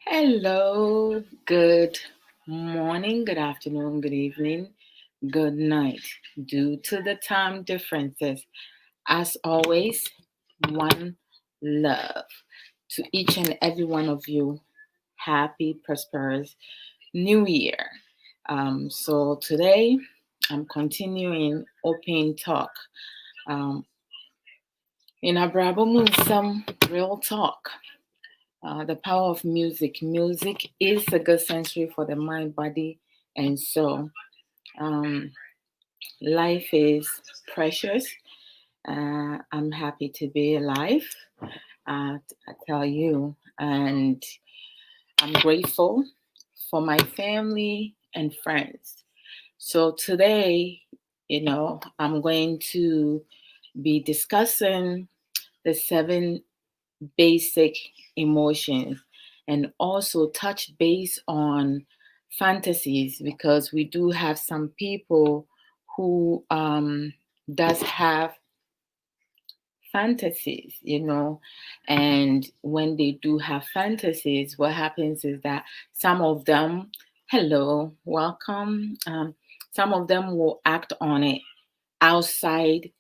Hello, good morning, good afternoon, good evening, good night. Due to the time differences, as always, one love to each and every one of you. Happy, prosperous New Year. So today I'm continuing open talk. Um, in Abrabo, some real talk. The power of music. Music is a good sensory for the mind, body, and soul. Um, Life is precious. I'm happy to be alive. I tell you, and I'm grateful for my family and friends. So today, I'm going to be discussing the 7 basic emotions and also touch base on fantasies because we do have some people who does have fantasies, and when they do have fantasies, what happens is that some of them, hello, welcome, some of them will act on it outside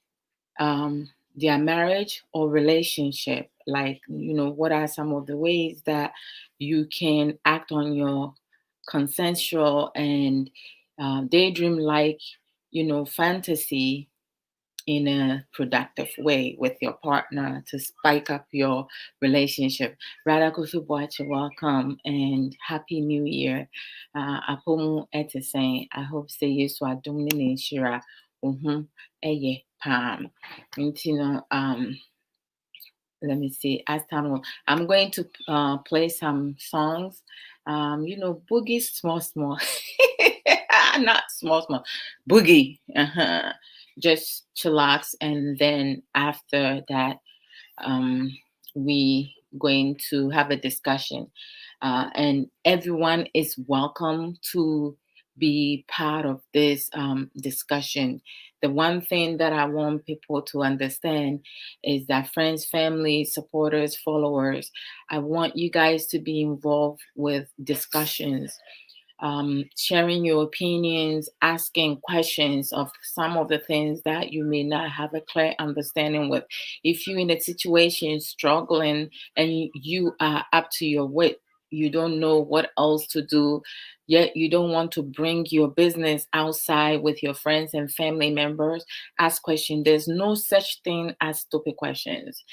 their marriage or relationship. Like, what are some of the ways that you can act on your consensual and daydream-like, fantasy in a productive way with your partner to spike up your relationship. Radakusu Boache, welcome and happy new year. Apomu ete saying, I hope say yes to adumni shira. Eye palm. Let me see. As time I'm going to play some songs. Boogie small, not small, boogie. Just chillax, and then after that, we going to have a discussion, and everyone is welcome to be part of this discussion. The one thing that I want people to understand is that friends, family, supporters, followers, I want you guys to be involved with discussions, sharing your opinions, asking questions of some of the things that you may not have a clear understanding with. If you're in a situation struggling and you are up to your wit, you don't know what else to do, yet you don't want to bring your business outside with your friends and family members, ask questions. There's no such thing as stupid questions.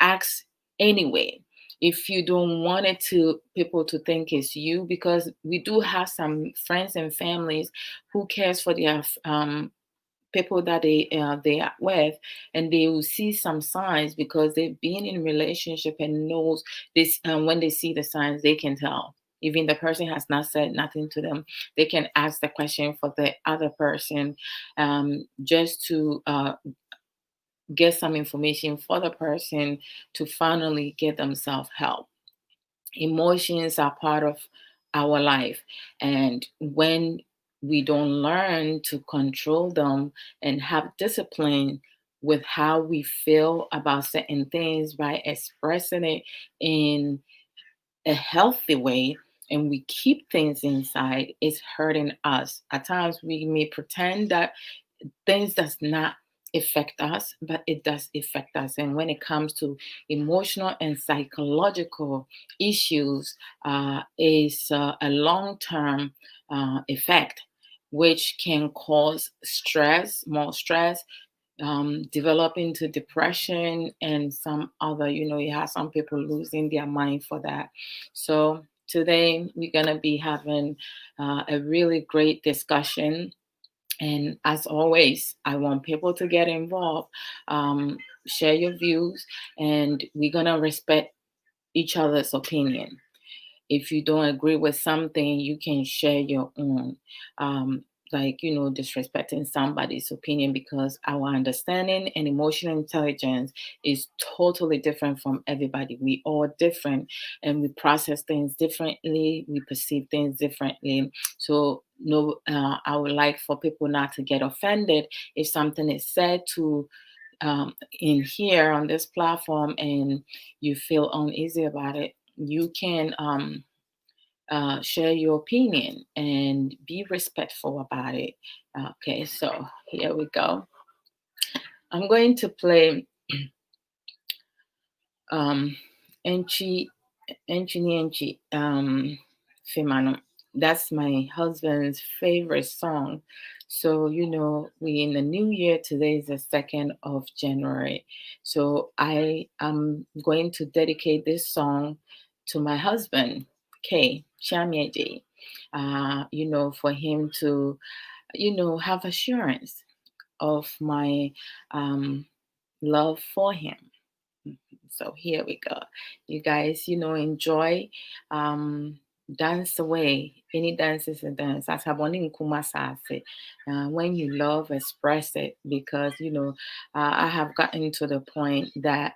Ask anyway. If you don't want it to people to think it's you, because we do have some friends and families who cares for their people that they are with, and they will see some signs because they've been in relationship and knows this. When they see the signs, they can tell. Even the person has not said nothing to them, they can ask the question for the other person, just to get some information for the person to finally get themselves help. Emotions are part of our life, and when we don't learn to control them and have discipline with how we feel about certain things by expressing it in a healthy way, and we keep things inside, it's hurting us. At times we may pretend that things does not affect us, but it does affect us. And when it comes to emotional and psychological issues, is a long-term effect, which can cause stress, more stress, develop into depression and some other, you have some people losing their mind for that. So today we're going to be having a really great discussion, and as always, I want people to get involved, share your views, and we're going to respect each other's opinion. If you don't agree with something, you can share your own. Like, disrespecting somebody's opinion, because our understanding and emotional intelligence is totally different from everybody. We all different, and we process things differently, we perceive things differently. So no, I would like for people not to get offended if something is said to in here on this platform and you feel uneasy about it. You can share your opinion and be respectful about it. Okay, so here we go. I'm going to play Enchi Enchi Femano. That's my husband's favorite song. So, we in the new year, today is the 2nd of January. So I am going to dedicate this song to my husband, K. Chamieji, for him to, have assurance of my love for him. So here we go. You guys, enjoy. Dance away. Any dance is a dance. When you love, express it, because I have gotten to the point that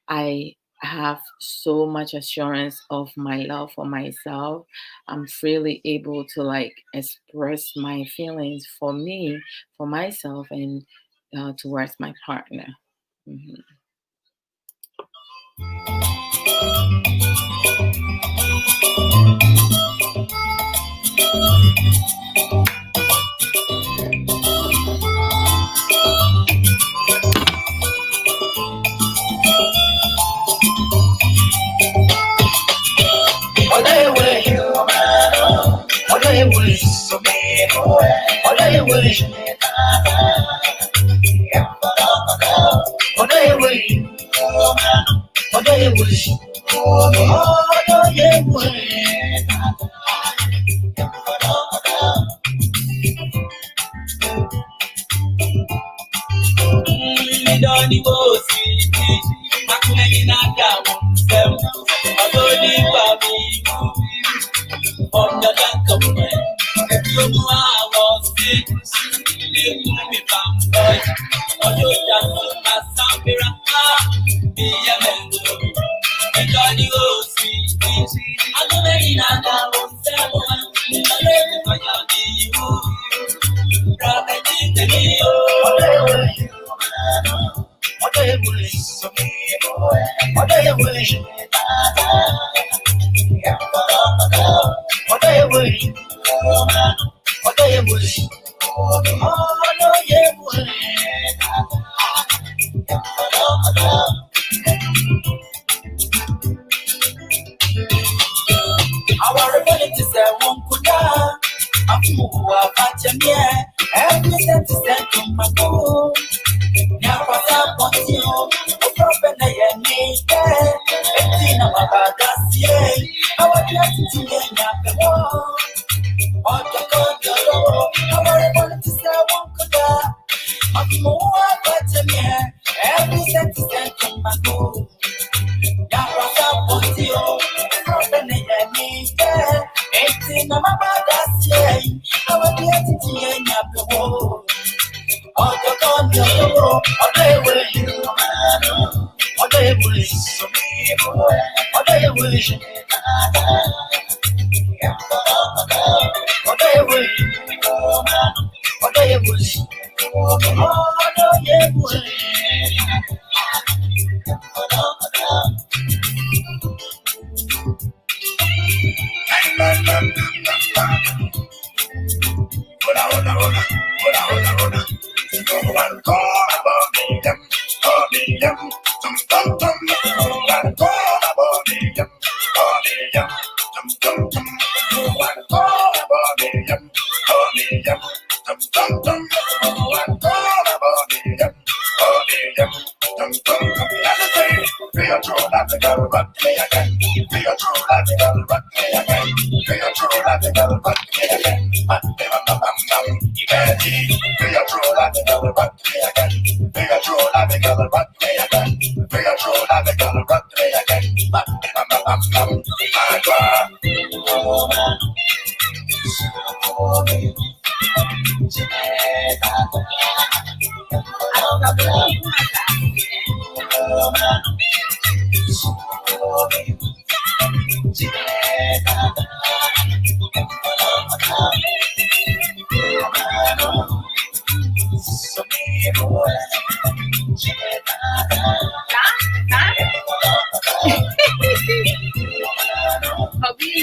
I have so much assurance of my love for myself. I'm freely able to express my feelings for me, for myself, and towards my partner. Mm-hmm.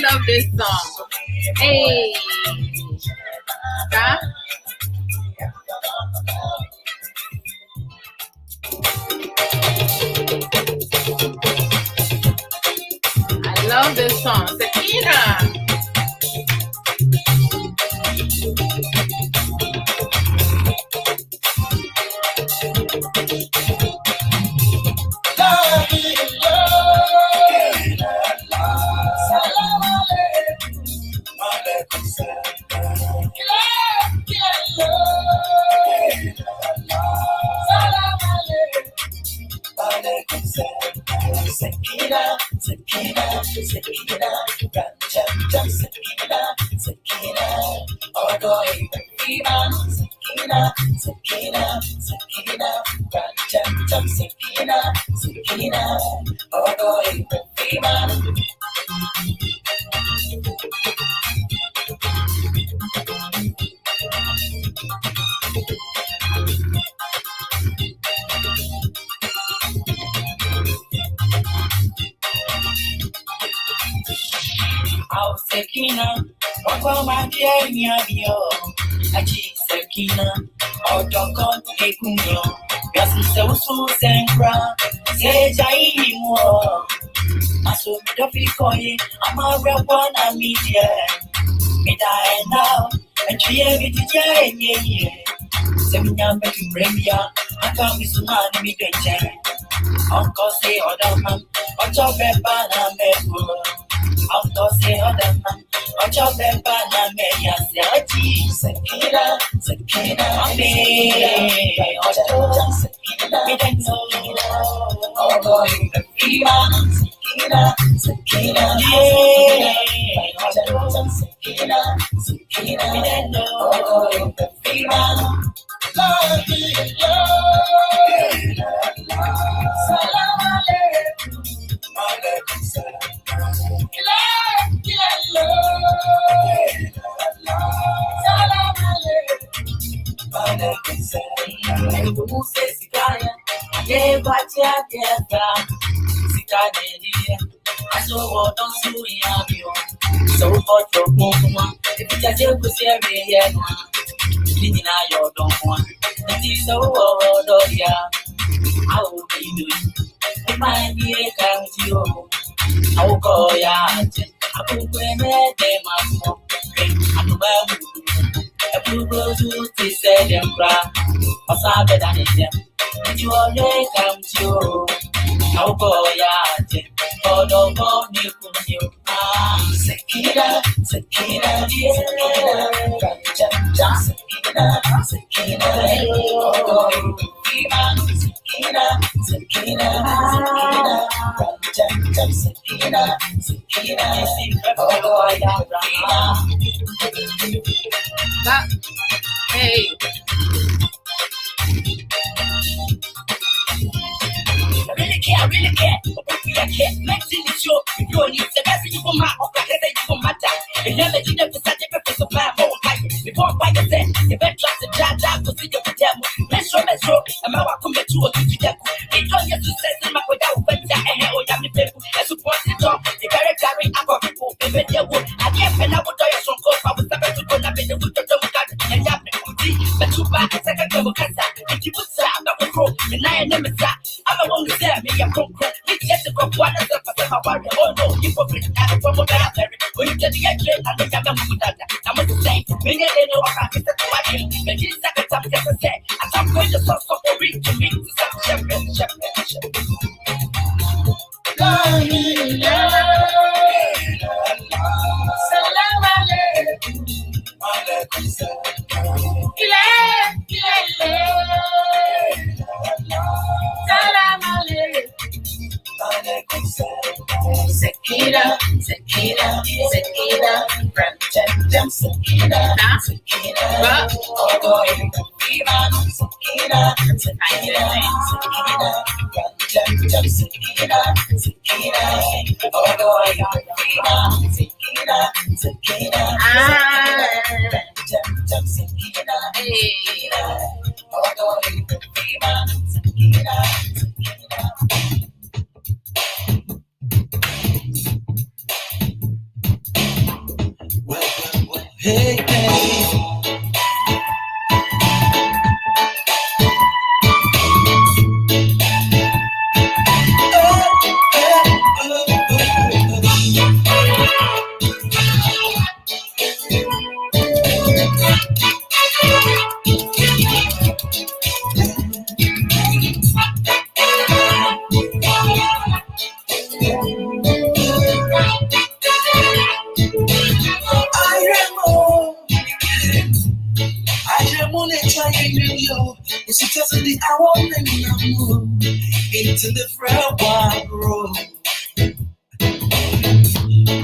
love this song. Hey. Huh? I love this song. Sakina. Sakina, Papa, my dear, Aji Sakina, Odo Ekuno, Yasu so Sankra, say Jai more. Aso Dofikoye, I'm a real one, I'm media. Me die now, and she every day, Seminar making Remia, I can't be so mad, me get Uncle say, Odo man, or job and banana. Uncle say, Odo man. Ocho bemba na meya seati Sakina, Sakina, me. Ocho Sakina, me don't know. Oh boy, Sakina, Sakina, yeah. Ocho Sakina, Sakina, me don't know. Oh boy, love me, Salam alaikum, alaikum salam. I will be doing. It might be a count you. I will call ya. I will go and make them up. I'm about to go to say them cry. Or something than them. And you always come to. I will call ya. Oh, don't go near you. Sakina, Sakina, Sakina, Sakina, oh, Sakina, Sakina, Sakina, Hey. I really care. But we are care. Maxine is your, you need the best you will my offer, you will matter. And never did have to such a purpose of my whole life. Before I get there, the best trust and job to see your demo. Metro, and my welcome to a good demo. They don't get to say them without better and hell, yummy people. And support the job, the very carry up of people, even their wood. I can't pen out what I am so close. I was about to go up in the wood of the and yap the booty. But you buy a second double cancer. If you put some of the crow, and I never sat. I'm the one who said me, I'm from Crook. It's just a couple of the person I worry. Oh no, you for free. I'm from what I have. When you get the engine, I think I'm a woman. I'm a say, maybe they know I can't get the watching. The kids that can tell me to say, I'm going to source of the ring to me to some shepherd. Salam alaikum. Alaikum salam. Salam alaikum. Sakina, Sakina, Sakina, from Jam Sakina, Sakina, oh boy, Sakina, Sakina, Sakina, from Jam Sakina, Sakina, oh boy, Sakina, Sakina, Jam Sakina, oh boy, Sakina, Sakina. Hey, hey. It's just the hour and into the frail wide road.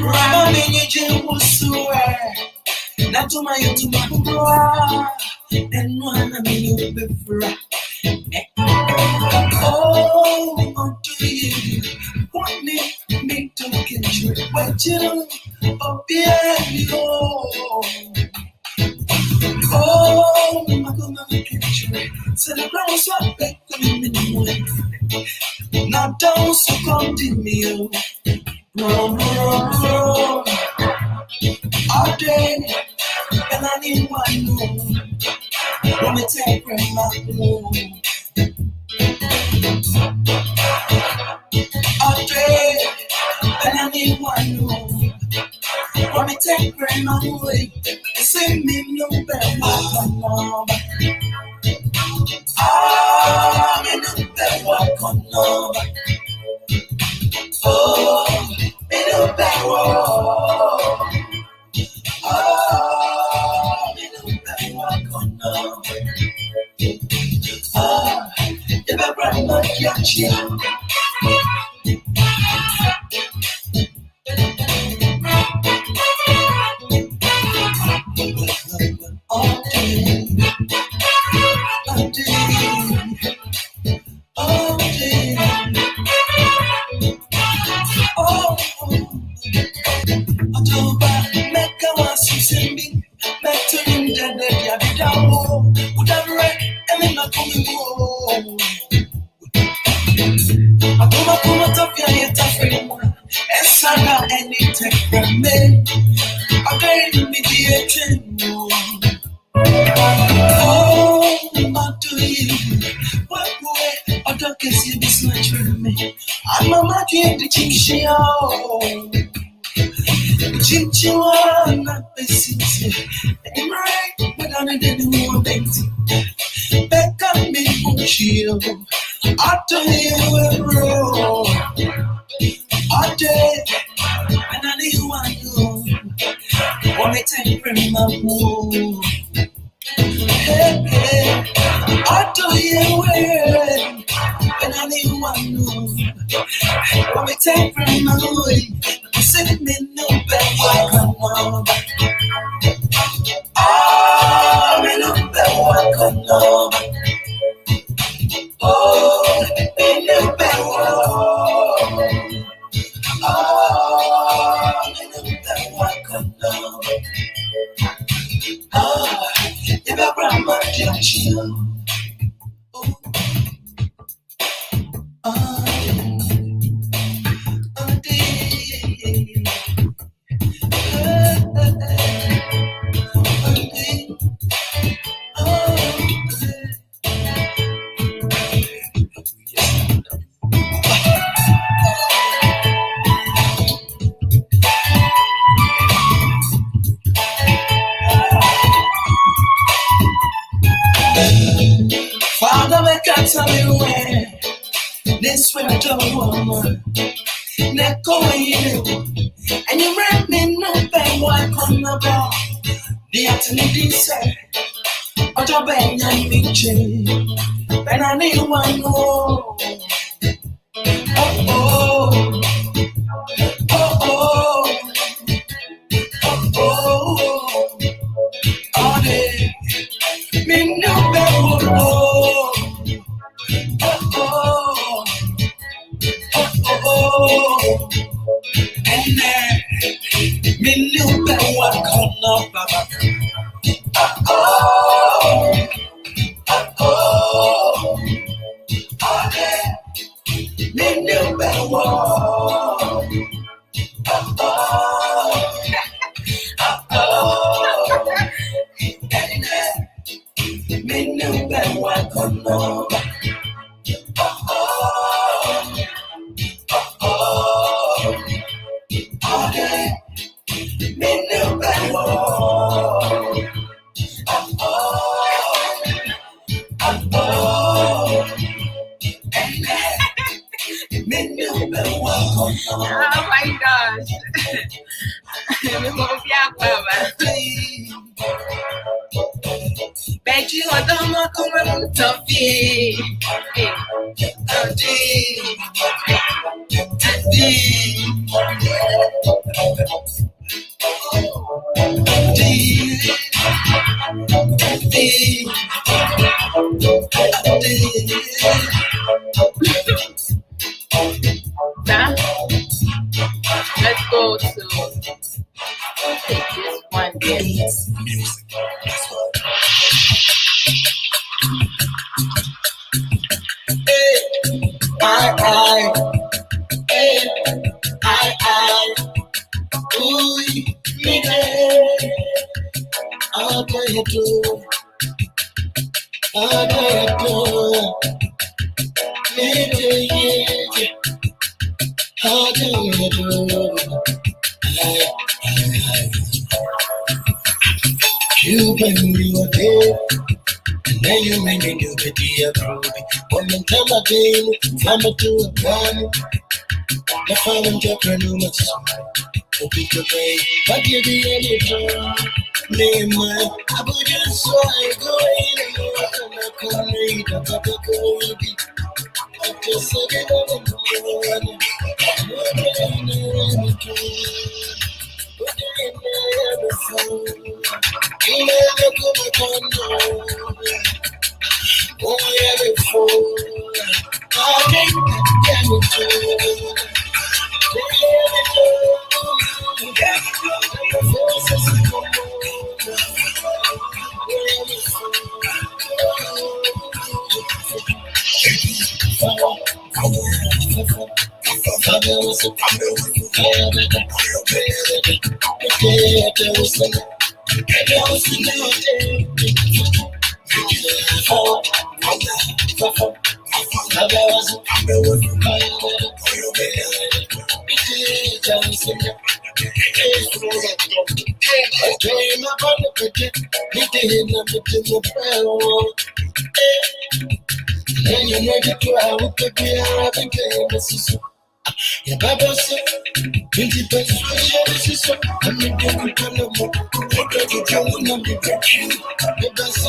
Rama Minijin was swear. Not to my and one I mean you before. Oh, do you want me to get you? What you oh, yeah, oh, my God, get you. So the ground was up back in now don't succumb to me. No, all day, and I need one more. Let me take my home. All day, and I need one more. Let me take my way. Sing me no better, mama. Ah, me no better, mama. Oh, me no better. Oh, me no better, mama. Ah, if I bring my catchy. All day, all day, all day, oh, October, make a was sending back to him that they are down. Would have read and then not coming home. I come out of your head, and Sana and it take from me. I got immediate. Oh, what do you? What boy? I don't guess you be snatching me. I'm a magic the chinchilla. Chinchilla, not the city. I'm right, but I didn't want to back up me from chill. I tell you, bro. I did, and I knew I knew. Want me take from my mood. Hey, hey, I tell you when, and I knew I knew. Want me take from my mood. You said me no better, come on. Ah, me no better, come on. Oh, me no better. Oh, me no better, come on. Oh, if I bring my junction. Father, make I tell you where this winter woman, not going and you rap me no bang while come about the afternoon say, but your bang and me change, and I need one more. Oh, oh, oh, oh, oh, all day, me no bang, oh, oh, oh, and then me no bang what come up, oh, oh, all day. Me new better world. Oh my gosh. Bet you are the more common toffee. Let's go to this one here. You when you were there, and then you made me do the dear Ruby. Woman, come again, come to a gun. The found entrepreneur, so pick a way, but you be any time. Name my, I would just so I go in and come read a papa baby. I just said it on the you never come upon oh, yeah, before I can't yeah, Baba said, "Twenty pesos, I'm not going to know what you do. I'm not going to the best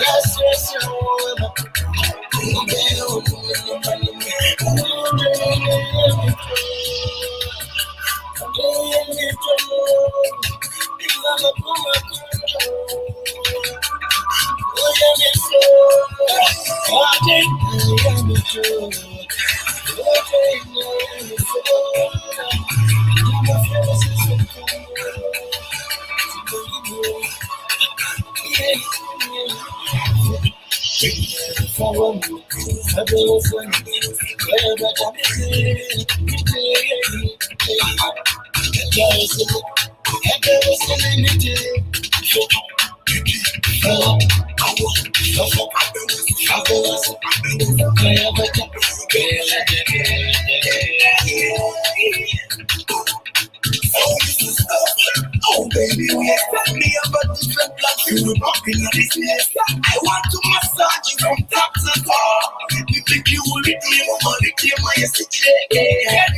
oh baby, we expect me about different plans. You will pop in your business. I want to massage you from top to top. You think you will leave me over the game my secret.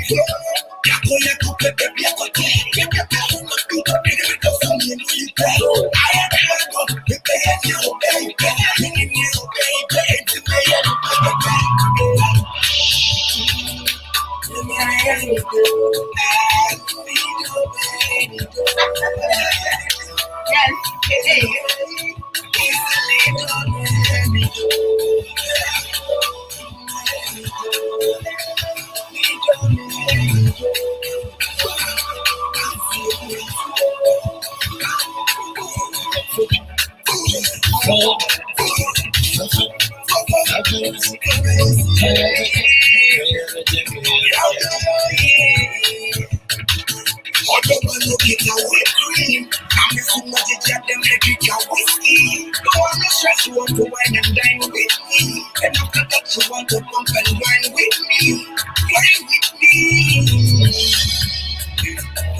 You want to wine and dine with me, and after that you want to pump and wine with me, wine with me.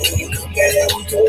Oh, there we go.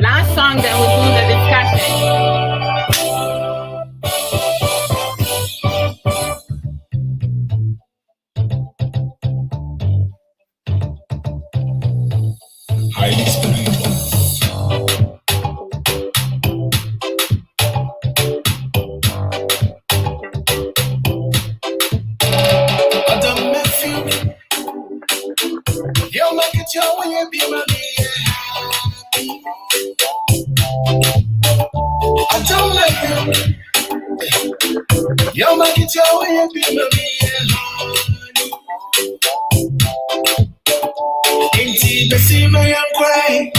Last song, then we'll do the discussion. Highly spiritual. Adam Matthew, you make it your way, you be my Adam Matthew, you make it your way, you be my Inti besima ya kwai,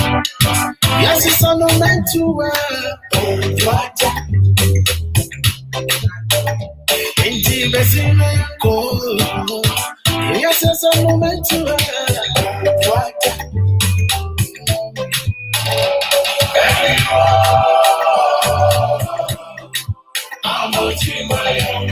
yes it's on the meant to Inti besima ya kwai, yes it's on the meant to I'm watching my own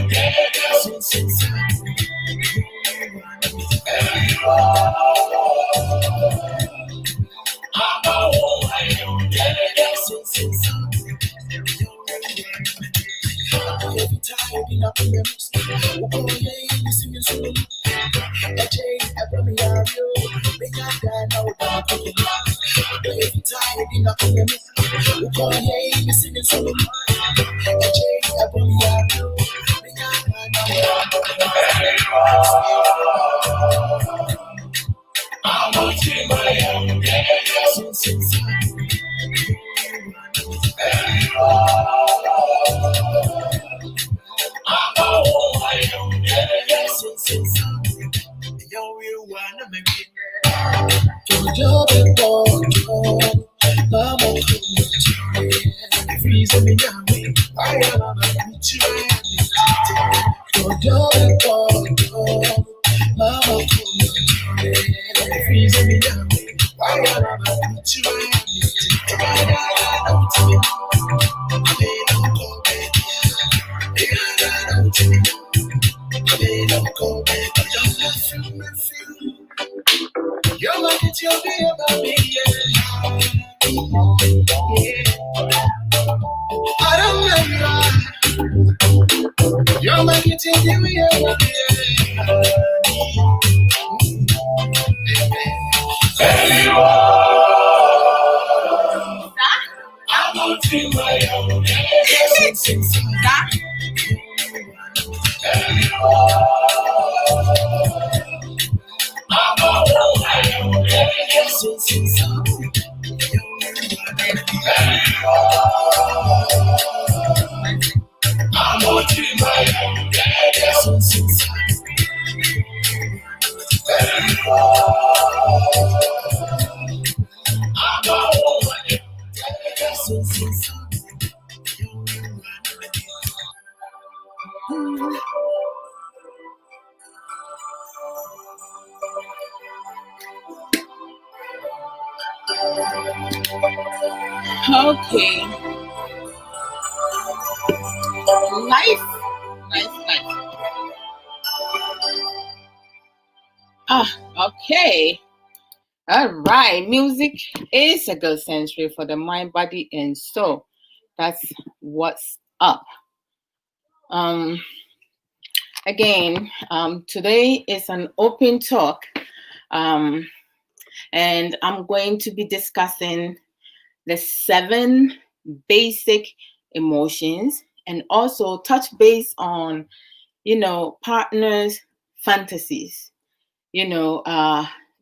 Okay. Life. Okay. All right. Music is a good sensory for the mind, body, and soul. That's what's up. Again, today is an open talk, and I'm going to be discussing the 7 basic emotions and also touch base on, partners' fantasies,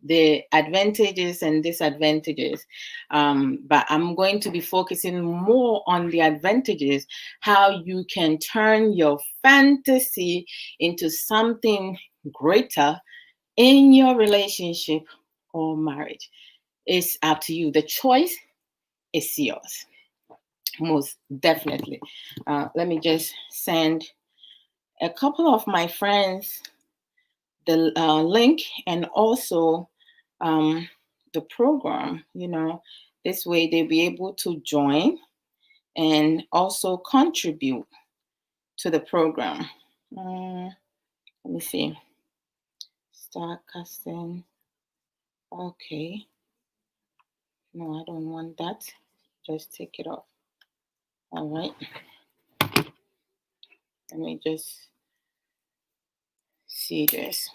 the advantages and disadvantages. But I'm going to be focusing more on the advantages, how you can turn your fantasy into something greater in your relationship or marriage. It's up to you. The choice is yours, most definitely. Let me just send a couple of my friends the link and also um, the program. This way they'll be able to join and also contribute to the program. Let me see. Start casting. Okay. No, I don't want that. Just take it off. All right. Let me just see this.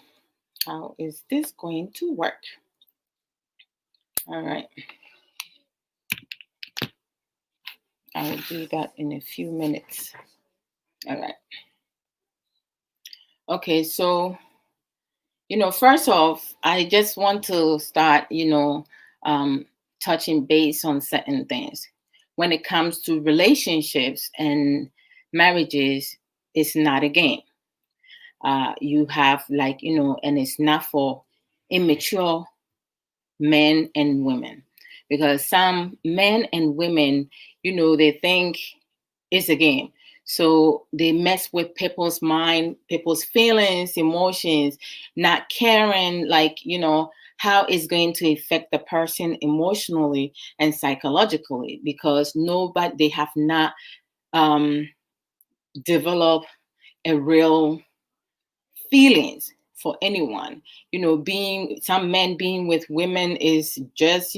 How is this going to work? All right. I'll do that in a few minutes. All right. Okay, so first off, I just want to start, touching base on certain things. When it comes to relationships and marriages, it's not a game. You have and it's not for immature men and women, because some men and women, they think it's a game. So they mess with people's mind, people's feelings, emotions, not caring, how it's going to affect the person emotionally and psychologically, because they have not developed a real feelings for anyone. Being some men being with women is just,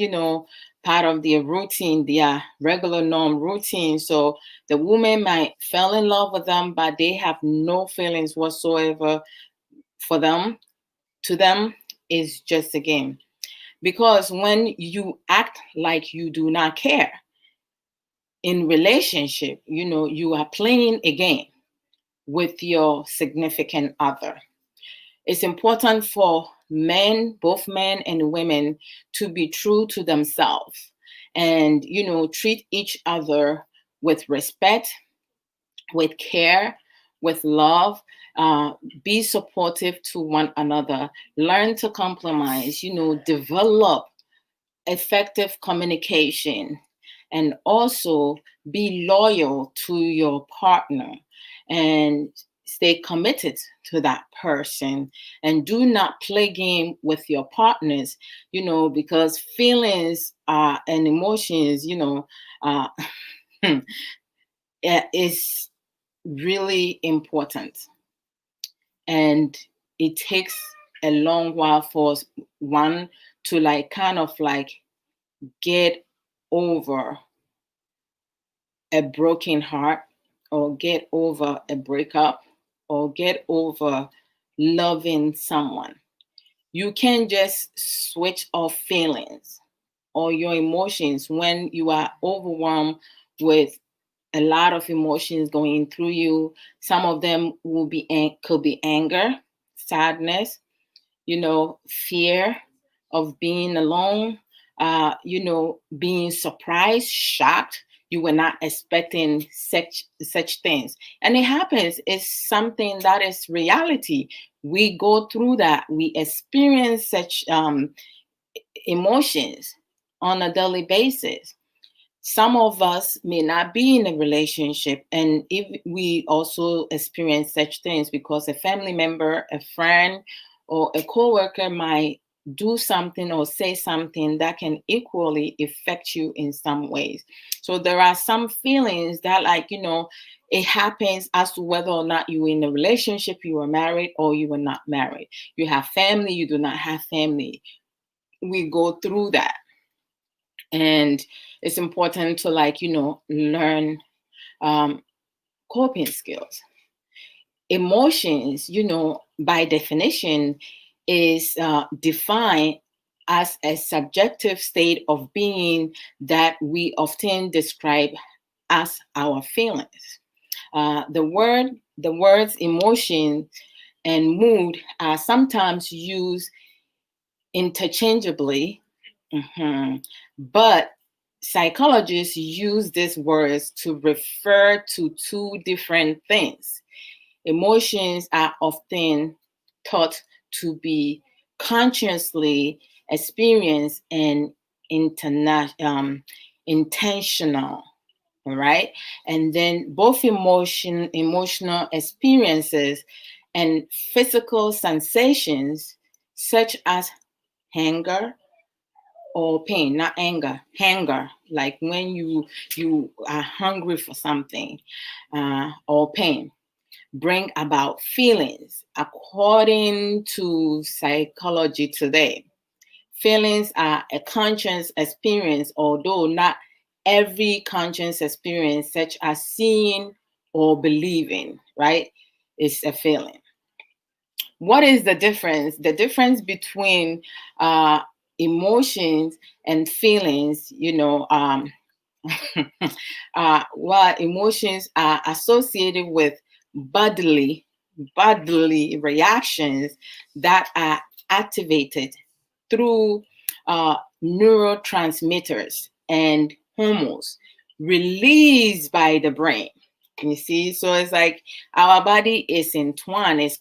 part of their routine, their regular norm routine. So the woman might fall in love with them, but they have no feelings whatsoever for them. To them, is just a game. Because when you act like you do not care in relationship, you are playing a game with your significant other. It's important for men, both men and women, to be true to themselves and, treat each other with respect, with care, with love, be supportive to one another, learn to compromise, develop effective communication, and also be loyal to your partner and stay committed to that person, and do not play game with your partners, because feelings and emotions, uh, is really important, and it takes a long while for one to kind of get over a broken heart, or get over a breakup, or get over loving someone. You can't just switch off feelings or your emotions when you are overwhelmed with a lot of emotions going through you. Some of them could be anger, sadness, fear of being alone, being surprised, shocked. You were not expecting such things. And it happens. It's something that is reality. We go through that. We experience such emotions on a daily basis. Some of us may not be in a relationship, and if we also experience such things, because a family member, a friend, or a coworker might do something or say something that can equally affect you in some ways. So there are some feelings that it happens as to whether or not you're in a relationship, you are married or you are not married. You have family, you do not have family. We go through that. And it's important to learn coping skills. Emotions, by definition, is defined as a subjective state of being that we often describe as our feelings. The words emotion and mood are sometimes used interchangeably. But psychologists use these words to refer to two different things. Emotions are often thought to be consciously experience and intentional. All right. And then both emotional experiences and physical sensations such as hunger or pain, not anger, hunger, like when you are hungry for something, or pain, bring about feelings according to psychology today. Feelings are a conscious experience, although not every conscious experience, such as seeing or believing, right, is a feeling. What is the difference? The difference between emotions and feelings, while emotions are associated with bodily bodily reactions that are activated through neurotransmitters and hormones released by the brain. You see, so it's like our body is entwined, is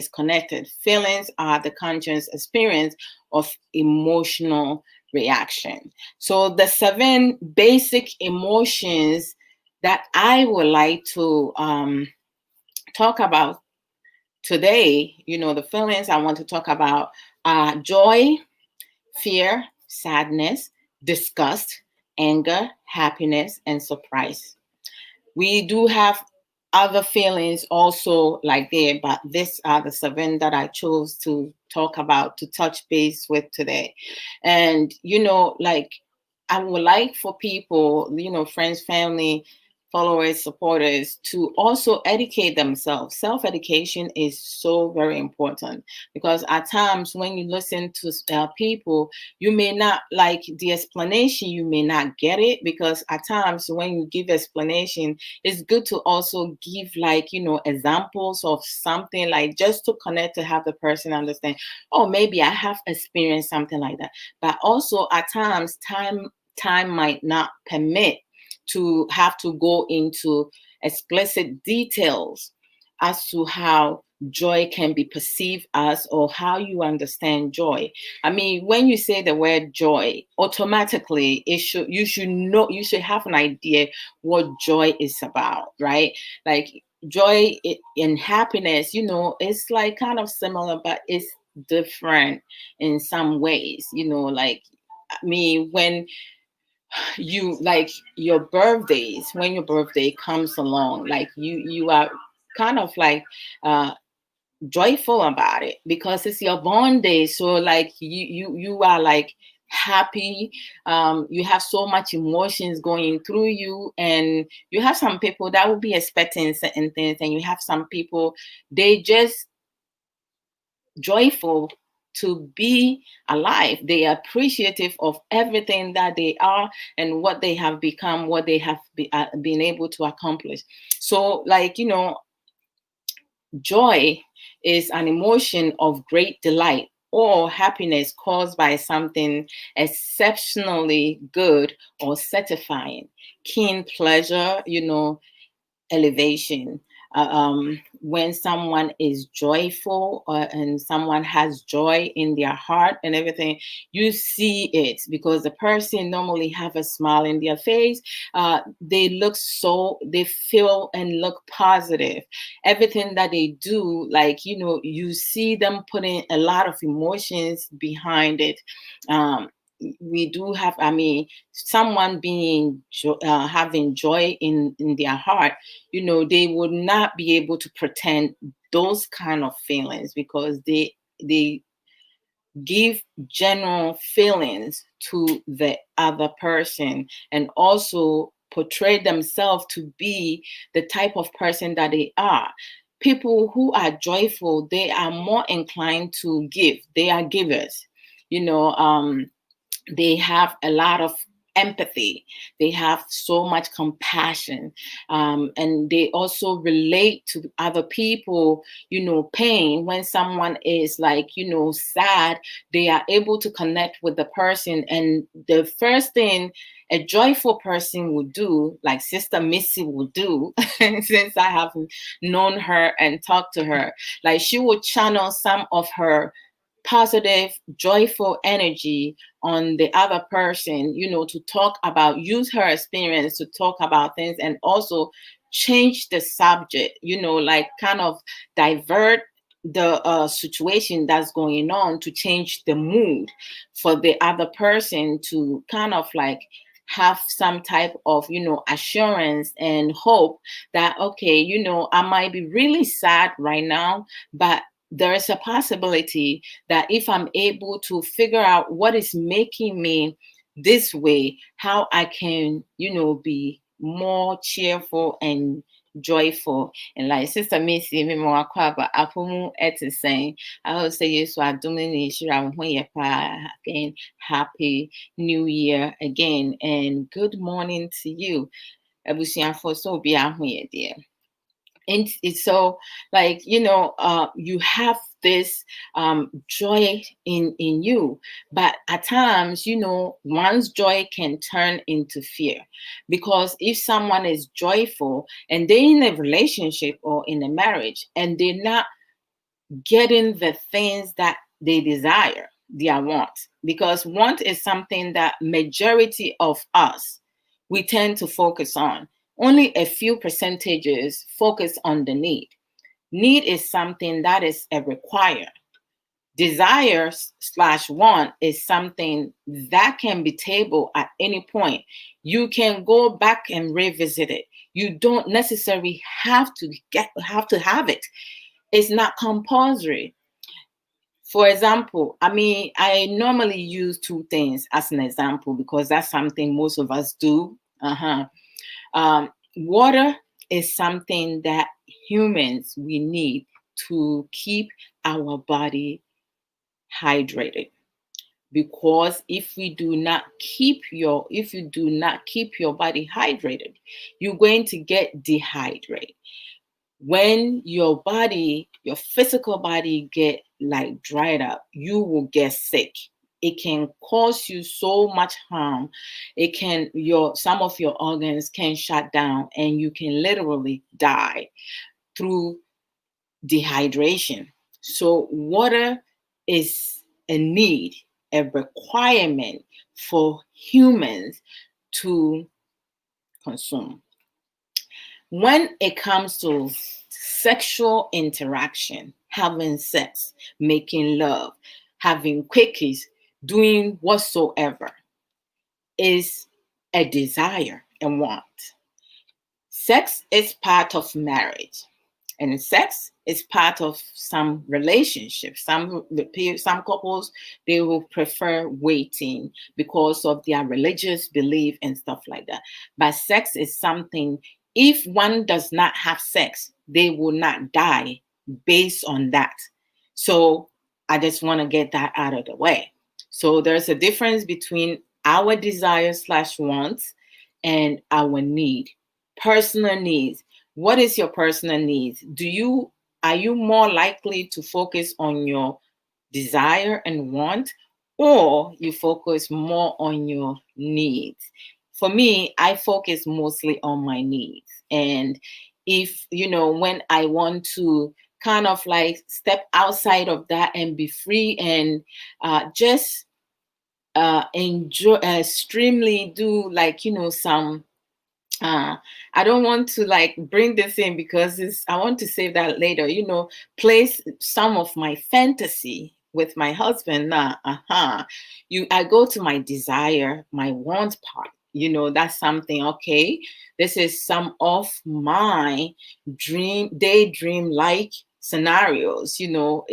connected. Feelings are the conscious experience of emotional reaction. So the 7 basic emotions that I would like to talk about today, the feelings I want to talk about are joy, fear, sadness, disgust, anger, happiness, and surprise. We do have other feelings also like there, but these are the 7 that I chose to talk about, to touch base with today. And, like, I would like for people, friends, family, followers, supporters, to also educate themselves. Self-education is so very important, because at times when you listen to people, you may not like the explanation, you may not get it, because at times when you give explanation, it's good to also give, like, examples of something, like just to connect, to have the person understand, oh, maybe I have experienced something like that. But also at times time might not permit to have to go into explicit details as to how joy can be perceived as, or how you understand joy. I mean, when you say the word joy, automatically you should know, you should have an idea what joy is about, right? Like joy and happiness, it's like kind of similar, but it's different in some ways. Like, I mean, when you, like, your birthdays, when your birthday comes along, like you are kind of like joyful about it, because it's your born day. So like you are like happy. You have so much emotions going through you, and you have some people that will be expecting certain things, and you have some people, they just joyful to be alive. They are appreciative of everything that they are and what they have become, what they have been able to accomplish. So, like, joy is an emotion of great delight or happiness caused by something exceptionally good or satisfying. Keen pleasure, elevation. When someone is joyful, and someone has joy in their heart and everything, you see it, because the person normally have a smile in their face. They feel and look positive. Everything that they do, like, you see them putting a lot of emotions behind it. We do have, I mean, someone being having joy in their heart, they would not be able to pretend those kind of feelings, because they give general feelings to the other person, and also portray themselves to be the type of person that they are. People who are joyful, they are more inclined to give. They are givers. They have a lot of empathy. They have so much compassion, and they also relate to other people, pain. When someone is, like, sad, they are able to connect with the person. And the first thing a joyful person would do, like Sister Missy would do, since I have known her and talked to her, like, she would channel some of her positive, joyful energy on the other person, to talk about, use her experience to talk about things, and also change the subject, like kind of divert the situation that's going on to change the mood for the other person to kind of like have some type of assurance and hope that, okay, I might be really sad right now, but there is a possibility that if I'm able to figure out what is making me this way, how I can be more cheerful and joyful. And like Sister Missy, me more kwaba apumu eti saying, I will say yes, so I domini shira again. Happy New Year again, and good morning to you. Abusiafo so be dear. And it's so like you have this joy in you, but at times one's joy can turn into fear, because if someone is joyful and they're in a relationship or in a marriage and they're not getting the things that they desire, their want, because want is something that majority of us we tend to focus on. Only a few percentages focus on the need. Need is something that is a require. Desire slash want is something that can be tabled at any point. You can go back and revisit it. You don't necessarily have to have it. It's not compulsory. For example, I normally use two things as an example because that's something most of us do. Water is something that humans we need to keep our body hydrated. Because if you do not keep your body hydrated, you're going to get dehydrated. When your physical body get like dried up, you will get sick. It can cause you so much harm. Some of your organs can shut down and you can literally die through dehydration. So water is a need, a requirement for humans to consume. When it comes to sexual interaction, having sex, making love, having quickies, doing whatsoever, is a desire and want. Sex is part of marriage, and sex is part of some relationships. Some couples, they will prefer waiting because of their religious belief and stuff like that. But sex is something, if one does not have sex, they will not die based on that. So I just want to get that out of the way. So there's a difference between our desire slash wants and our need. Personal needs. What is your personal needs? Are you more likely to focus on your desire and want, or you focus more on your needs? For me, I focus mostly on my needs. And if when I want to kind of like step outside of that and be free and just enjoy, extremely do like some I don't want to like bring this in because I want to save that later. Place some of my fantasy with my husband. I go to my desire, my want part. That's something. Okay, this is some of my daydream-like scenarios. Do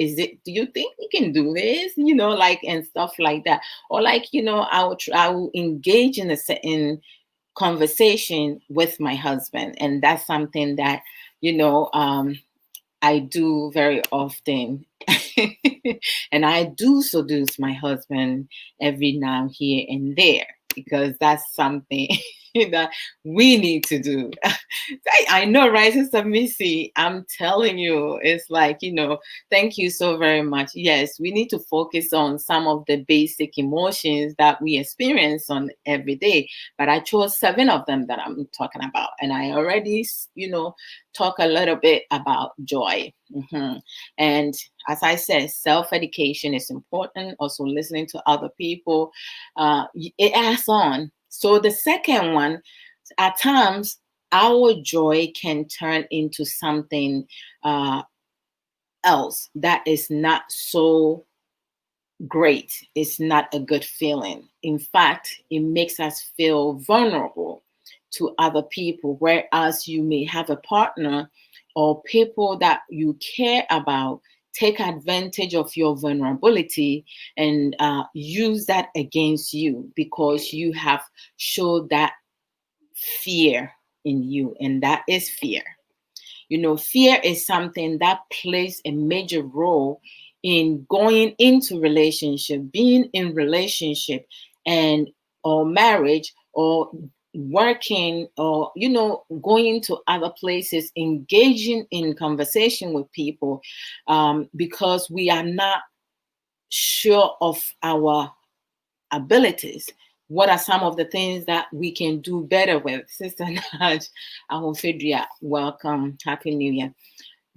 you think we can do this? Like and stuff like that. Or like I will engage in conversation with my husband, and that's something that I do very often. And I do seduce my husband every now here and there because that's something that we need to do. I know, right, Sister Missy? I'm telling you, it's like, thank you so very much. Yes, we need to focus on some of the basic emotions that we experience on every day. But I chose 7 of them that I'm talking about. And I already, talk a little bit about joy. And as I said, self-education is important. Also listening to other people, it adds on. So the second one, at times, our joy can turn into something else that is not so great. It's not a good feeling. In fact, it makes us feel vulnerable to other people, whereas you may have a partner or people that you care about take advantage of your vulnerability and use that against you because you have showed that fear in you, and that is fear. Fear is something that plays a major role in going into relationship, being in relationship, and or marriage, or working, or going to other places, engaging in conversation with people, because we are not sure of our abilities. What are some of the things that we can do better with? Sister Naj, Ahofedria, welcome. Happy New Year.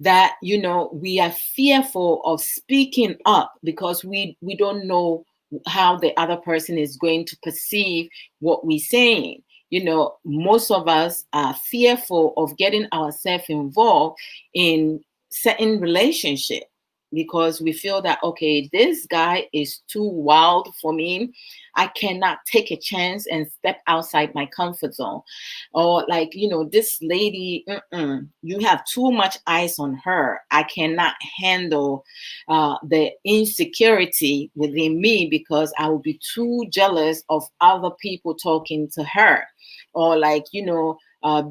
That, we are fearful of speaking up because we don't know how the other person is going to perceive what we're saying. Most of us are fearful of getting ourselves involved in certain relationship because we feel that, okay, this guy is too wild for me. I cannot take a chance and step outside my comfort zone. Or like, this lady, you have too much eyes on her. I cannot handle the insecurity within me because I will be too jealous of other people talking to her. Or like,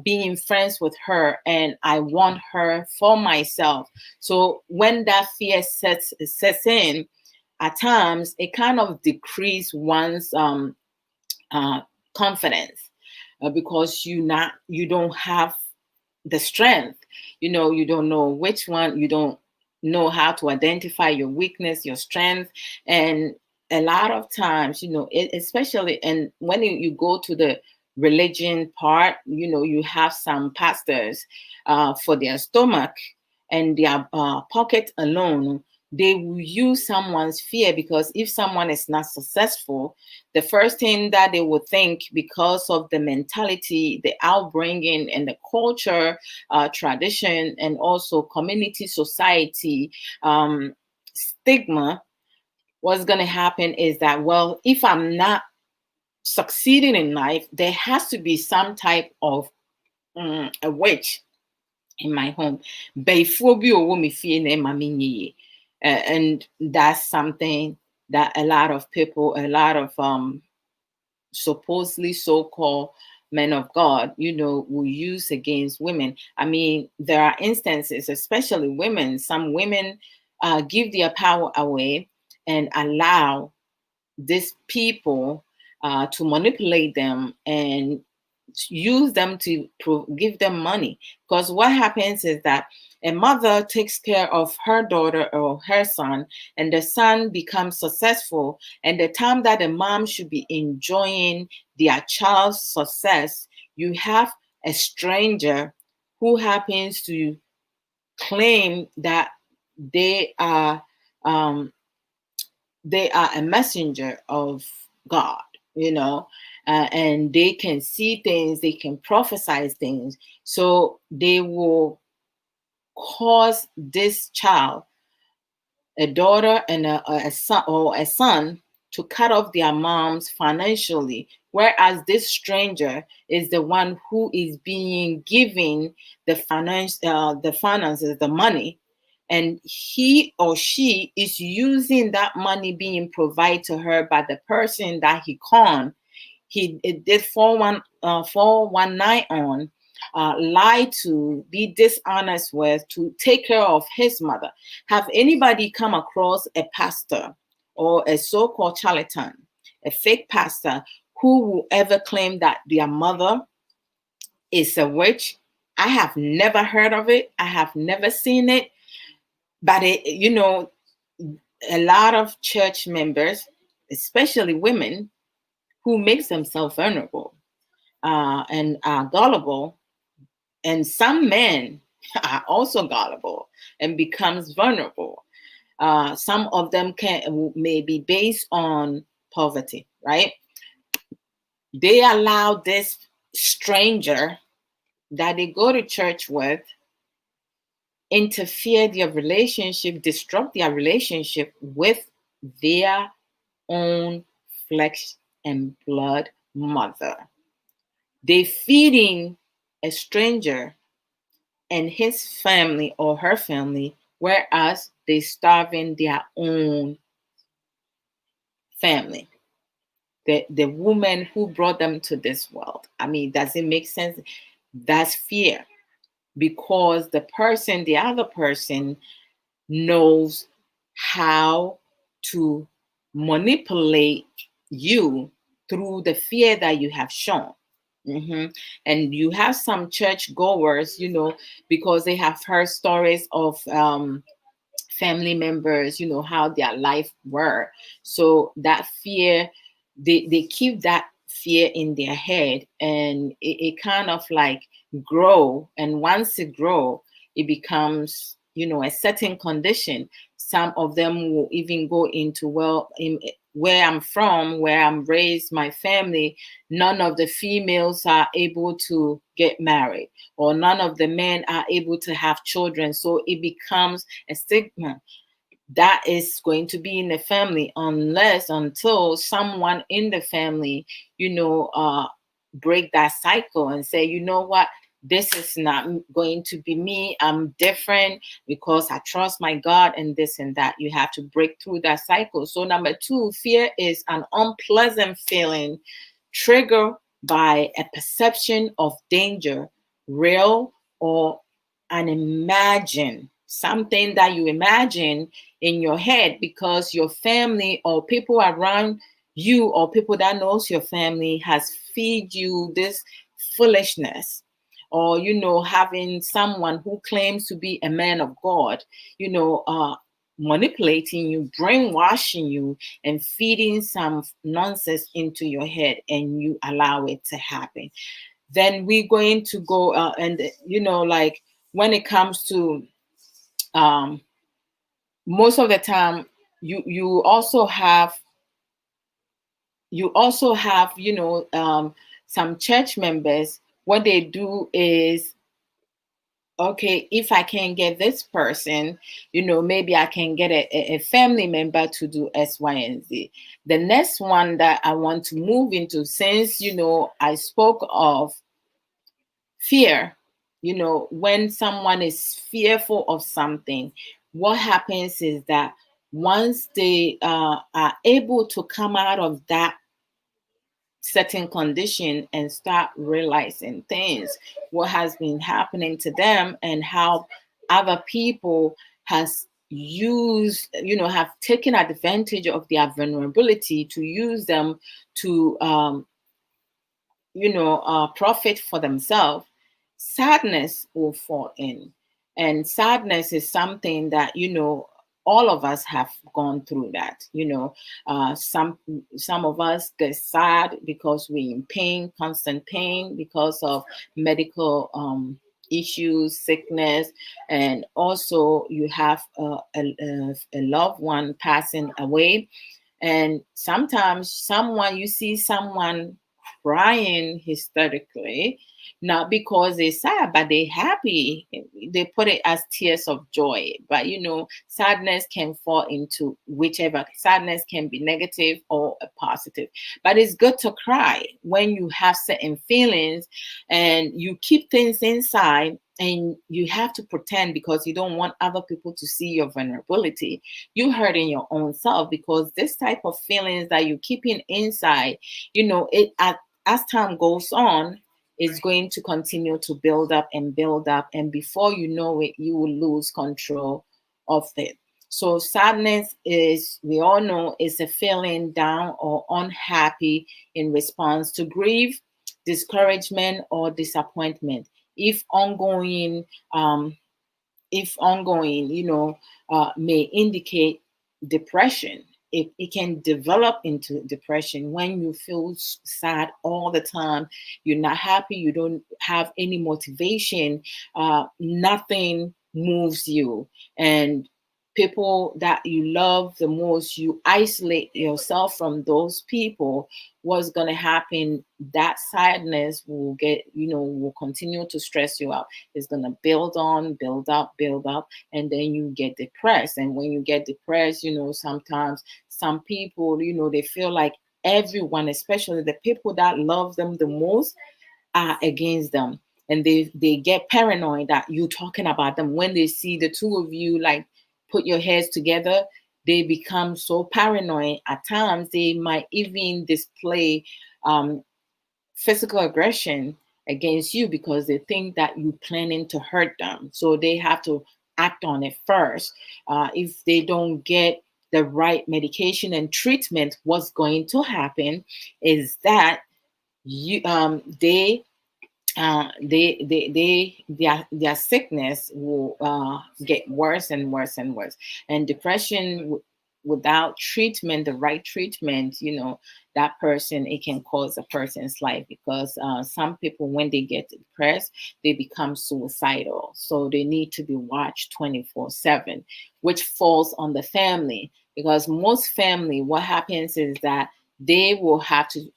being friends with her, and I want her for myself. So when that fear sets in, at times it kind of decrease one's confidence, because you don't have the strength. You don't know which one. You don't know how to identify your weakness, your strength. And a lot of times, especially, and when you go to the religion part, you have some pastors for their stomach and their pocket alone. They will use someone's fear, because if someone is not successful, the first thing that they would think, because of the mentality, the outbringing, and the culture, tradition, and also community, society, stigma, what's going to happen is that, well, if I'm not succeeding in life, there has to be some type of a witch in my home. And that's something that a lot of people, a lot of supposedly so-called men of God, will use against women. I mean, there are instances, especially women. Some women give their power away and allow these people to manipulate them and use them to give them money. Because what happens is that a mother takes care of her daughter or her son, and the son becomes successful. And the time that the mom should be enjoying their child's success, you have a stranger who happens to claim that they are a messenger of God, and they can see things, they can prophesy things. So they will cause this child, a daughter and a son, or a son, to cut off their moms financially, whereas this stranger is the one who is being given the finances, the money, and he or she is using that money being provided to her by the person that he did 419 on, lie to, be dishonest with, to take care of his mother. Have anybody come across a pastor or a so-called charlatan, a fake pastor, who will ever claim that their mother is a witch. I have never heard of it. I have never seen it. But a lot of church members, especially women, who makes themselves vulnerable and are gullible, and some men are also gullible and becomes vulnerable. Some of them may be based on poverty, right? They allow this stranger that they go to church with interfere their relationship, disrupt their relationship with their own flesh and blood mother. They feeding a stranger and his family or her family, whereas they starving their own family. The woman who brought them to this world. I mean, does it make sense? That's fear, because the other person knows how to manipulate you through the fear that you have shown. And you have some church goers, because they have heard stories of family members, how their life were. So that fear, they keep that fear in their head, and it kind of like grow. And once it grow, it becomes, a certain condition. Some of them will even go into, well, where I'm from, where I'm raised, my family, none of the females are able to get married, or none of the men are able to have children. So it becomes a stigma that is going to be in the family, until someone in the family, break that cycle and say, you know what, this is not going to be me. I'm different because I trust my God, and this and that. You have to break through that cycle. So number 2, fear is an unpleasant feeling triggered by a perception of danger, real or unimagined. Something that you imagine in your head because your family or people around you, or people that knows your family, has feed you this foolishness. Or having someone who claims to be a man of God, manipulating you, brainwashing you, and feeding some nonsense into your head, and you allow it to happen. Then we're going to go and like when it comes to most of the time, you also have some church members. What they do is, okay, if I can get this person, maybe I can get a family member to do X, Y, and Z. The next one that I want to move into, since I spoke of fear, when someone is fearful of something, what happens is that once they are able to come out of that certain condition and start realizing things, what has been happening to them, and how other people has used, have taken advantage of their vulnerability to use them to profit for themselves, sadness will fall in. And sadness is something that, all of us have gone through that. Some of us get sad because we're in pain, constant pain, because of medical issues, sickness, and also you have a loved one passing away. And sometimes you see someone crying hysterically, not because they're sad, but they're happy. They put it as tears of joy. But sadness can fall into whichever. Sadness can be negative or a positive. But it's good to cry when you have certain feelings and you keep things inside. And you have to pretend because you don't want other people to see your vulnerability. You hurting your own self, because this type of feelings that you keeping inside, as time goes on, it's going to continue to build up and build up. And before you know it, you will lose control of it. So sadness is, we all know, is a feeling down or unhappy in response to grief, discouragement, or disappointment. If ongoing, um, may indicate depression. It can develop into depression when you feel sad all the time. You're not happy. You don't have any motivation. Nothing moves you. And people that you love the most, you isolate yourself from those people. What's going to happen? That sadness will will continue to stress you out. It's going to build on, build up, and then you get depressed. And when you get depressed, sometimes some people, they feel like everyone, especially the people that love them the most, are against them. And they get paranoid that you talking about them. When they see the two of you like put your heads together, they become so paranoid. At times they might even display physical aggression against you because they think that you're planning to hurt them. So they have to act on it first. If they don't get the right medication and treatment, what's going to happen is that you their sickness will get worse and worse and worse. And depression without treatment, the right treatment, that person, it can cause a person's life, because some people, when they get depressed, they become suicidal. So they need to be watched 24/7, which falls on the family, because most family, what happens is that they will have to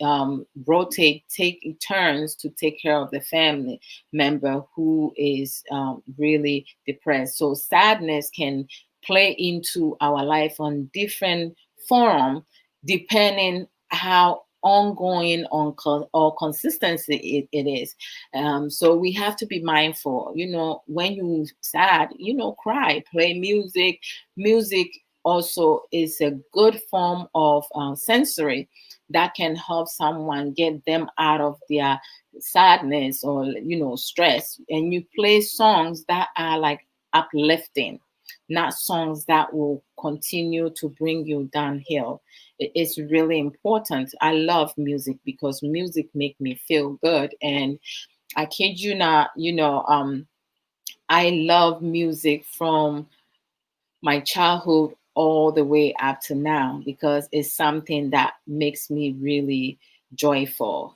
rotate, take turns to take care of the family member who is really depressed. So sadness can play into our life on different form, depending how ongoing or consistency it is. So we have to be mindful. When you sad, cry, play music. Music also is a good form of sensory that can help someone get them out of their sadness or stress. And you play songs that are like uplifting, not songs that will continue to bring you downhill. It's really important. I love music because music make me feel good. And I kid you not, I love music from my childhood all the way up to now, because it's something that makes me really joyful,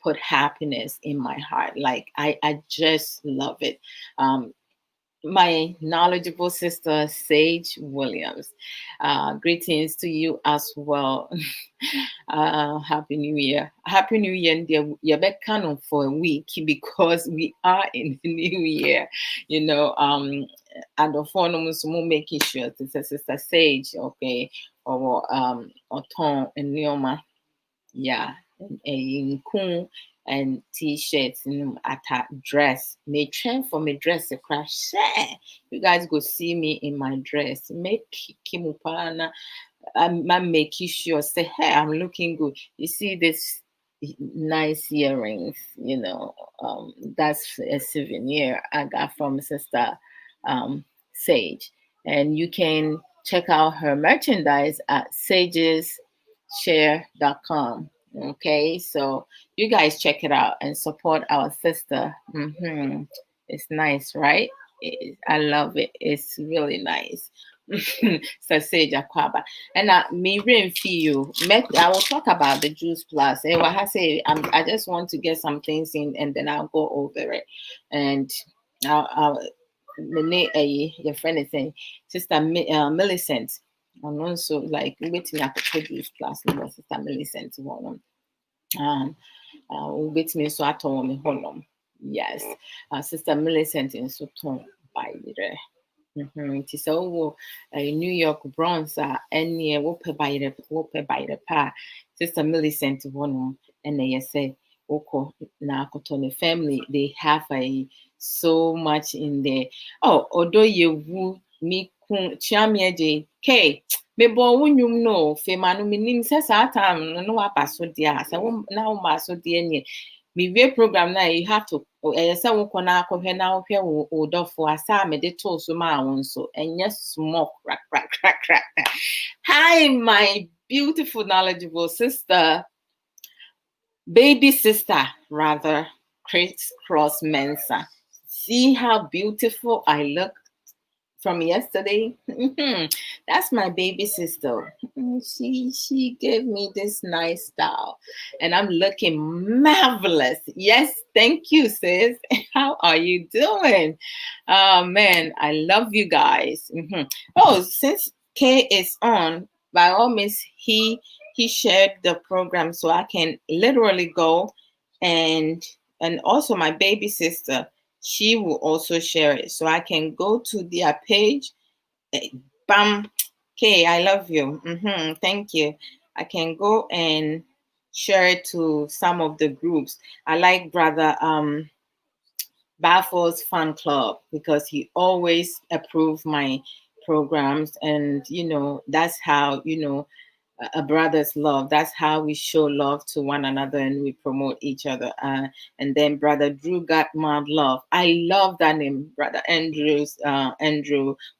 put happiness in my heart. Like I just love it. My knowledgeable sister Sage Williams, greetings to you as well. Happy New Year. Happy New Year. You're back canon for a week because we are in the new year. And the phone is making sure it's a sister Sage, okay, or Tom and Neoma. Yeah, and cool and t-shirts and dress. May trend for me dress a crash. You guys go see me in my dress. Make kimupana. I'm making sure say, hey, I'm looking good. You see this nice earrings, that's a souvenir I got from Sister Sage. And you can check out her merchandise at sageshare.com. Okay, so you guys check it out and support our sister. It's nice, right? I love it. It's really nice. So Sage Aquaba. And me rain for you. I will talk about the Juice Plus. I say I just want to get some things in and then I'll go over it. And I'll your friend is saying, Sister Millicent. And also like waiting at the Juice Plus, Sister Millicent one. Wait me so I told me hold on. Yes. Sister Millicent in Sutton by the nti sɛ wowɔ New York Bronx a ɛneɛ wopɛ bayerɛ pa a Sister Millicent hɔ nom ɛna ɛyɛ sɛ wokɔ na akɔtɔ ne family. They have so much in there. Odo yewu mi kun chiamie je k mebɔ wo nnwom no fema no menim sɛ saa time no waba so deɛ a sɛ na woma so deɛ neɛ mewie program na you have to ɛyɛ sɛ wokɔ na akɔhwɛ na wohwɛ wo dɔfo asa mede too so maa wo nso ɛnyɛ small crack. Hi, my beautiful, knowledgeable sister, baby sister, rather, Crisscross Mensa. See how beautiful I look from yesterday? That's my baby sister. She gave me this nice style, and I'm looking marvelous. Yes, thank you, sis. How are you doing? Oh man, I love you guys. Oh, since K is on, by all means, he shared the program, so I can literally go and also my baby sister, she will also share it. So I can go to their page. Bam. Okay, I love you. Thank you. I can go and share it to some of the groups. I like brother Baffle's fan club because he always approve my programs, and that's how a brother's love. That's how we show love to one another and we promote each other. And then Brother Drew got mad love. I love that name, Brother Andrew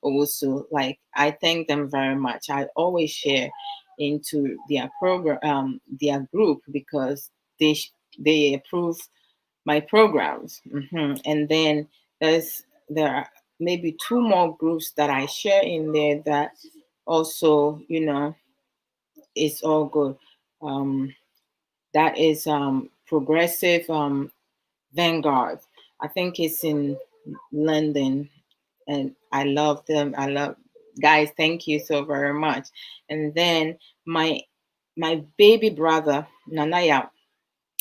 Owusu. Like, I thank them very much. I always share into their program, their group, because they approve my programs. And then there are maybe two more groups that I share in there that also, it's all good. That is Progressive Vanguard. I think it's in London, and I love them. I love guys. Thank you so very much. And then my baby brother Nanaya,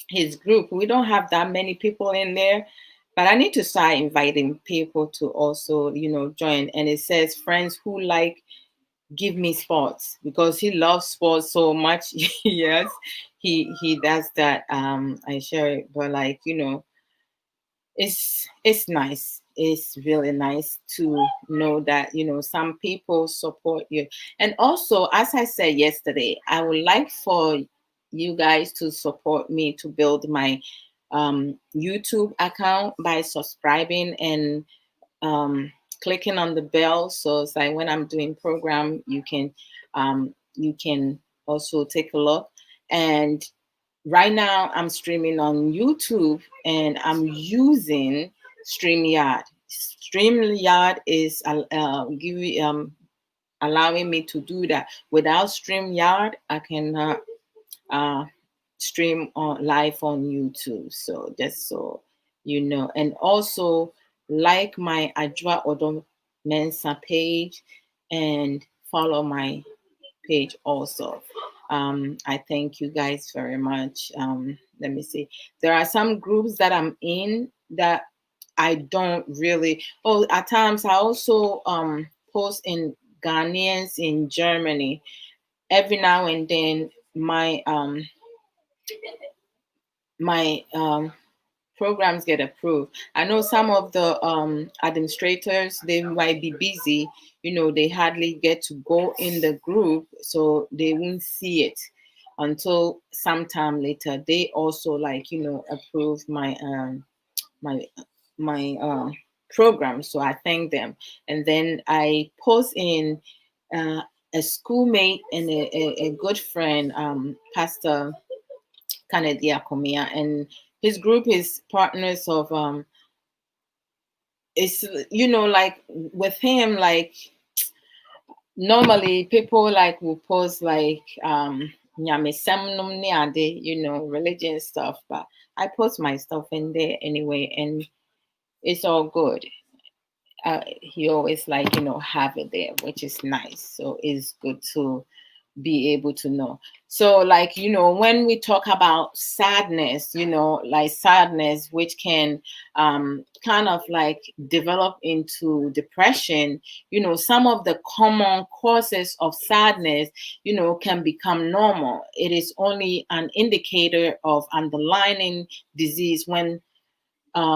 his group. We don't have that many people in there, but I need to start inviting people to also join. And it says friends who like give me sports, because he loves sports so much. Yes, he does that. I share it, but like it's nice. It's really nice to know that some people support you. And also, as I said yesterday, I would like for you guys to support me to build my YouTube account by subscribing and clicking on the bell. So it's like when I'm doing program, you can also take a look. And right now I'm streaming on YouTube and I'm using StreamYard. StreamYard is allowing me to do that. Without StreamYard, I cannot stream live on YouTube. So just so you know. And also like my Adwoa Odo Mensa page and follow my page also. I thank you guys very much. Let me see. There are some groups that I'm in that I don't really. Oh, at times I also post in Ghanaians in Germany. Every now and then my programs get approved. I know some of the administrators, they might be busy, they hardly get to go in the group, so they won't see it until sometime later. They also approve my program, so I thank them. And then I post in a schoolmate and a good friend, Pastor Kennedy Akomia, and his group is partners of it's like with him, like normally people like will post like religion stuff, but I post my stuff in there anyway, and it's all good. He always have it there, which is nice. So it's good to be able to know. So when we talk about sadness, like sadness which can kind of like develop into depression, some of the common causes of sadness can become normal. It is only an indicator of underlying disease when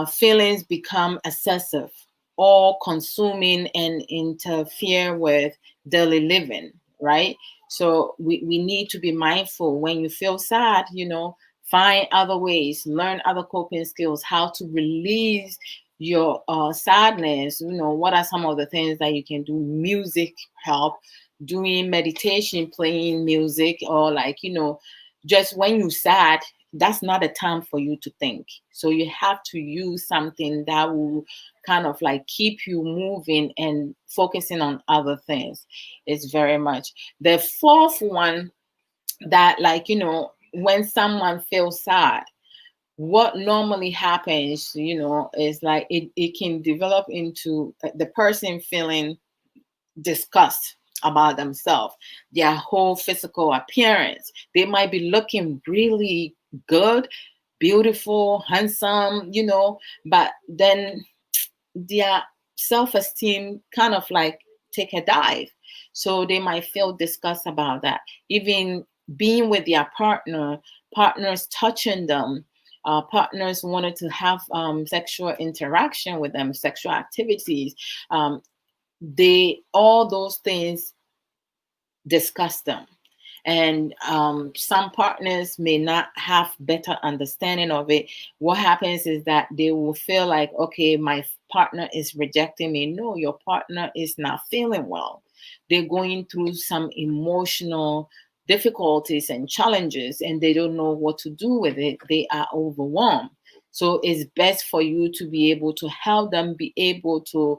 feelings become excessive or consuming and interfere with daily living, right? So we need to be mindful when you feel sad, find other ways, learn other coping skills, how to release your sadness. What are some of the things that you can do? Music help, doing meditation, playing music, or just when you're sad, that's not a time for you to think. So you have to use something that will kind of keep you moving and focusing on other things. It's very much. The fourth one, that when someone feels sad, what normally happens, is it can develop into the person feeling disgust about themselves, their whole physical appearance. They might be looking really good, beautiful, handsome, but then their self-esteem kind of take a dive. So they might feel disgust about that. Even being with their partners touching them, partners wanted to have sexual interaction with them, sexual activities. All those things discuss them. And some partners may not have better understanding of it. What happens is that they will feel like, okay, my partner is rejecting me. No, your partner is not feeling well. They're going through some emotional difficulties and challenges, and they don't know what to do with it. They are overwhelmed. So it's best for you to be able to help them be able to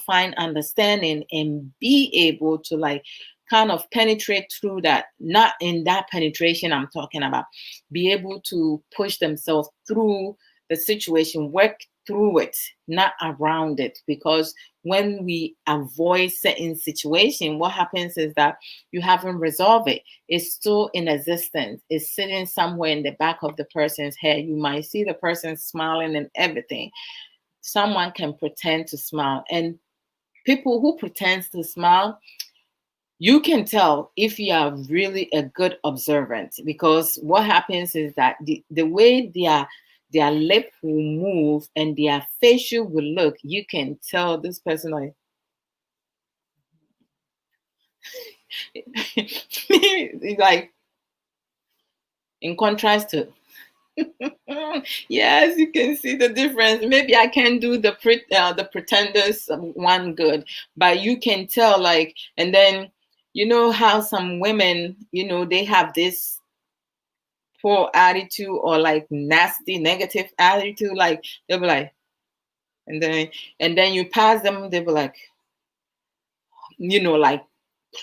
find understanding and be able to kind of penetrate through that. Not in that penetration I'm talking about, be able to push themselves through the situation, work through it, not around it. Because when we avoid certain situation, what happens is that you haven't resolved it. It's still in existence. It's sitting somewhere in the back of the person's head. You might see the person smiling and everything. Someone can pretend to smile, and people who pretend to smile, you can tell if you are really a good observant, because what happens is that the way their lip will move and their facial will look, you can tell this person like in contrast to yes, you can see the difference. Maybe I can do the pretenders one good, but you can tell and then how some women, they have this poor attitude or nasty negative attitude. They'll be like, and then you pass them, they'll be like,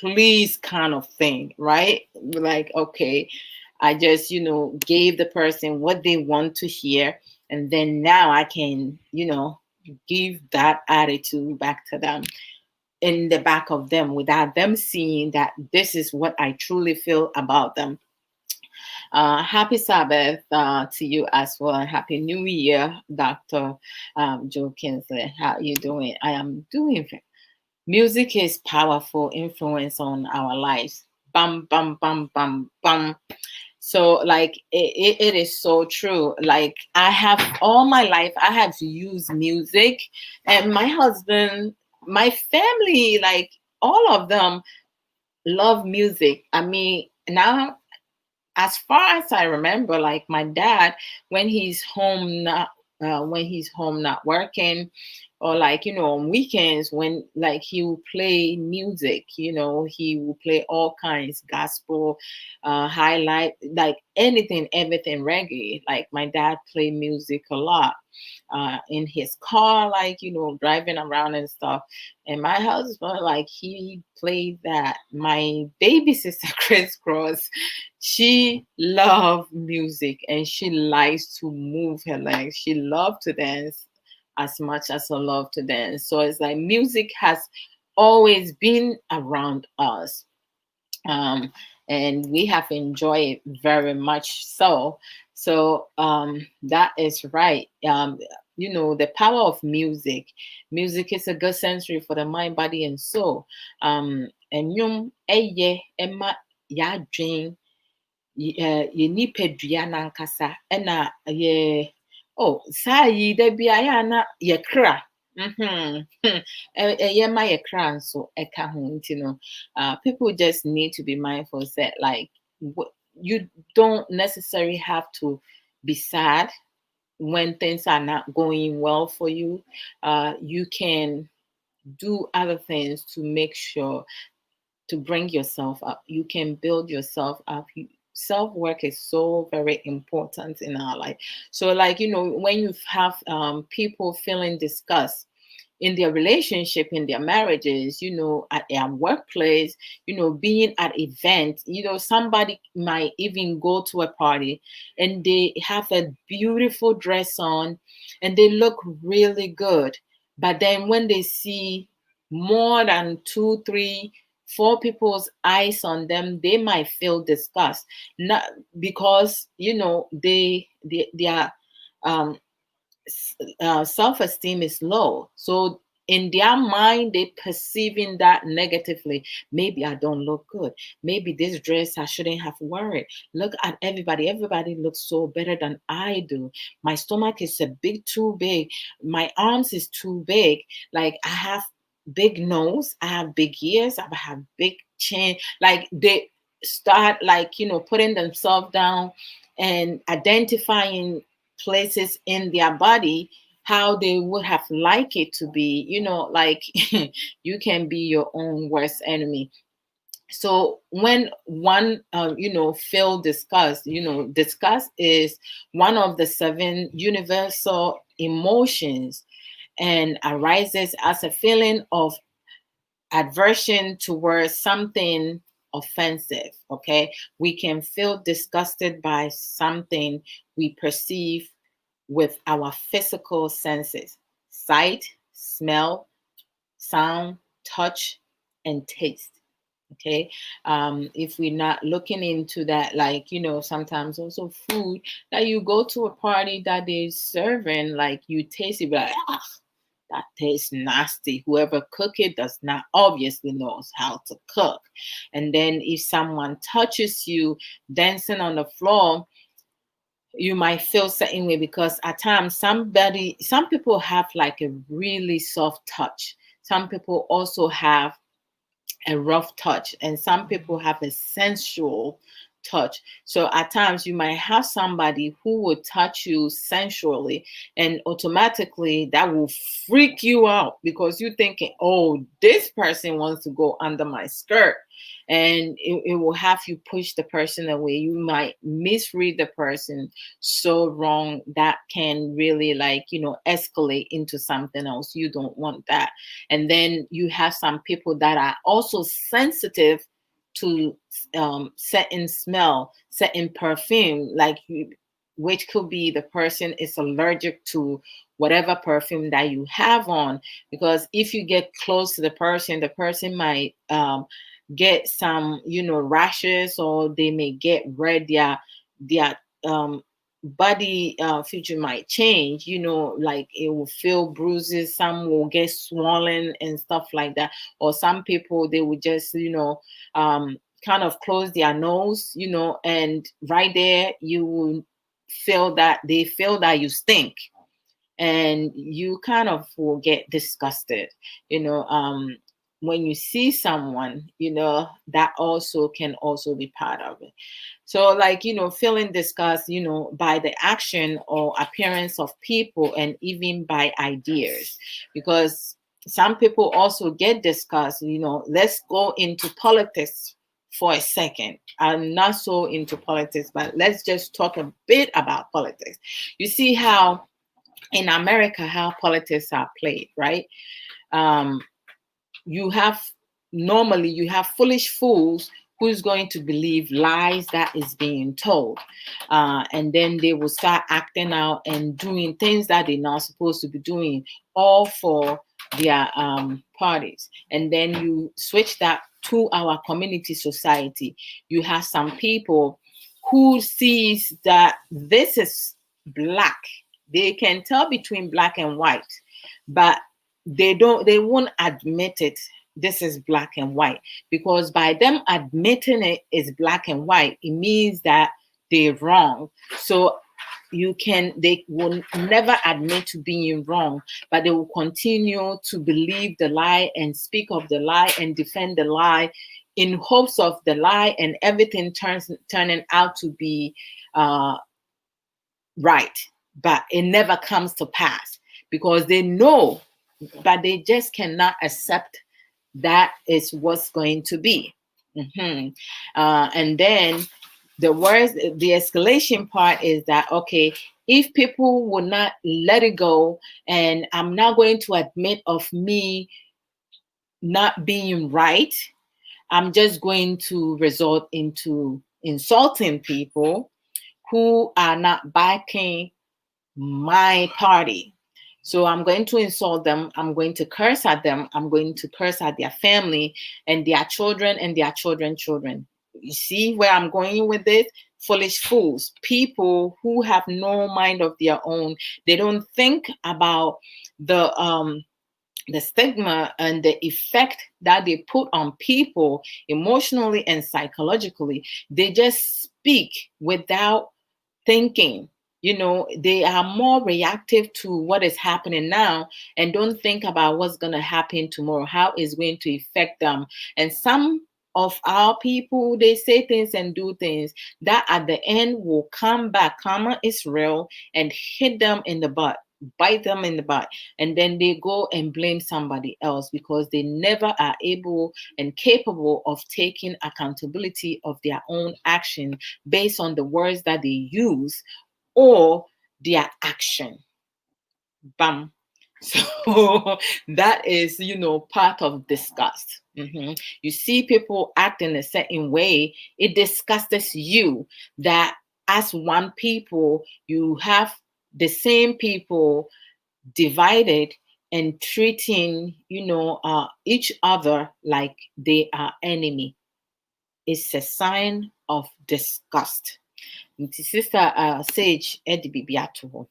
please kind of thing, right? Okay, I just gave the person what they want to hear, and then now I can give that attitude back to them, in the back of them, without them seeing that this is what I truly feel about them. Happy Sabbath to you as well. Happy New Year, Dr. Joe Kinsley. How you doing? I am doing. Music is powerful influence on our lives. Bam, bam, bam, bam, bam. So it is so true. I have all my life, I have used music, and my husband, my family, all of them love music. I mean, now, as far as I remember, my dad, when he's home not working, or on weekends, when he will play music, he will play all kinds, gospel, highlight, anything, everything, reggae. My dad play music a lot in his car, driving around and stuff. And my husband, he played that. My baby sister Chris Cross, she loved music and she likes to move her legs. She loved to dance as much as I love to dance. So it's music has always been around us. And we have enjoyed it very much so. So that is right. The power of music. Music is a good sensory for the mind, body, and soul. And Emma Yadrin ye nipadua nankasa ɛna ye saa yi da bia ya na ye kra ye ma ye kra nso eka ho nti no people just need to be mindful that you don't necessarily have to be sad when things are not going well for you. You can do other things to make sure to bring yourself up. You can build yourself up. Self work is so very important in our life. So, like, when you have people feeling disgust in their relationship, in their marriages, at their workplace, being at events, somebody might even go to a party and they have a beautiful dress on and they look really good. But then when they see more than two, three, four people's eyes on them, they might feel disgust. Not because, they are um self-esteem is low. So in their mind, they perceiving that negatively. Maybe I don't look good. Maybe this dress I shouldn't have worn it. Look at everybody. Everybody looks so better than I do. My stomach is a bit too big. My arms is too big. Like I have big nose. I have big ears. I have big chin. Like they start like putting themselves down and identifying places in their body how they would have liked it to be, like you can be your own worst enemy. So when one feel disgust, disgust is one of the seven universal emotions and arises as a feeling of aversion towards something offensive. Okay, we can feel disgusted by something we perceive with our physical senses: sight, smell, sound, touch, and taste. Okay, if we're not looking into that, like sometimes also food that you go to a party that they're serving, like you taste it, like, ah, that tastes nasty. Whoever cook it does not obviously knows how to cook. And then if someone touches you dancing on the floor, you might feel certain way because at times some people have like a really soft touch. Some people also have a rough touch, and some people have a sensual touch. So at times you might have somebody who would touch you sensually, and automatically that will freak you out because you're thinking, oh, this person wants to go under my skirt, and it will have you push the person away. You might misread the person so wrong that can really, like, escalate into something else. You don't want that. And then you have some people that are also sensitive to certain smell, certain perfume, like which could be the person is allergic to whatever perfume that you have on. Because if you get close to the person might get some, rashes, or they may get red. Their body feature might change, like it will feel bruises, some will get swollen and stuff like that. Or some people, they will just kind of close their nose, and right there you will feel that they feel that you stink, and you kind of will get disgusted, when you see someone, that also can also be part of it. So, like, feeling disgust, by the action or appearance of people, and even by ideas. Because some people also get disgust, let's go into politics for a second. I'm not so into politics, but let's just talk a bit about politics. You see how in America, how politics are played, right? Um, you have normally you have foolish fools who's going to believe lies that is being told, and then they will start acting out and doing things that they're not supposed to be doing, all for their parties. And then you switch that to our community society. You have some people who sees that this is black. They can tell between black and white, but they won't admit it, this is black and white, because by them admitting it is black and white, it means that they're wrong. So they will never admit to being wrong, but they will continue to believe the lie and speak of the lie and defend the lie in hopes of the lie, and everything turning out to be uh, right, but it never comes to pass because they know, but they just cannot accept that is what's going to be. Mhm. And then the escalation part is that, okay, if people will not let it go, and I'm not going to admit of me not being right, I'm just going to resort into insulting people who are not backing my party. So I'm going to insult them. I'm going to curse at them. I'm going to curse at their family and their children and their children. You see where I'm going with this? Foolish fools, people who have no mind of their own. They don't think about the stigma and the effect that they put on people emotionally and psychologically. They just speak without thinking. They are more reactive to what is happening now and don't think about what's going to happen tomorrow, how it's going to affect them. And some of our people, they say things and do things that at the end will come back, karma is real, and hit them in the butt, bite them in the butt, and then they go and blame somebody else because they never are able and capable of taking accountability of their own action based on the words that they use or their action. Bam. So that is, part of disgust. You see people act in a certain way, it disgusts you that as one people, you have the same people divided and treating, each other like they are enemy. It's a sign of disgust. Sister Sage Edibibiato.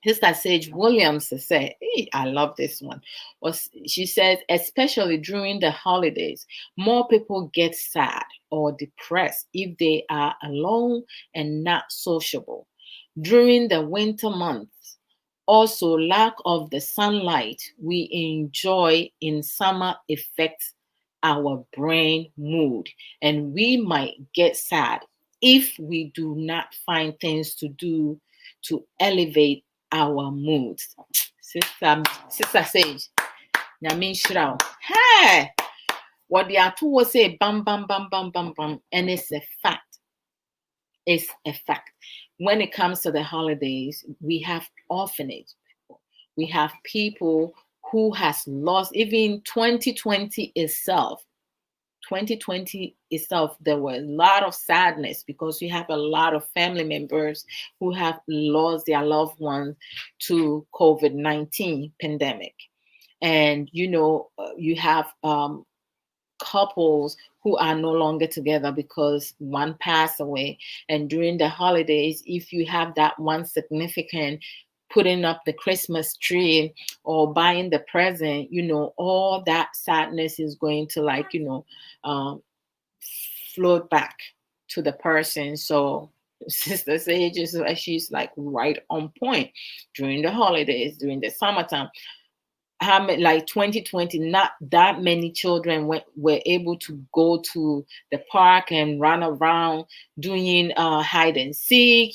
Sister Sage Williams said, hey, I love this one. She says, especially during the holidays, more people get sad or depressed if they are alone and not sociable. During the winter months, also lack of the sunlight we enjoy in summer affects our brain mood, and we might get sad if we do not find things to do to elevate our moods. Sister Sage, Nyame nhyira wo. Hey, what the atu will say, bam, bam, bam, bam, bam, bam, and it's a fact. It's a fact. When it comes to the holidays, we have orphanage people. We have people who has lost, even 2020 itself. 2020 itself, there were a lot of sadness because you have a lot of family members who have lost their loved ones to COVID-19 pandemic. And, you have couples who are no longer together because one passed away. And during the holidays, if you have that one significant putting up the Christmas tree or buying the present, all that sadness is going to um, float back to the person. So Sister Sage she's like right on point during the holidays, during the summertime. How many, like 2020, not that many children were able to go to the park and run around doing hide and seek,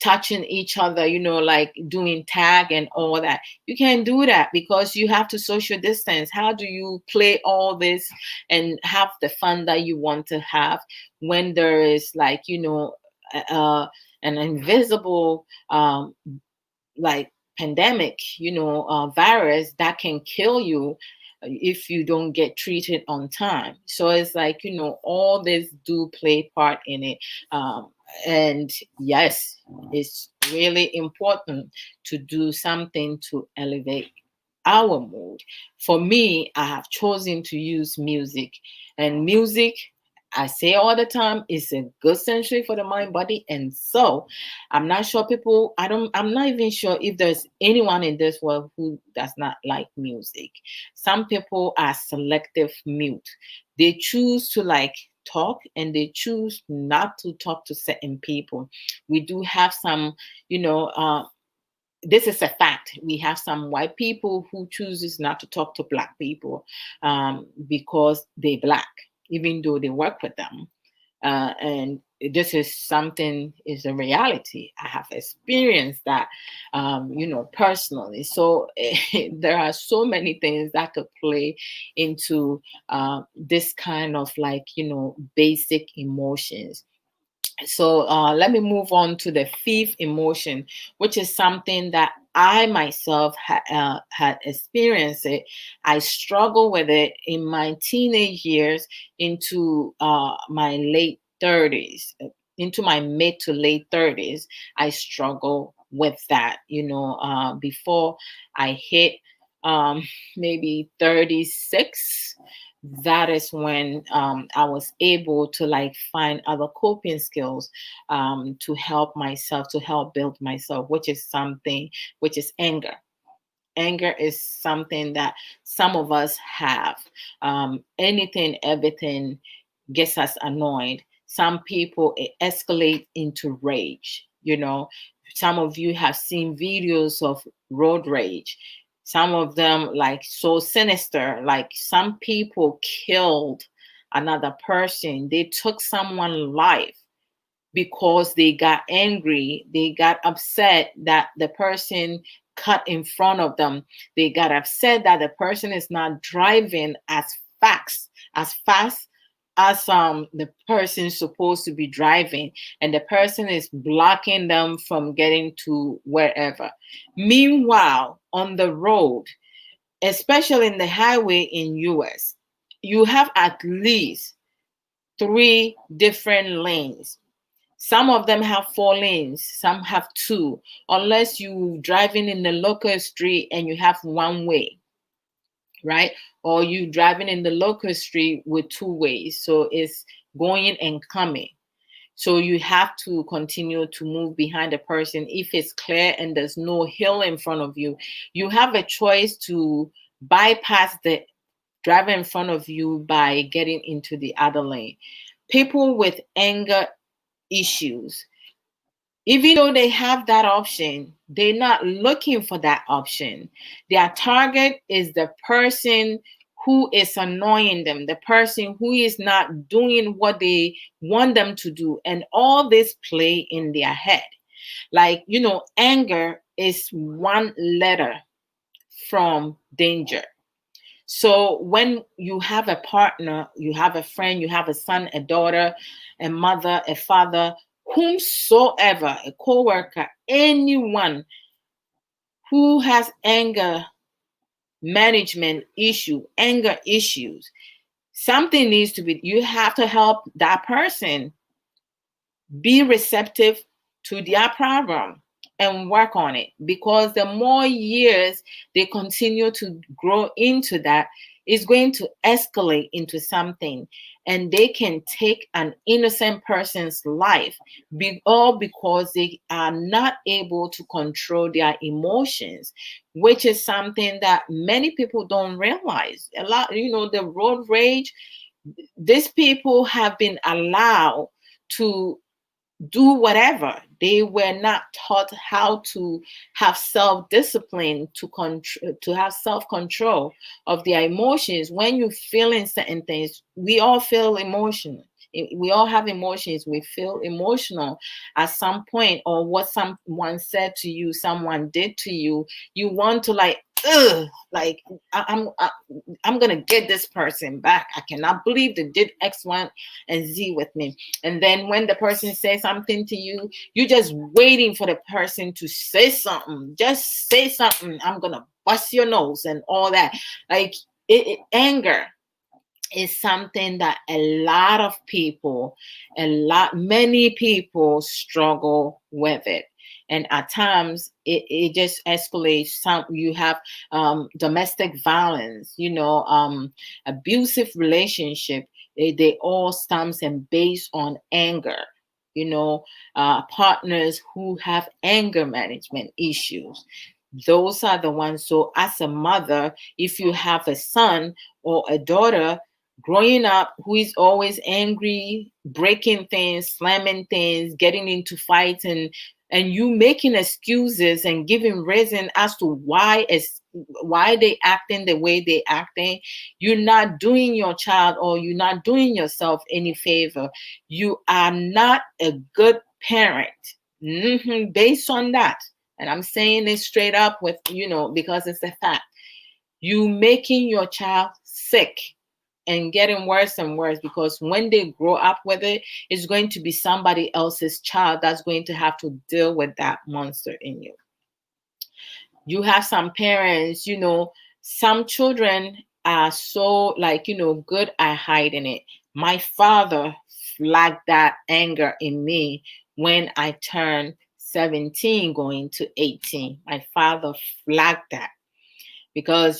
touching each other, like doing tag and all that. You can't do that because you have to social distance. How do you play all this and have the fun that you want to have when there is an invisible like pandemic, virus that can kill you if you don't get treated on time. So it's like, all this do play part in it. And yes, it's really important to do something to elevate our mood. For me, I have chosen to use music, and music, I say all the time, is a good sensory for the mind, body, and soul. I'm not sure I'm not even sure if there's anyone in this world who does not like music. Some people are selective mute. They choose to talk and they choose not to talk to certain people. We do have some, this is a fact. We have some white people who chooses not to talk to black people because they black, even though they work with them. And this is something, is a reality. I have experienced that, personally. So there are so many things that could play into this kind of like, basic emotions. So let me move on to the fifth emotion, which is something that I myself had experienced it. I struggled with it in my teenage years into my late 30s, into my mid to late 30s. I struggle with that, before I hit maybe 36. That is when I was able to like find other coping skills to help myself, to help build myself, which is something, which is anger. Anger is something that some of us have. Anything, everything gets us annoyed. Some people, it escalates into rage. Some of you have seen videos of road rage. Some of them like so sinister, like some people killed another person. They took someone's life because they got angry, they got upset that the person cut in front of them. They got upset that the person is not driving as fast as the person is supposed to be driving, and the person is blocking them from getting to wherever. Meanwhile, on the road, especially in the highway in US, you have at least three different lanes. Some of them have four lanes, some have two, unless you driving in the local street and you have one way, right? Or you driving in the local street with two ways. So it's going and coming. So you have to continue to move behind the person. If it's clear and there's no hill in front of you, you have a choice to bypass the driver in front of you by getting into the other lane. People with anger issues, even though they have that option, they're not looking for that option. Their target is the person who is annoying them, the person who is not doing what they want them to do. And all this play in their head. Like, anger is one letter from danger. So when you have a partner, you have a friend, you have a son, a daughter, a mother, a father, whomsoever, a co-worker, anyone who has anger issues, something needs to be, you have to help that person be receptive to their problem and work on it, because the more years they continue to grow into that, it's going to escalate into something, and they can take an innocent person's life, all because they are not able to control their emotions, which is something that many people don't realize. A lot, the road rage, these people have been allowed to do whatever. They were not taught how to have self-discipline, to have self-control of their emotions. When you feel in certain things, we all feel emotional. We all have emotions. We feel emotional at some point, or what someone said to you, someone did to you. You want to like, ugh, like I'm gonna get this person back. I cannot believe they did X, Y, and Z with me. And then when the person says something to you, you're just waiting for the person to say something. Just say something. I'm gonna bust your nose and all that. Like anger is something that many people struggle with it. And at times it just escalates. You have domestic violence, abusive relationship. They all stems and based on anger. Partners who have anger management issues, those are the ones. So as a mother, if you have a son or a daughter growing up who is always angry, breaking things, slamming things, getting into fights, and and you making excuses and giving reason as to why they acting the way they acting, you're not doing your child or you're not doing yourself any favor. You are not a good parent. Based on that, and I'm saying it straight up with, because it's a fact. You making your child sick and getting worse and worse, because when they grow up with it, it's going to be somebody else's child that's going to have to deal with that monster in you. You have some parents, some children are so, like, good at hiding it. My father flagged that anger in me when I turned 17 going to 18. My father flagged that because,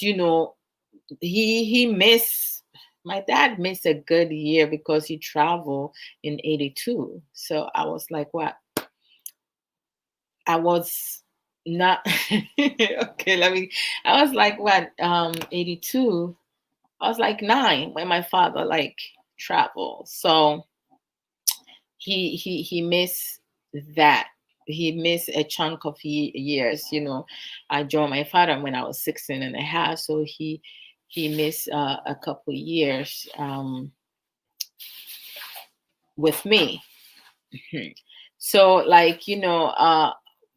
he missed, my dad missed a good year because he traveled in 82. So I was like, what? I was not okay, I was like, what, 82? I was like 9 when my father like traveled. So he missed that. He missed a chunk of years. I joined my father when I was 16 and a half. So he missed a couple years with me. So, like,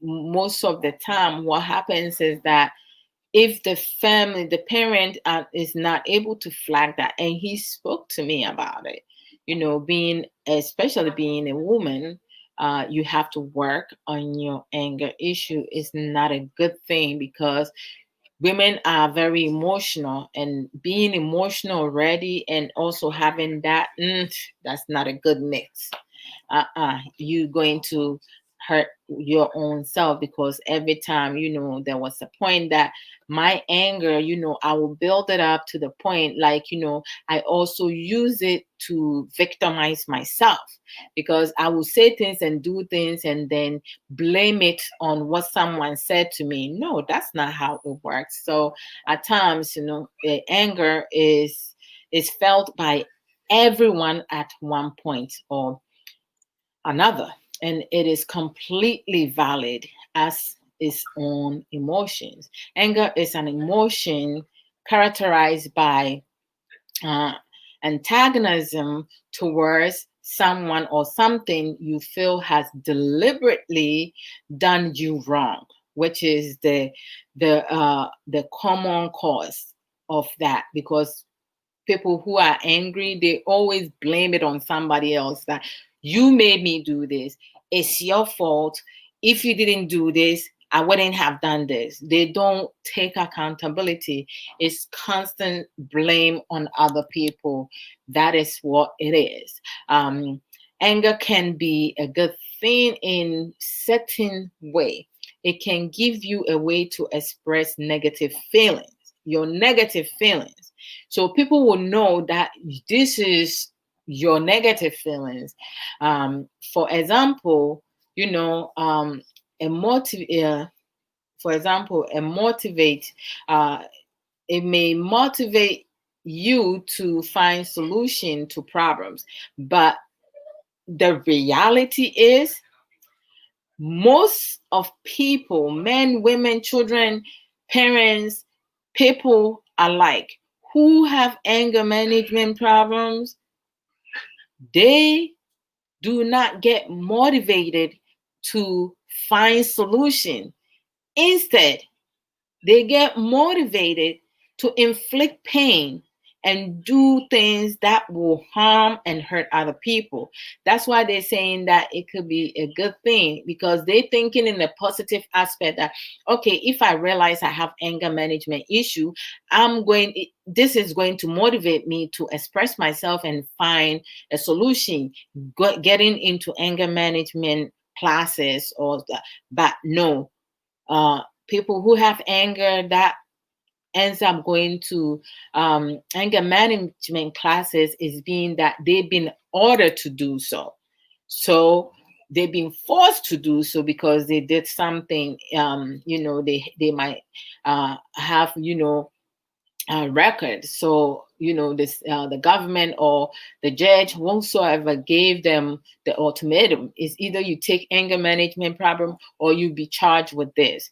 most of the time, what happens is that if the parent is not able to flag that, and he spoke to me about it, especially being a woman, you have to work on your anger issue. Is not a good thing because women are very emotional, and being emotional already and also having that, that's not a good mix. You're going to hurt your own self, because every time, there was a point that my anger, I will build it up to the point, like, I also use it to victimize myself, because I will say things and do things and then blame it on what someone said to me. No, that's not how it works. So at times, the anger is felt by everyone at one point or another, and it is completely valid as its own emotions. Anger is an emotion characterized by uh, antagonism towards someone or something you feel has deliberately done you wrong, which is the common cause of that, because people who are angry, they always blame it on somebody else, that you made me do this. It's your fault. If you didn't do this, I wouldn't have done this. They don't take accountability. It's constant blame on other people. That is what it is. Anger can be a good thing in certain way. It can give you a way to express negative feelings, your negative feelings. So people will know that this is your negative feelings. For example, a motive. For example, a motivate. It may motivate you to find solution to problems, but the reality is, most of people, men, women, children, parents, people alike, who have anger management problems, they do not get motivated to find solution. Instead, they get motivated to inflict pain and do things that will harm and hurt other people. That's why they're saying that it could be a good thing, because they're thinking in the positive aspect that, okay, if I realize I have anger management issue, this is going to motivate me to express myself and find a solution, getting into anger management classes but no, people who have anger, that ends up going to anger management classes, is being that they've been ordered to do so. So they've been forced to do so because they did something. They might have a record. So this the government or the judge, whosoever gave them the ultimatum, is either you take anger management problem or you be charged with this.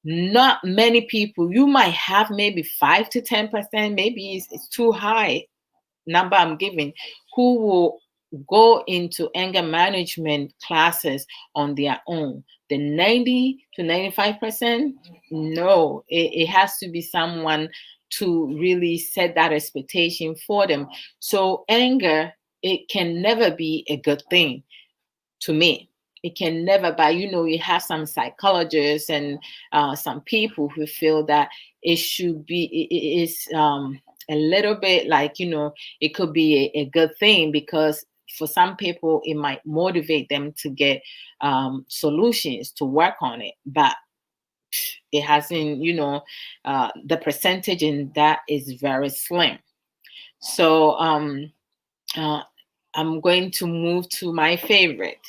Not many people, you might have maybe 5 to 10%, maybe it's too high number I'm giving, who will go into anger management classes on their own. The 90 to 95%, no, it has to be someone to really set that expectation for them. So anger, it can never be a good thing to me. It can never, but you have some psychologists and some people who feel that it should be, it is a little bit like, it could be a good thing, because for some people it might motivate them to get solutions to work on it. But it hasn't, the percentage in that is very slim. So uh, I'm going to move to my favorite.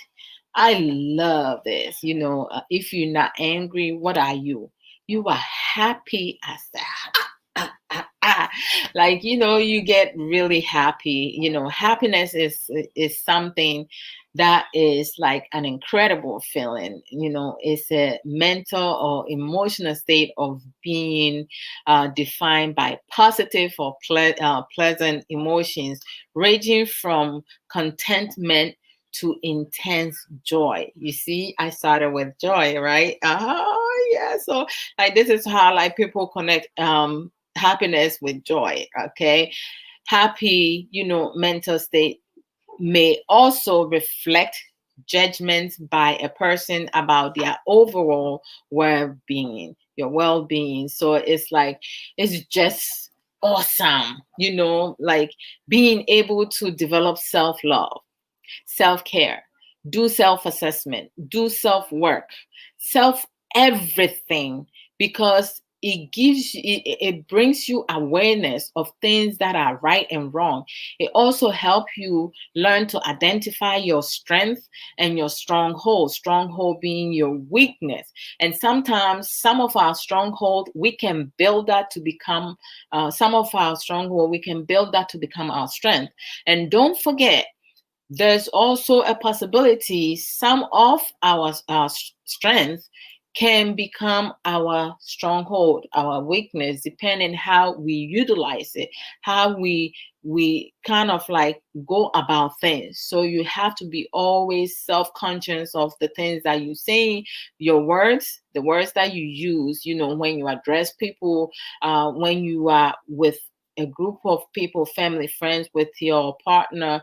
I love this. If you're not angry, what are you? You are happy as that. Like, you get really happy. Happiness is something that is like an incredible feeling. It's a mental or emotional state of being defined by positive or pleasant emotions, ranging from contentment to intense joy. You see, I started with joy, right? Oh, yeah. So like this is how like people connect happiness with joy. Okay. Happy, mental state may also reflect judgments by a person about their overall well-being, your well-being. So it's like, it's just awesome, like being able to develop self-love, self-care, do self-assessment, do self-work, self everything, because it gives you, it brings you awareness of things that are right and wrong. It also helps you learn to identify your strength and your stronghold being your weakness. And sometimes some of our stronghold, we can build that to become some of our stronghold, we can build that to become our strength. And don't forget, there's also a possibility some of our strength can become our stronghold, our weakness, depending how we utilize it, how we kind of like go about things. So you have to be always self-conscious of the things that you say, your words, the words that you use, when you address people, when you are with a group of people, family, friends, with your partner,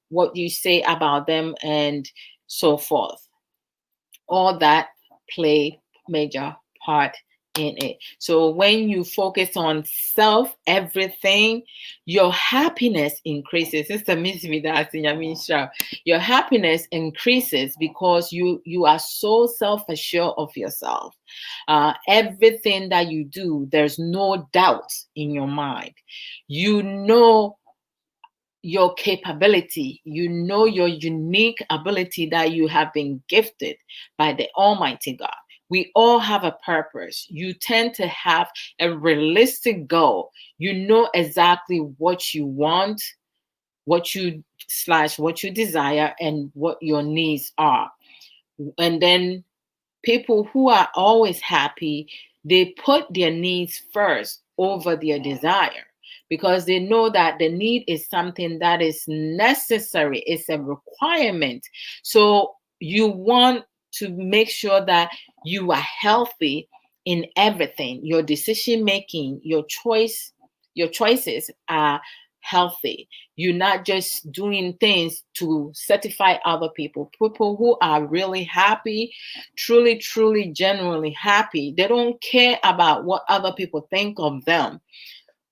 what you say about them, and so forth. All that play major part in it. So when you focus on self everything, your happiness increases. Your happiness increases because you are so self-assured of yourself. Everything that you do, there's no doubt in your mind. You know your capability, your unique ability that you have been gifted by the Almighty God. We all have a purpose. You tend to have a realistic goal. You know exactly what you want, what you desire, and what your needs are. And then people who are always happy, they put their needs first over their desire, because they know that the need is something that is necessary, it's a requirement. So you want to make sure that you are healthy in everything. Your decision making, your choices are healthy. You're not just doing things to satisfy other people. People who are really happy, truly, truly, genuinely happy, they don't care about what other people think of them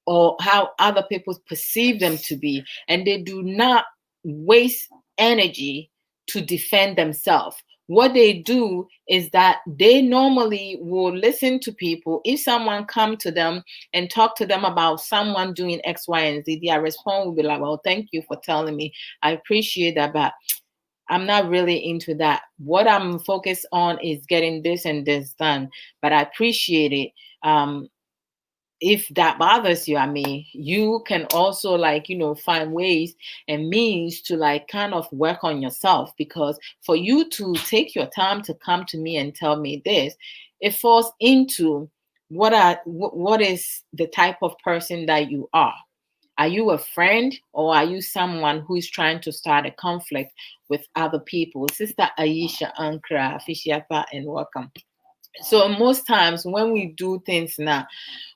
or how other people perceive them to be. And they do not waste energy to defend themselves. What they do is that they normally will listen to people. If someone come to them and talk to them about someone doing X, Y, and Z, their response will be like, well, thank you for telling me. I appreciate that, but I'm not really into that. What I'm focused on is getting this and this done, but I appreciate it. if that bothers you, I mean, you can also, like, find ways and means to, like, kind of work on yourself, because for you to take your time to come to me and tell me this, it falls into what is the type of person that you are. Are you a friend, or are you someone who is trying to start a conflict with other people? Sister Aisha Ankra, Fishiapa, and welcome. So most times when we do things now,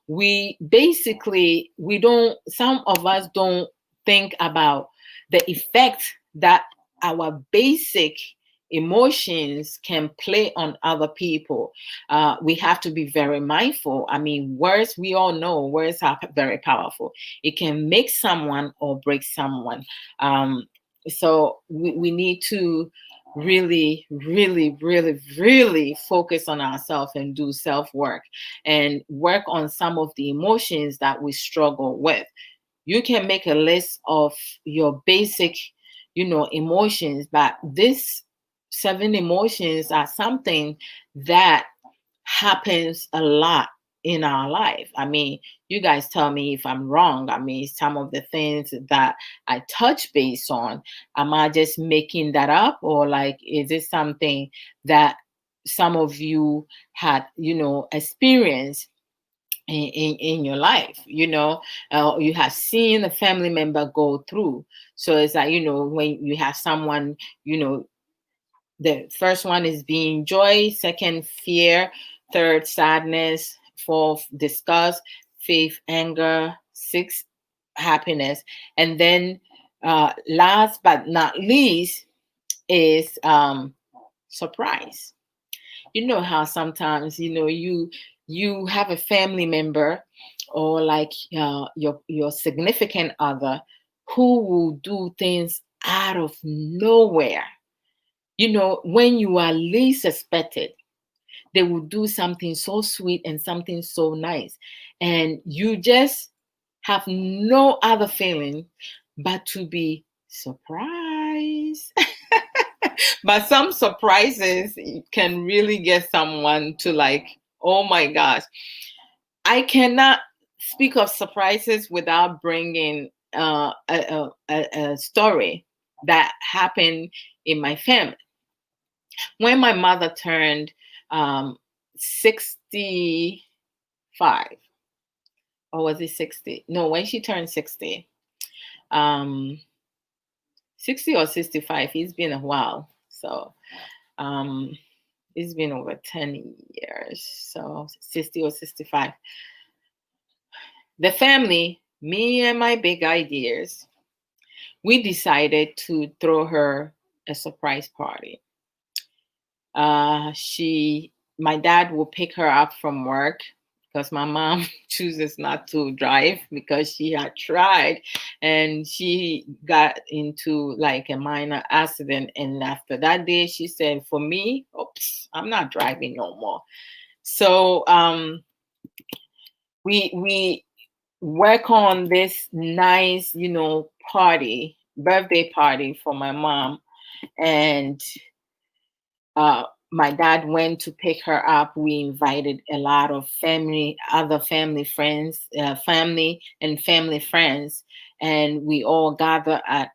we don't, some of us don't think about the effect that our basic emotions can play on other people. We have to be very mindful. I mean, words, we all know words are very powerful. It can make someone or break someone. So we need to really, really, really, really focus on ourselves and do self work and work on some of the emotions that we struggle with. You can make a list of your basic, emotions, but these 7 emotions are something that happens a lot in our life. I mean, you guys tell me if I'm wrong. I mean, some of the things that I touch base on, am I just making that up, or like, is it something that some of you had, experienced in your life, you have seen a family member go through. So it's like, when you have someone, the first one is being joy, second fear, third sadness, fourth disgust, fifth anger, sixth happiness, and then last but not least is surprise. You know how sometimes, you have a family member, or like your significant other, who will do things out of nowhere. When you are least expected, they will do something so sweet and something so nice, and you just have no other feeling but to be surprised. But some surprises can really get someone to, like, oh my gosh. I cannot speak of surprises without bringing a story that happened in my family. When my mother turned 65, or was it 60? No, when she turned 60, um, 60 or 65, it's been a while. So it's been over 10 years. So 60 or 65. The family, me and my big ideas, we decided to throw her a surprise party. My dad will pick her up from work, because my mom chooses not to drive because she had tried and she got into like a minor accident. And after that day, she said, for me, oops, I'm not driving no more. So we work on this nice, birthday party for my mom. And my dad went to pick her up. We invited a lot of other family friends, family and family friends, and we all gather at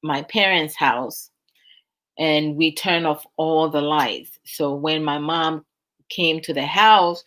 my parents' house, and we turn off all the lights. So when my mom came to the house,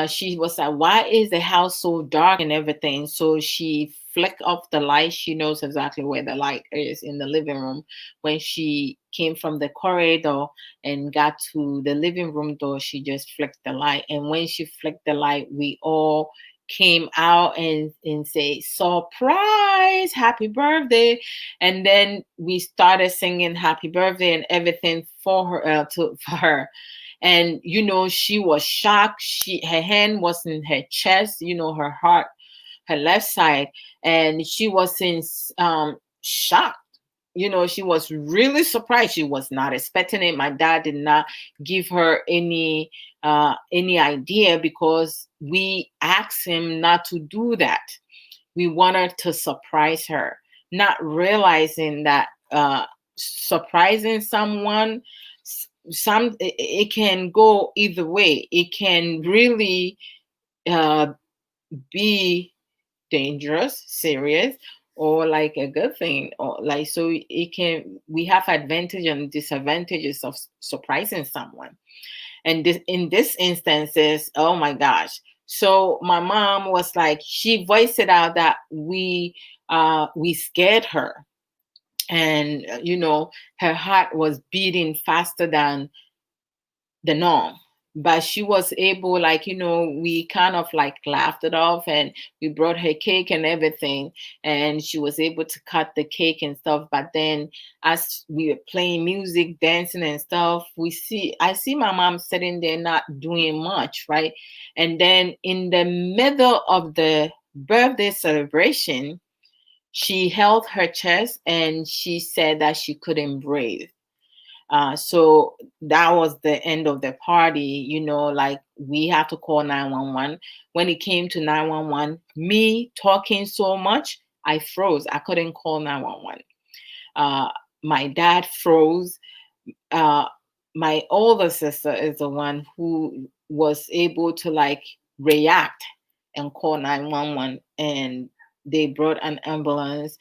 she was like, why is the house so dark and everything? So she flicked off the light. She knows exactly where the light is in the living room. When she came from the corridor and got to the living room door, she just flicked the light. And when she flicked the light, we all came out and say, surprise, happy birthday. And then we started singing happy birthday and everything for her, for her. And she was shocked. Her hand was in her chest, her heart, her left side, and she was in shock. She was really surprised. She was not expecting it. My dad did not give her any idea, because we asked him not to do that. We wanted to surprise her, not realizing that surprising someone, it can go either way. It can really be dangerous, serious, or like a good thing, or like, so it can, we have advantage and disadvantages of surprising someone. And this, in this instances, oh my gosh. So my mom was like, she voiced it out that we scared her. And her heart was beating faster than the norm. But she was able, like, we kind of like laughed it off, and we brought her cake and everything, and she was able to cut the cake and stuff. But then as we were playing music, dancing and stuff, I see my mom sitting there not doing much, right? And then in the middle of the birthday celebration, she held her chest and she said that she couldn't breathe. So that was the end of the party. Like, we had to call 911. When it came to 911, me talking so much, I froze. I couldn't call 911. Uh, my dad froze. uh my older sister is the one who was able to like react and call 911, and they brought an ambulance.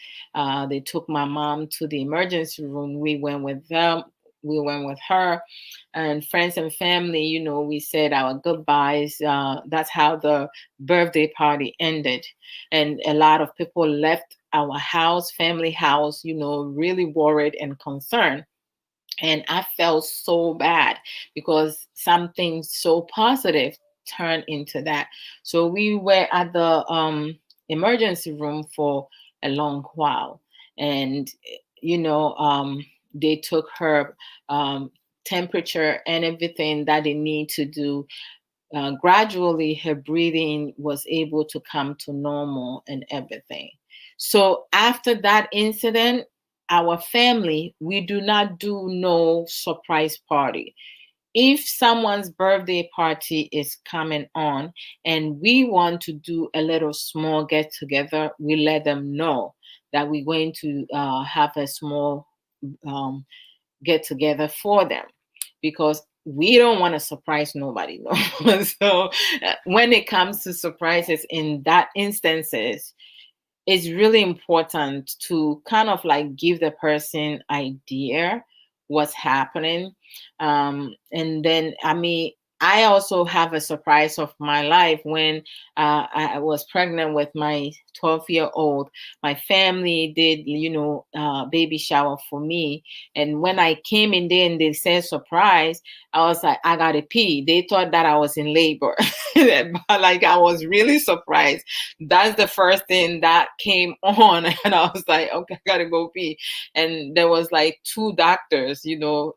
They took my mom to the emergency room. We went with them. We went with her and friends and family. We said our goodbyes. That's how the birthday party ended. And a lot of people left our house, family house, really worried and concerned. And I felt so bad because something so positive turned into that. So we were at the emergency room for a long while. And they took her um, temperature and everything that they need to do. Gradually her breathing was able to come to normal and everything. So after that incident, our family, we do not do no surprise party. If someone's birthday party is coming on and we want to do a little small get together, we let them know that we're going to have a small um, get together for them, because we don't want to surprise nobody. No. So when it comes to surprises in that instances, it's really important to kind of like give the person idea what's happening. And then, I mean, I also have a surprise of my life when I was pregnant with my 12-year-old. My family did, baby shower for me. And when I came in there and they said surprise, I was like, I gotta pee. They thought that I was in labor. But like, I was really surprised. That's the first thing that came on. And I was like, okay, I gotta go pee. And there was like two doctors,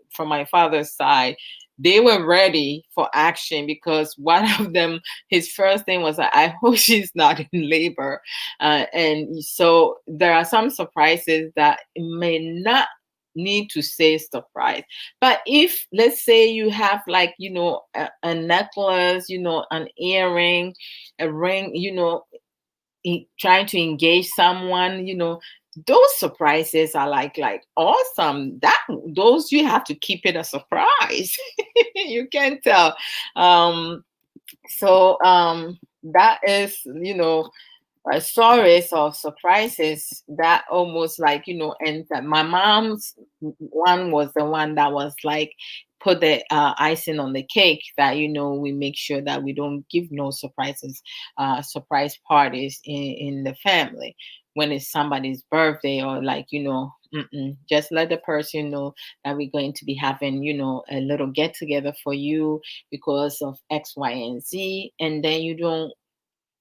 from my father's side. They were ready for action, because one of them, his first thing was like, I hope she's not in labor. And so there are some surprises that may not need to say surprise. But if, let's say, you have like, a necklace, an earring, a ring, trying to engage someone, those surprises are like awesome. That those, you have to keep it a surprise. You can tell. So that is, stories of surprises that almost like, and my mom's one was the one that was like, put the icing on the cake, that we make sure that we don't give no surprises, surprise parties in the family when it's somebody's birthday, or like, just let the person know that we're going to be having, a little get together for you because of X, Y, and Z. And then you don't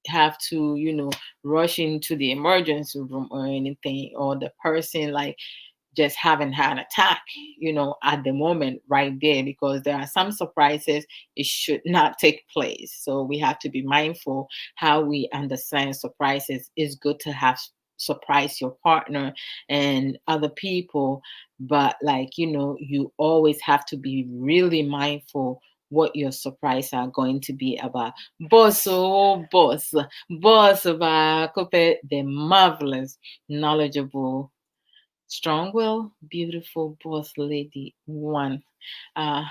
have to, rush into the emergency room or anything, or the person like just having had an attack, at the moment right there, because there are some surprises it should not take place. So we have to be mindful how we understand surprises. It's good to have surprise your partner and other people, but like, you always have to be really mindful what your surprise are going to be about. Boss, oh boss about the marvelous, knowledgeable, strong-willed, beautiful boss lady one. Uh,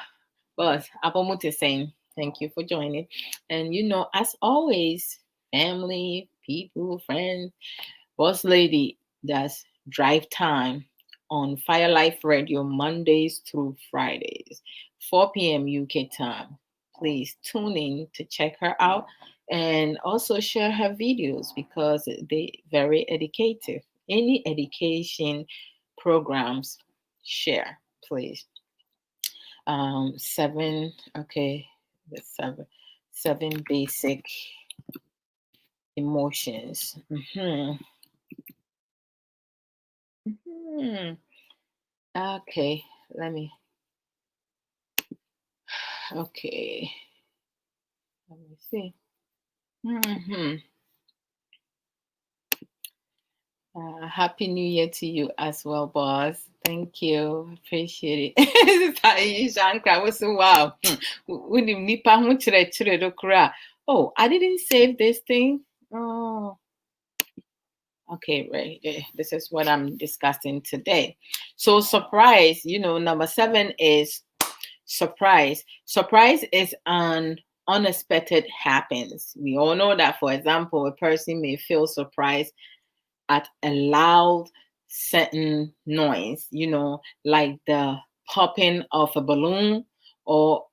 boss, Abomute saying thank you for joining. And as always, family, people, friends. Boss Lady does Drive Time on Fire Life Radio Mondays through Fridays, 4 p.m. UK time. Please tune in to check her out and also share her videos because they very educative. Any education programs, share, please. Seven, okay, the seven basic emotions. Hmm. Okay, let me. Okay, let me see. hmm Happy New Year to you as well, boss. Thank you. Appreciate it. Shankra was so wow. When you nipa ho kyerɛ do kora. Oh, I didn't save this thing. Oh, okay, right. This is what I'm discussing today. So surprise, number 7 is surprise. Surprise is an unexpected happens. We all know that, for example, a person may feel surprised at a loud certain noise, like the popping of a balloon, or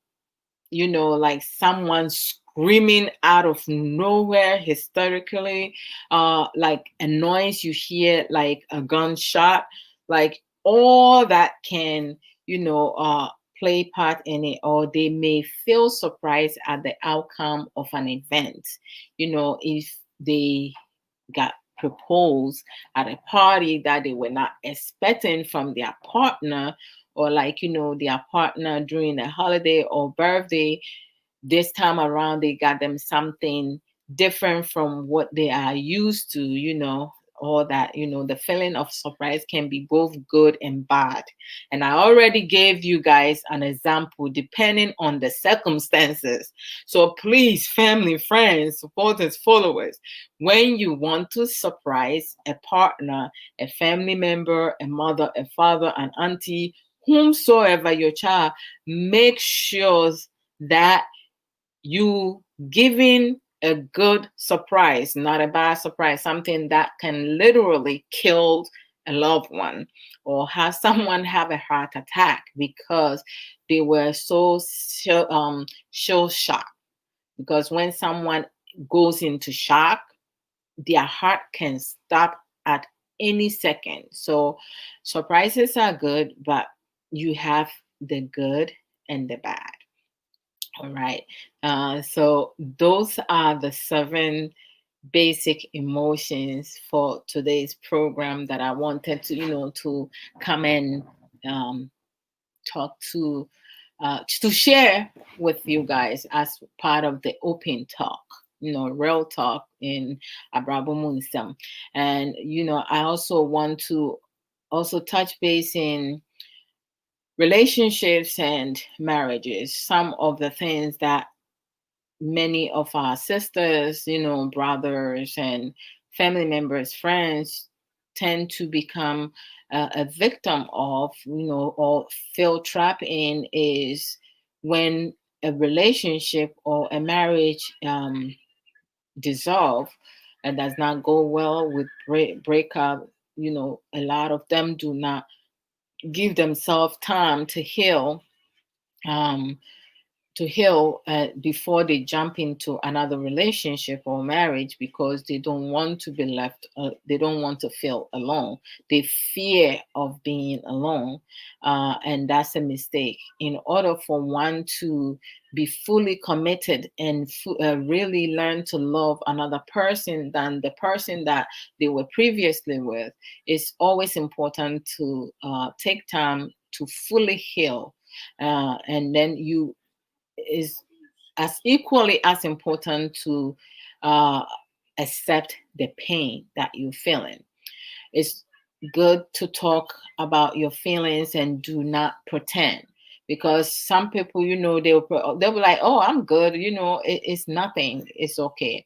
like someone screaming out of nowhere hysterically, like a noise you hear, like a gunshot, like all that can, play part in it, or they may feel surprised at the outcome of an event, if they got proposed at a party that they were not expecting from their partner, or like their partner during a holiday or birthday. This time around they got them something different from what they are used to, all that, the feeling of surprise can be both good and bad. And I already gave you guys an example depending on the circumstances. So please, family, friends, supporters, followers, when you want to surprise a partner, a family member, a mother, a father, an auntie, whomsoever your child, make sure that you giving a good surprise, not a bad surprise, something that can literally kill a loved one or have someone have a heart attack because they were so shell shocked. Because when someone goes into shock, their heart can stop at any second. So surprises are good, but you have the good and the bad. All right. So those are the 7 basic emotions for today's program that I wanted to, to come and talk to share with you guys as part of the open talk, real talk in Abrabo Nsem. And, I also want to also touch base in relationships and marriages, some of the things that many of our sisters, brothers and family members, friends tend to become a victim of, or feel trapped in, is when a relationship or a marriage dissolve and does not go well with breakup. A lot of them do not give themselves time um, to heal before they jump into another relationship or marriage, because they don't want to be left, they don't want to feel alone. They fear of being alone, and that's a mistake. In order for one to be fully committed and really learn to love another person than the person that they were previously with, it's always important to take time to fully heal, and then you is as equally as important to uh, accept the pain that you're feeling. It's good to talk about your feelings and do not pretend, because some people, they'll be like, oh, I'm good, it's nothing, it's okay.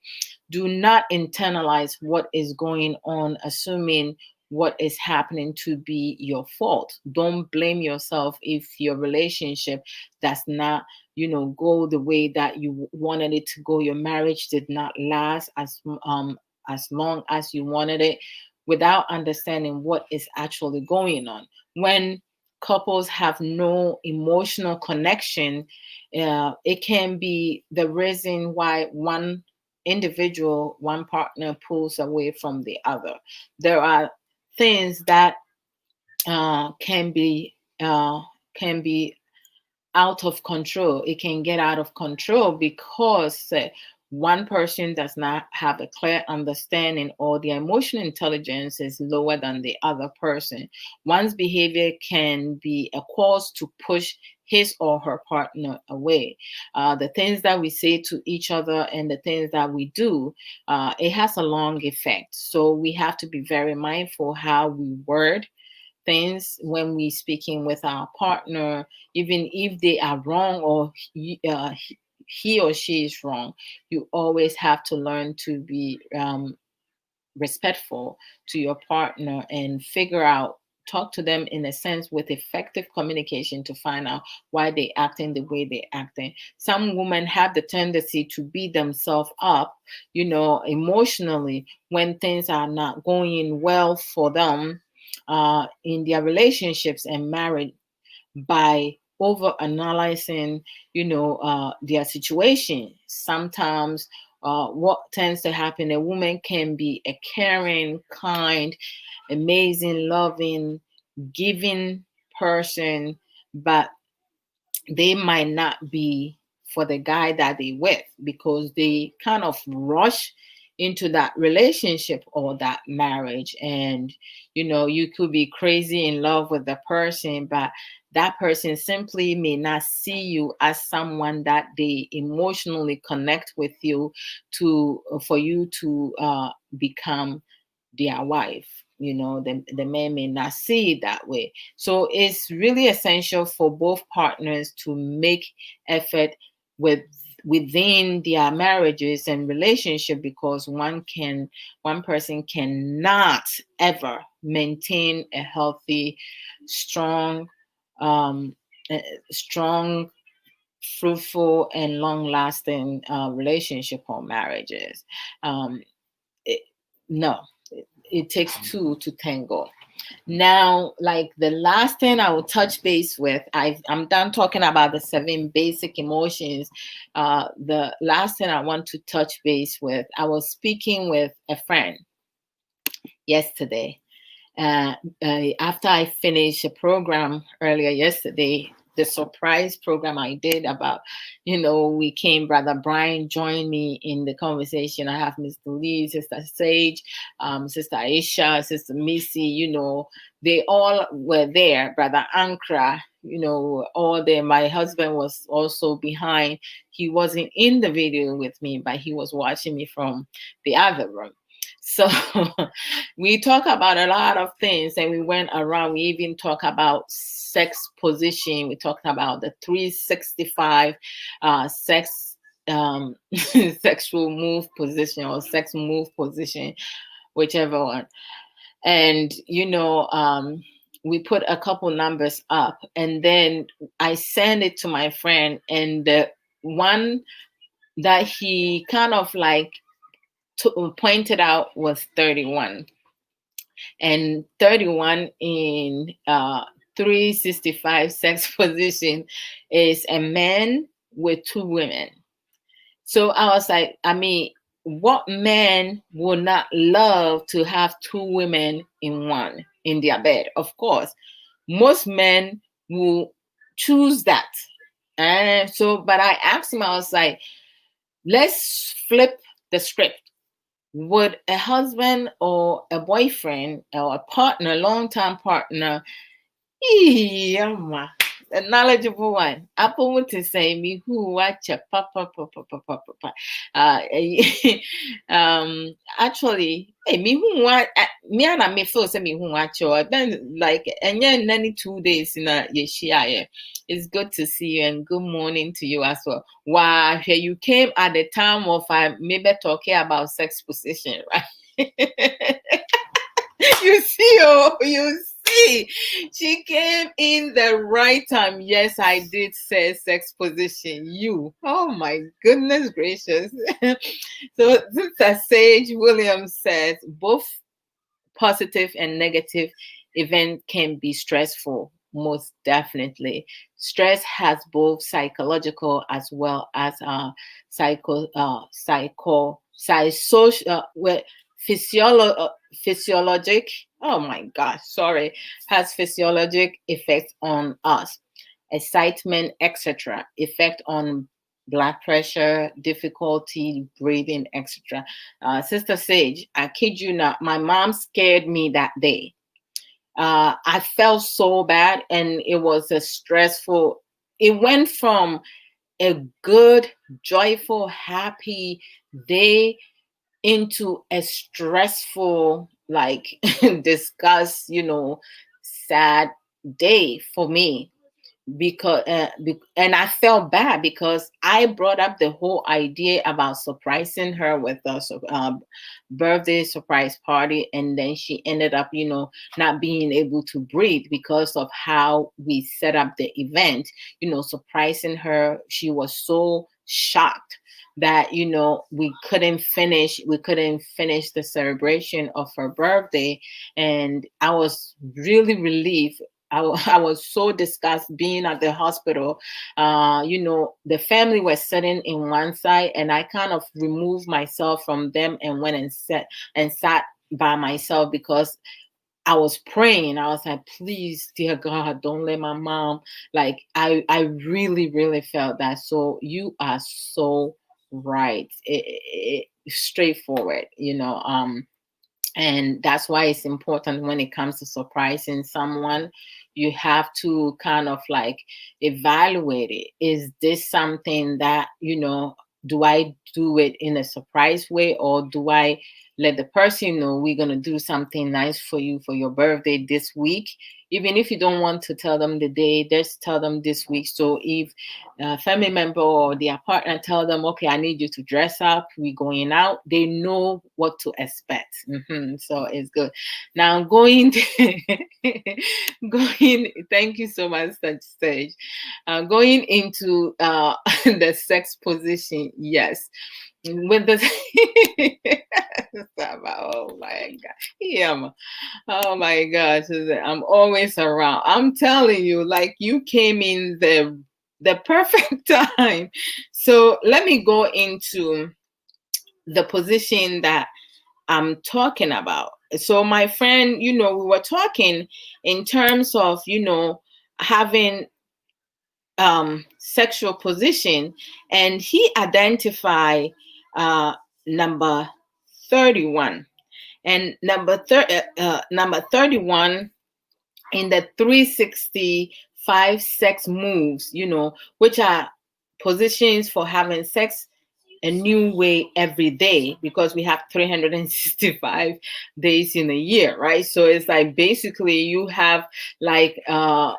Do not internalize what is going on, assuming what is happening to be your fault. Don't blame yourself if your relationship does not, go the way that you wanted it to go. Your marriage did not last as long as you wanted it, without understanding what is actually going on. When couples have no emotional connection, it can be the reason why one partner pulls away from the other. There are things that can be out of control. It can get out of control because one person does not have a clear understanding, or their emotional intelligence is lower than the other person. One's behavior can be a cause to push his or her partner away. The things that we say to each other and the things that we do, it has a long effect. So we have to be very mindful how we word things when we speaking with our partner, even if they are wrong, or he or she is wrong. You always have to learn to be respectful to your partner and talk to them in a sense with effective communication to find out why they acting the way they acting. Some women have the tendency to beat themselves up, emotionally, when things are not going well for them in their relationships and marriage, by over analyzing, their situation. Sometimes what tends to happen, a woman can be a caring, kind, amazing, loving, giving person, but they might not be for the guy that they with, because they kind of rush into that relationship or that marriage. And you could be crazy in love with the person, but that person simply may not see you as someone that they emotionally connect with you to for you to become their wife. The man may not see it that way. So it's really essential for both partners to make effort within their marriages and relationship, because one person cannot ever maintain a healthy, strong, um, strong, fruitful, and long-lasting relationship or marriages. Um, it, no, it takes two to tango. Now, like the last thing I will touch base with, I'm done talking about the 7 basic emotions. The last thing I want to touch base with, I was speaking with a friend yesterday. After I finished a program earlier yesterday, the surprise program I did about, we came, Brother Brian joined me in the conversation. I have Mr. Lee, Sister Sage, Sister Aisha, Sister Missy, they all were there. Brother Ankra, all there. My husband was also behind. He wasn't in the video with me, but he was watching me from the other room. So we talk about a lot of things, and we went around. We even talk about sex position. We talked about the 365 sex sexual move position, or sex move position, whichever one. And we put a couple numbers up, and then I send it to my friend, and the one that he kind of like pointed out was 31. And 31 in 365 sex position is a man with 2 women. So I was like, what man would not love to have 2 women in their bed? Of course, most men will choose that. And so, but I asked him, I was like, let's flip the script. Would a husband or a boyfriend or a partner, long-term partner, a knowledgeable one, Apple to say me who watch a papa. Actually, me who want me and I may feel say me who watch you. Then like and then any 2 days in a yeshia. It's good to see you, and good morning to you as well. Wow, here you came at the time of maybe talking about sex position, right? You see, oh, you see, she came in the right time. Yes, I did say sex position. You, oh my goodness gracious. So, Sister Sage Williams says both positive and negative event can be stressful. Most definitely, stress has both psychological as well as well, physiologic. Oh my gosh, sorry, has physiologic effects on us, excitement, etc. Effect on blood pressure, difficulty breathing, etc. Sister Sage, I kid you not, my mom scared me that day. I felt so bad, and it was a stressful. It went from a good, joyful, happy day into a stressful, like disgust, sad day for me, because and I felt bad because I brought up the whole idea about surprising her with a birthday surprise party, and then she ended up, not being able to breathe because of how we set up the event. Surprising her, she was so shocked that we couldn't finish the celebration of her birthday, and I was really relieved. I was so disgusted being at the hospital. The family was sitting in one side, and I kind of removed myself from them and went and sat by myself because I was praying. I was like, please, dear God, don't let my mom, like, I really, really felt that. So you are so right. Straightforward, and that's why it's important when it comes to surprising someone. You have to kind of like evaluate it. Is this something that, do I do it in a surprise way, or do I let the person know we're going to do something nice for you for your birthday this week? Even if you don't want to tell them the day, just tell them this week. So if a family member or their partner tell them, okay, I need you to dress up, we're going out, they know what to expect. So it's good. Now going going, thank you so much, such stage. Going into the sex position, yes. With the oh my god, yeah. Oh my gosh, I'm always around. I'm telling you, like, you came in the perfect time. So let me go into the position that I'm talking about. So my friend, we were talking in terms of, having sexual position, and he identified number 31. And number 31 in the 365 sex moves, which are positions for having sex a new way every day, because we have 365 days in a year, right? So it's like basically you have like a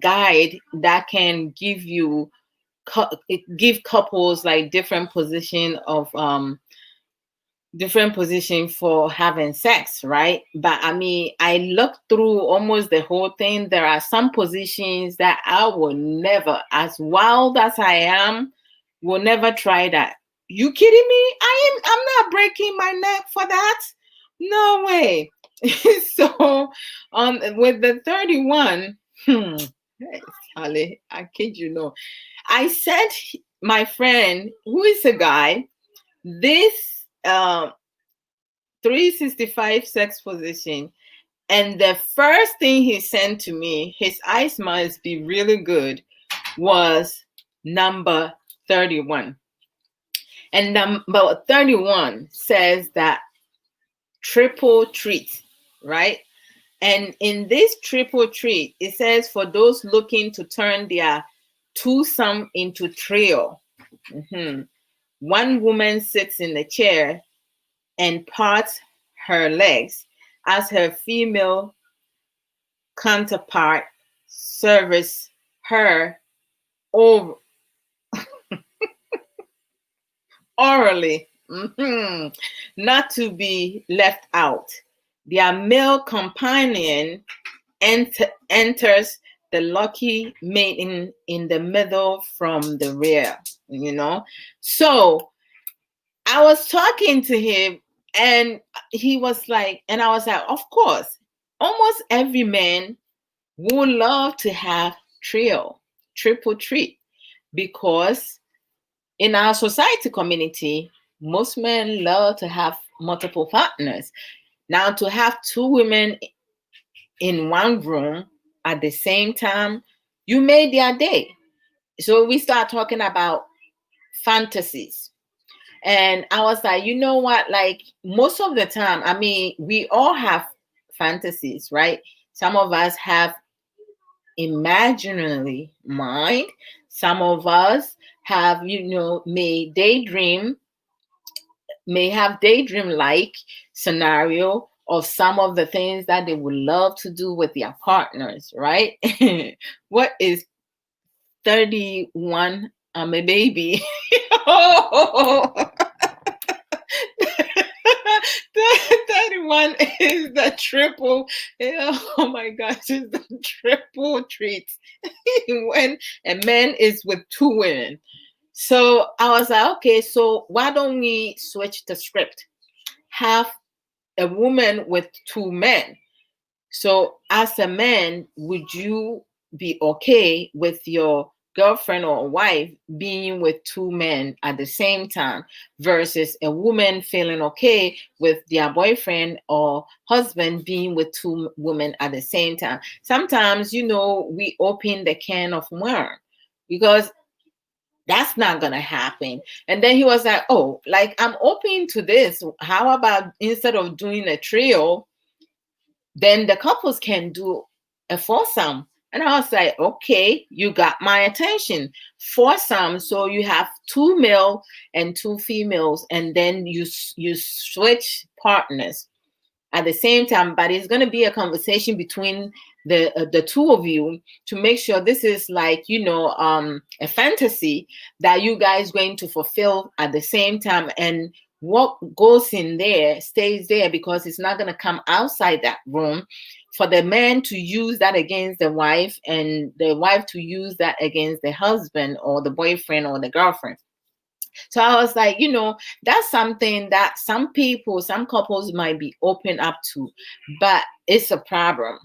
guide that can give couples like different position for having sex, right? But I mean, I looked through almost the whole thing. There are some positions that I will never, as wild as I am, will never try that. You kidding me? I'm not breaking my neck for that. No way. So with the 31, Holly, I kid you no. I sent my friend, who is a guy, this 365 sex position, and the first thing he sent to me, his eyes must be really good, was number 31. And number 31 says that triple treat, right? And in this triple treat, it says for those looking to turn their twosome into trio. One woman sits in the chair and parts her legs as her female counterpart service her over orally, not to be left out. their male companion enters the lucky maiden in the middle from the rear, So I was talking to him and he was like, and I was like, of course, almost every man would love to have triple treat, because in our society community, most men love to have multiple partners. Now, to have two women in one room at the same time, you made their day. So we start talking about fantasies. And I was like, you know what? Like, most of the time, I mean, we all have fantasies, right? Some of us have imaginary mind. Some of us have, may have daydream-like scenario of some of the things that they would love to do with their partners, right? What is 31? I'm a baby. 31 is the triple. Oh my gosh, it's the triple treat when a man is with two women. So I was like, okay, so why don't we switch the script? Have a woman with two men. So as a man, would you be okay with your girlfriend or wife being with two men at the same time, versus a woman feeling okay with their boyfriend or husband being with two women at the same time? Sometimes, we open the can of worm, because that's not gonna happen. And then he was like, oh, like, I'm open to this. How about instead of doing a trio, then the couples can do a foursome? And I was like, okay, you got my attention. Foursome, so you have two male and two females, and then you switch partners at the same time, but it's going to be a conversation between the two of you to make sure this is like, a fantasy that you guys going to fulfill at the same time, and what goes in there stays there, because it's not going to come outside that room for the man to use that against the wife, and the wife to use that against the husband or the boyfriend or the girlfriend. So I was like, that's something that some couples might be open up to, but it's a problem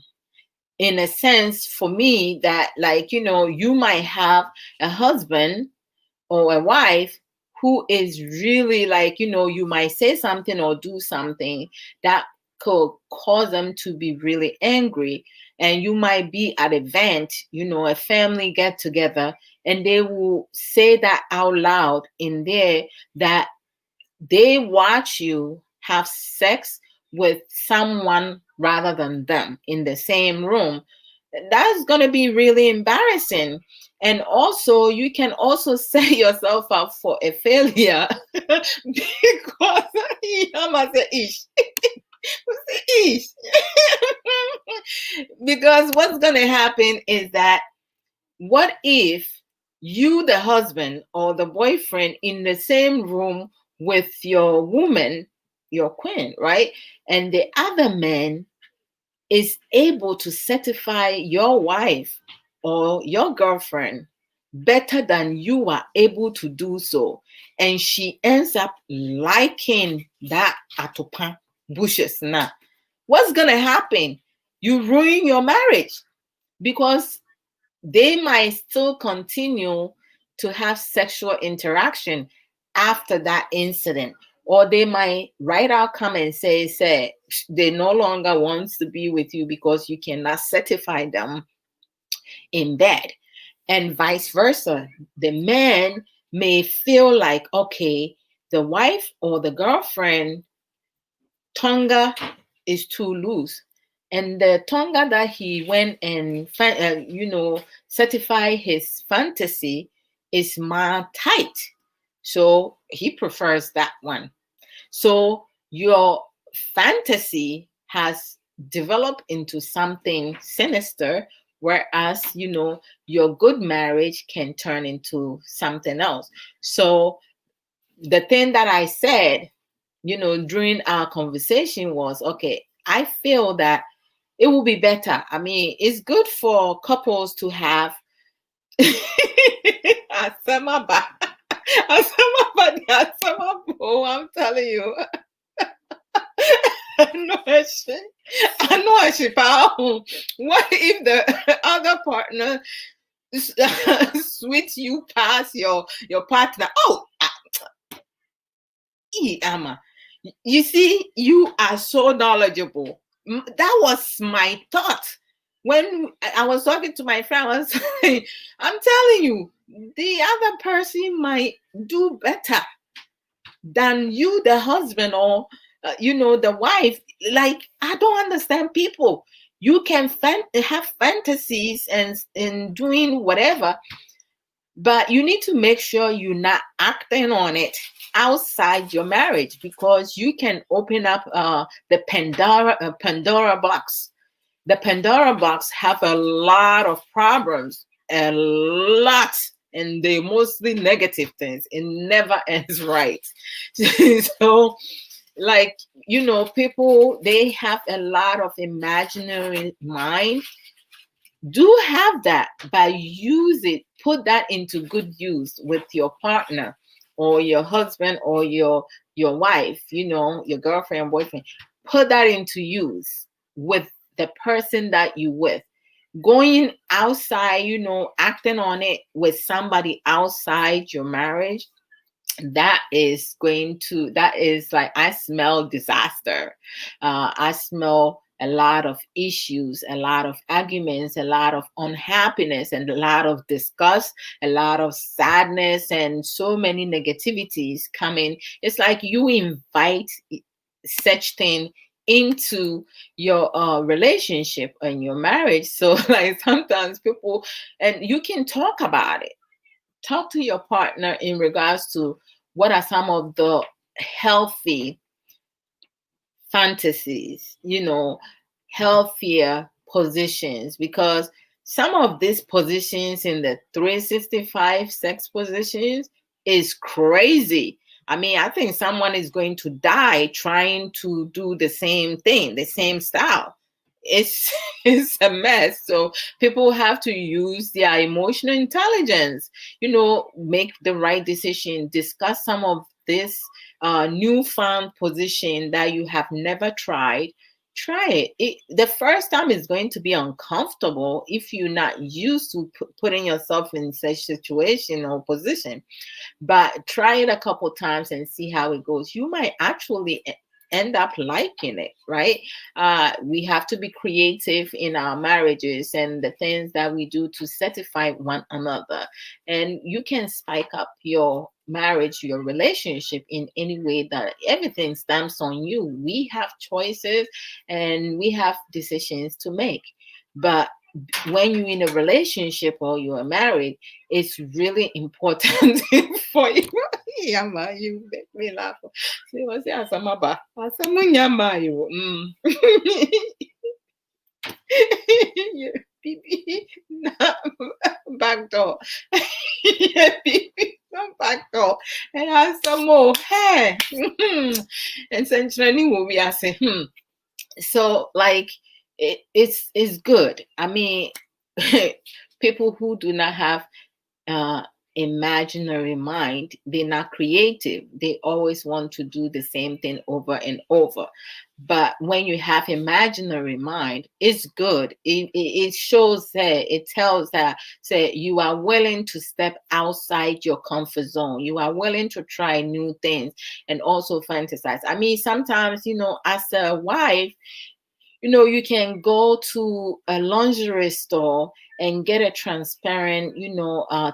in a sense for me that, like, you might have a husband or a wife who is really like, you might say something or do something that could cause them to be really angry. And you might be at an event, a family get together, and they will say that out loud in there, that they watch you have sex with someone rather than them in the same room. That's going to be really embarrassing. And also, you can also set yourself up for a failure because I must say, ish. Ish. Because what's going to happen is that, what if you, the husband or the boyfriend, in the same room with your woman, your queen, right? And the other man is able to satisfy your wife or your girlfriend better than you are able to do so. And she ends up liking that atopa bushes now. What's going to happen? You ruin your marriage, because they might still continue to have sexual interaction after that incident, or they might right out come and say they no longer wants to be with you because you cannot satisfy them in bed, and vice versa. The man may feel like, okay, the wife or the girlfriend tonga is too loose, and the tonga that he went and certify his fantasy is more tight, so he prefers that one. So your fantasy has developed into something sinister, whereas your good marriage can turn into something else. So the thing that I said during our conversation was, okay, I feel that it will be better. I mean, it's good for couples to have Asamaba. Asamaba, Asamabo, I'm telling you. I know she found. What if the other partner switch you past your partner? Oh, Amma, you see, you are so knowledgeable. That was my thought when I was talking to my friend. I was saying, I'm telling you, the other person might do better than you, the husband, or the wife. Like, I don't understand people. You can have fantasies and doing whatever, but you need to make sure you're not acting on it outside your marriage, because you can open up the Pandora box. The Pandora box have a lot of problems, a lot, and they mostly negative things. It never ends right. So, like, people, they have a lot of imaginary mind. Do have that, but use it, put that into good use with your partner or your husband or your wife, your girlfriend, boyfriend. Put that into use with the person that you with. Going outside, acting on it with somebody outside your marriage, that is like, I smell disaster. I smell a lot of issues, a lot of arguments, a lot of unhappiness, and a lot of disgust, a lot of sadness, and so many negativities coming. It's like you invite such thing into your relationship and your marriage. So like, sometimes people, and you can talk about it, talk to your partner in regards to what are some of the healthy fantasies, healthier positions, because some of these positions in the 365 sex positions is crazy. I mean, I think someone is going to die trying to do the same thing, the same style. It's it's a mess. So people have to use their emotional intelligence, make the right decision, discuss some of this newfound position that you have never tried. Try it. The first time is going to be uncomfortable if you're not used to putting yourself in such situation or position, but try it a couple times and see how it goes. You might actually end up liking it, right? We have to be creative in our marriages and the things that we do to satisfy one another. And you can spike up your marriage, your relationship in any way that everything stems on you. We have choices and we have decisions to make. But when you're in a relationship or you are married, it's really important for you. Yeah, man, you make me laugh. See, what's that? Asamaba. Asamunyama, you. Yeah, baby. Back door. Yeah, baby. Some back door. And I have some more. Hey. And centrally will be saying, So, like, it's good. I mean, people who do not have imaginary mind, they're not creative. They always want to do the same thing over and over. But when you have imaginary mind, it's good. It shows that, it tells that, say, you are willing to step outside your comfort zone. You are willing to try new things and also fantasize. I mean, sometimes, as a wife, you can go to a lingerie store and get a transparent,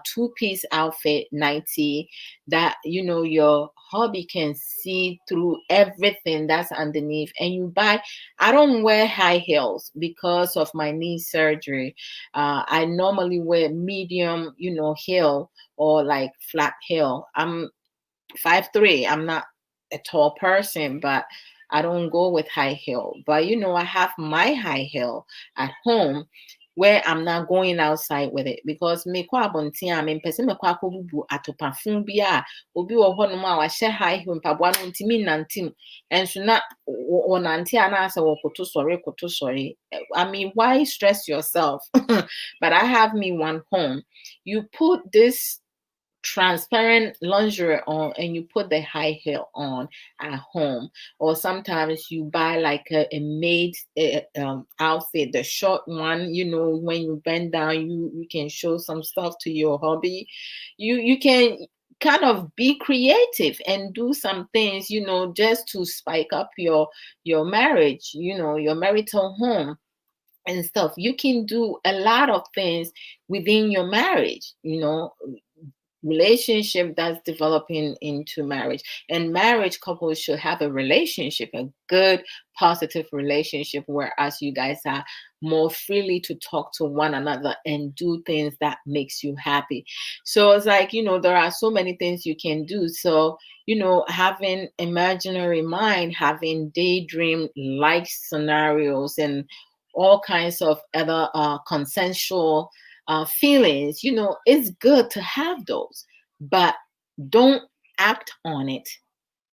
two-piece outfit, nightie, that, your hubby can see through everything that's underneath. And you buy, I don't wear high heels because of my knee surgery. I normally wear medium, heel, or like flat heel. I'm 5'3". I'm not a tall person, but I don't go with high heel. But I have my high heel at home, where I'm not going outside with it, because me kwa abonti a me pese me kwa akobubu atopafun bi a obi wo ho no ma wa hye high heel mpaboa no ntimi nantim enso na wo nante ana asa wo koto sori. I mean, why stress yourself? But I have me one home. You put this transparent lingerie on and you put the high heel on at home, or sometimes you buy like a maid outfit, the short one, you know, when you bend down you can show some stuff to your hubby. You can kind of be creative and do some things, you know, just to spike up your marriage, you know, your marital home and stuff. You can do a lot of things within your marriage, you know, relationship that's developing into marriage. And marriage couples should have a relationship, a good positive relationship, whereas you guys are more freely to talk to one another and do things that makes you happy. So it's like, you know, there are so many things you can do. So, you know, having imaginary mind, having daydream like scenarios, and all kinds of other consensual feelings, you know, it's good to have those, but don't act on it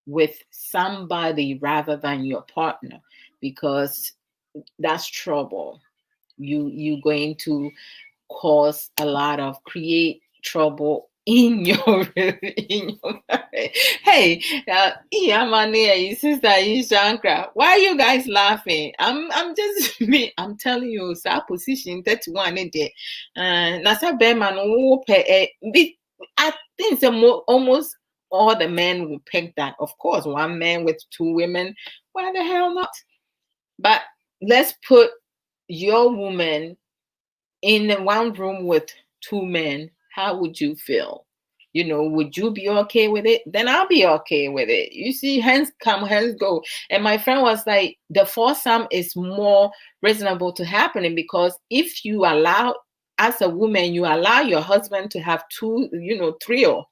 with somebody rather than your partner, because that's trouble. You going to cause a lot of create trouble in your in your marriage. Hey, Iyamane, sister Ishankra, why are you guys laughing? I'm just me. I'm telling you, sa position 31 in there. Nasa Beman, I think almost all the men will pick that. Of course, one man with two women. Why the hell not? But let's put your woman in one room with two men. How would you feel? You know, would you be okay with it? Then I'll be okay with it. You see, hands come, hands go. And my friend was like, the foursome is more reasonable to happening, because if you allow, as a woman, you allow your husband to have two, you know, trio,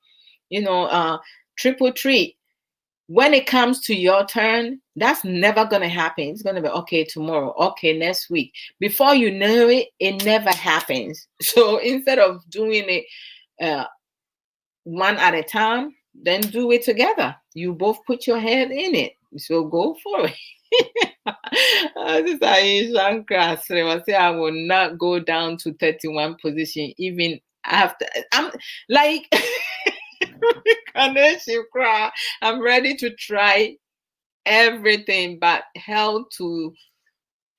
you know, triple treat. When it comes to your turn, that's never going to happen. It's going to be okay tomorrow, okay next week. Before you know it, it never happens. So instead of doing it one at a time, then do it together. You both put your head in it. So go for it. This is Aisha Krasre. I say I will not go down to 31 position even after. I'm like I'm ready to try everything but held to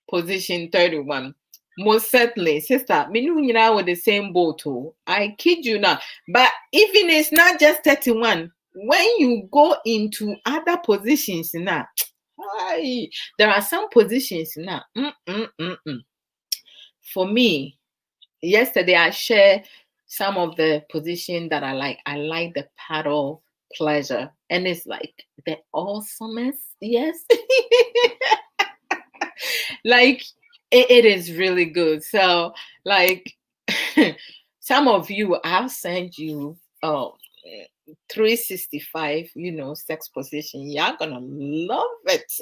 position 31. Most certainly, sister, me you know with the same boat. I kid you not. But even it's not just 31. When you go into other positions now, there are some positions now. For me, yesterday I shared some of the position that I like. I like the paddle pleasure, and it's like the awesomest. Yes. Like it is really good. So like some of you, I'll send you 365, you know, sex position. You're gonna love it.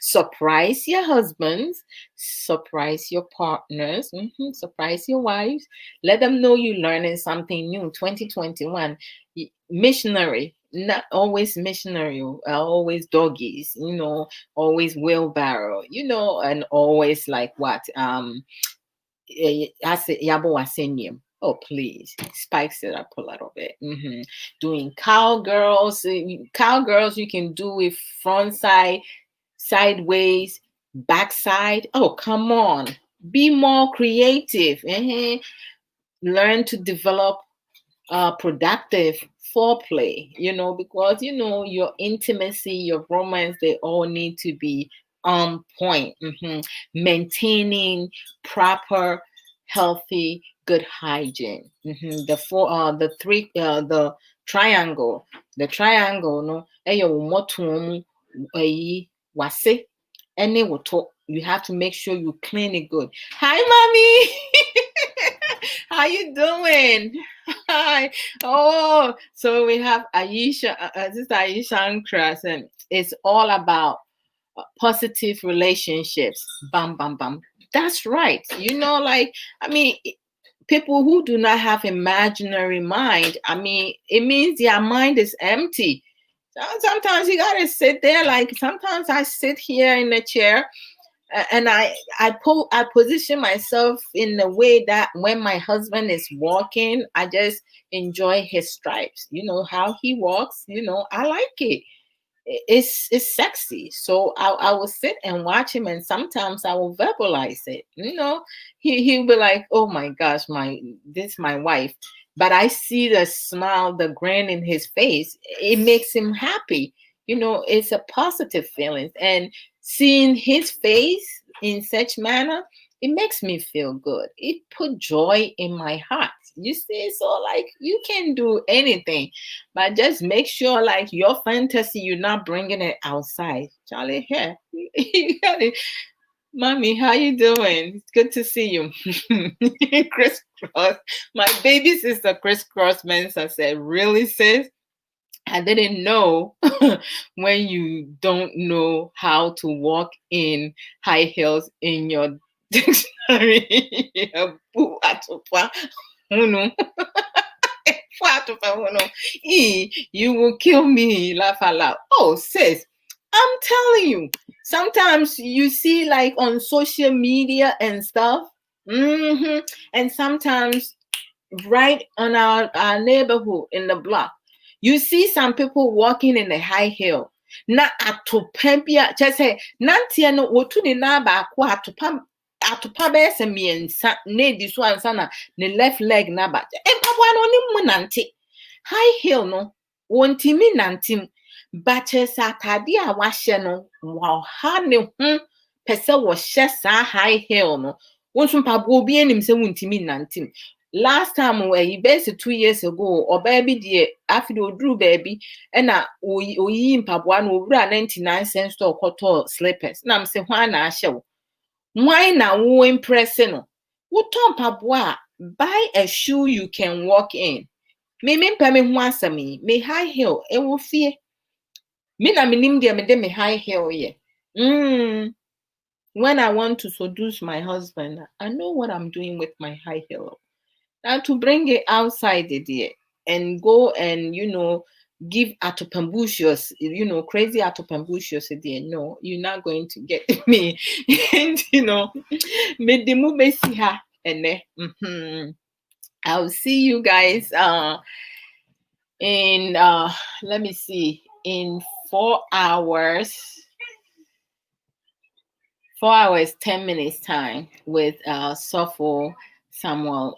Surprise your husbands, surprise your partners, surprise your wives. Let them know you're learning something new. 2021 missionary, not always missionary, always doggies, you know, always wheelbarrow, you know, and always like what I said yabo wasenium. Oh, please, spice it up a little bit. Doing cowgirls. Cowgirls, you can do it front side, sideways, backside. Oh, come on. Be more creative. Learn to develop productive foreplay, you know, because, you know, your intimacy, your romance, they all need to be on point. Maintaining proper, healthy, good hygiene. The three, the triangle, no, wase, any woto. You have to make sure you clean it good. Hi, mommy. How you doing? Hi. Oh, so we have Aisha, this is Aisha and Kras, and it's all about positive relationships. Bam, bam, bam. That's right. Like, I mean, people who do not have imaginary mind, I mean, it means their mind is empty. Sometimes you gotta sit there. Like, sometimes I sit here in the chair, and I position myself in a way that when my husband is walking, I just enjoy his stripes. How he walks. I like it. It's sexy. So I will sit and watch him, and sometimes I will verbalize it. He'll be like, "Oh my gosh, this my wife," but I see the smile, the grin in his face. It makes him happy. It's a positive feeling, and seeing his face in such manner, it makes me feel good. It put joy in my heart. You see, so like you can do anything, but just make sure like your fantasy, you're not bringing it outside. Charlie, here, you got it. Mommy, how you doing? It's good to see you. Crisscross. My baby sister Crisscross Mensa said, really, sis? I didn't know when you don't know how to walk in high heels in your dictionary. Boo, atupa, unu. You will kill me, laugh aloud. Oh, sis, I'm telling you, sometimes you see like on social media and stuff, and sometimes right on our neighborhood in the block, you see some people walking in a high heel. Na atopambia, just say, Nantia no wotuni na ba kwa atopa bɛyɛ mmiɛnsa na edi so ansa na ne left leg na ba mpaboa no ne mu nante high heel no wontimi nante but sɛ atade a wahyɛ no wɔha ne ho pɛ sɛ wɔhyɛ saa high heel no wonso mpaboa obi anim sɛ wontimi nante. Last time bɛsi 2 years ago ɔbaa bi deɛ afide oduru baabi ɛna oyi mpaboa no owura 99 cents store kɔtɔ slippers na m sɛ hwan na ahyɛ wo. Why na wo impress no? Wotɔ mpaboa, buy a shoe you can walk in. Me mpa me ho asɛm yi, me high heel ɛwɔ fie. Me na menim deɛ me de me high heel yɛ. When I want to seduce my husband, I know what I'm doing with my high heel. Now to bring it outside there and go and give atopambucious, crazy atopambucious there. No, you're not going to get me. And me the movie see her and I'll see you guys in let me see, in 4 hours 10 minutes time with Sopho Samuel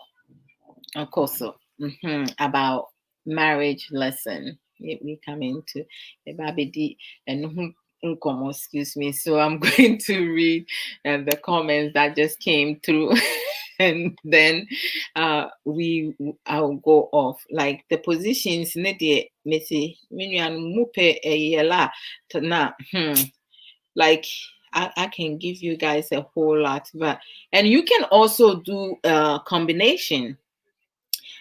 Okoso about marriage lesson. We come into the Babidi and excuse me. So I'm going to read the comments that just came through, and then I'll go off. Like the positions, like I can give you guys a whole lot, and you can also do a combination.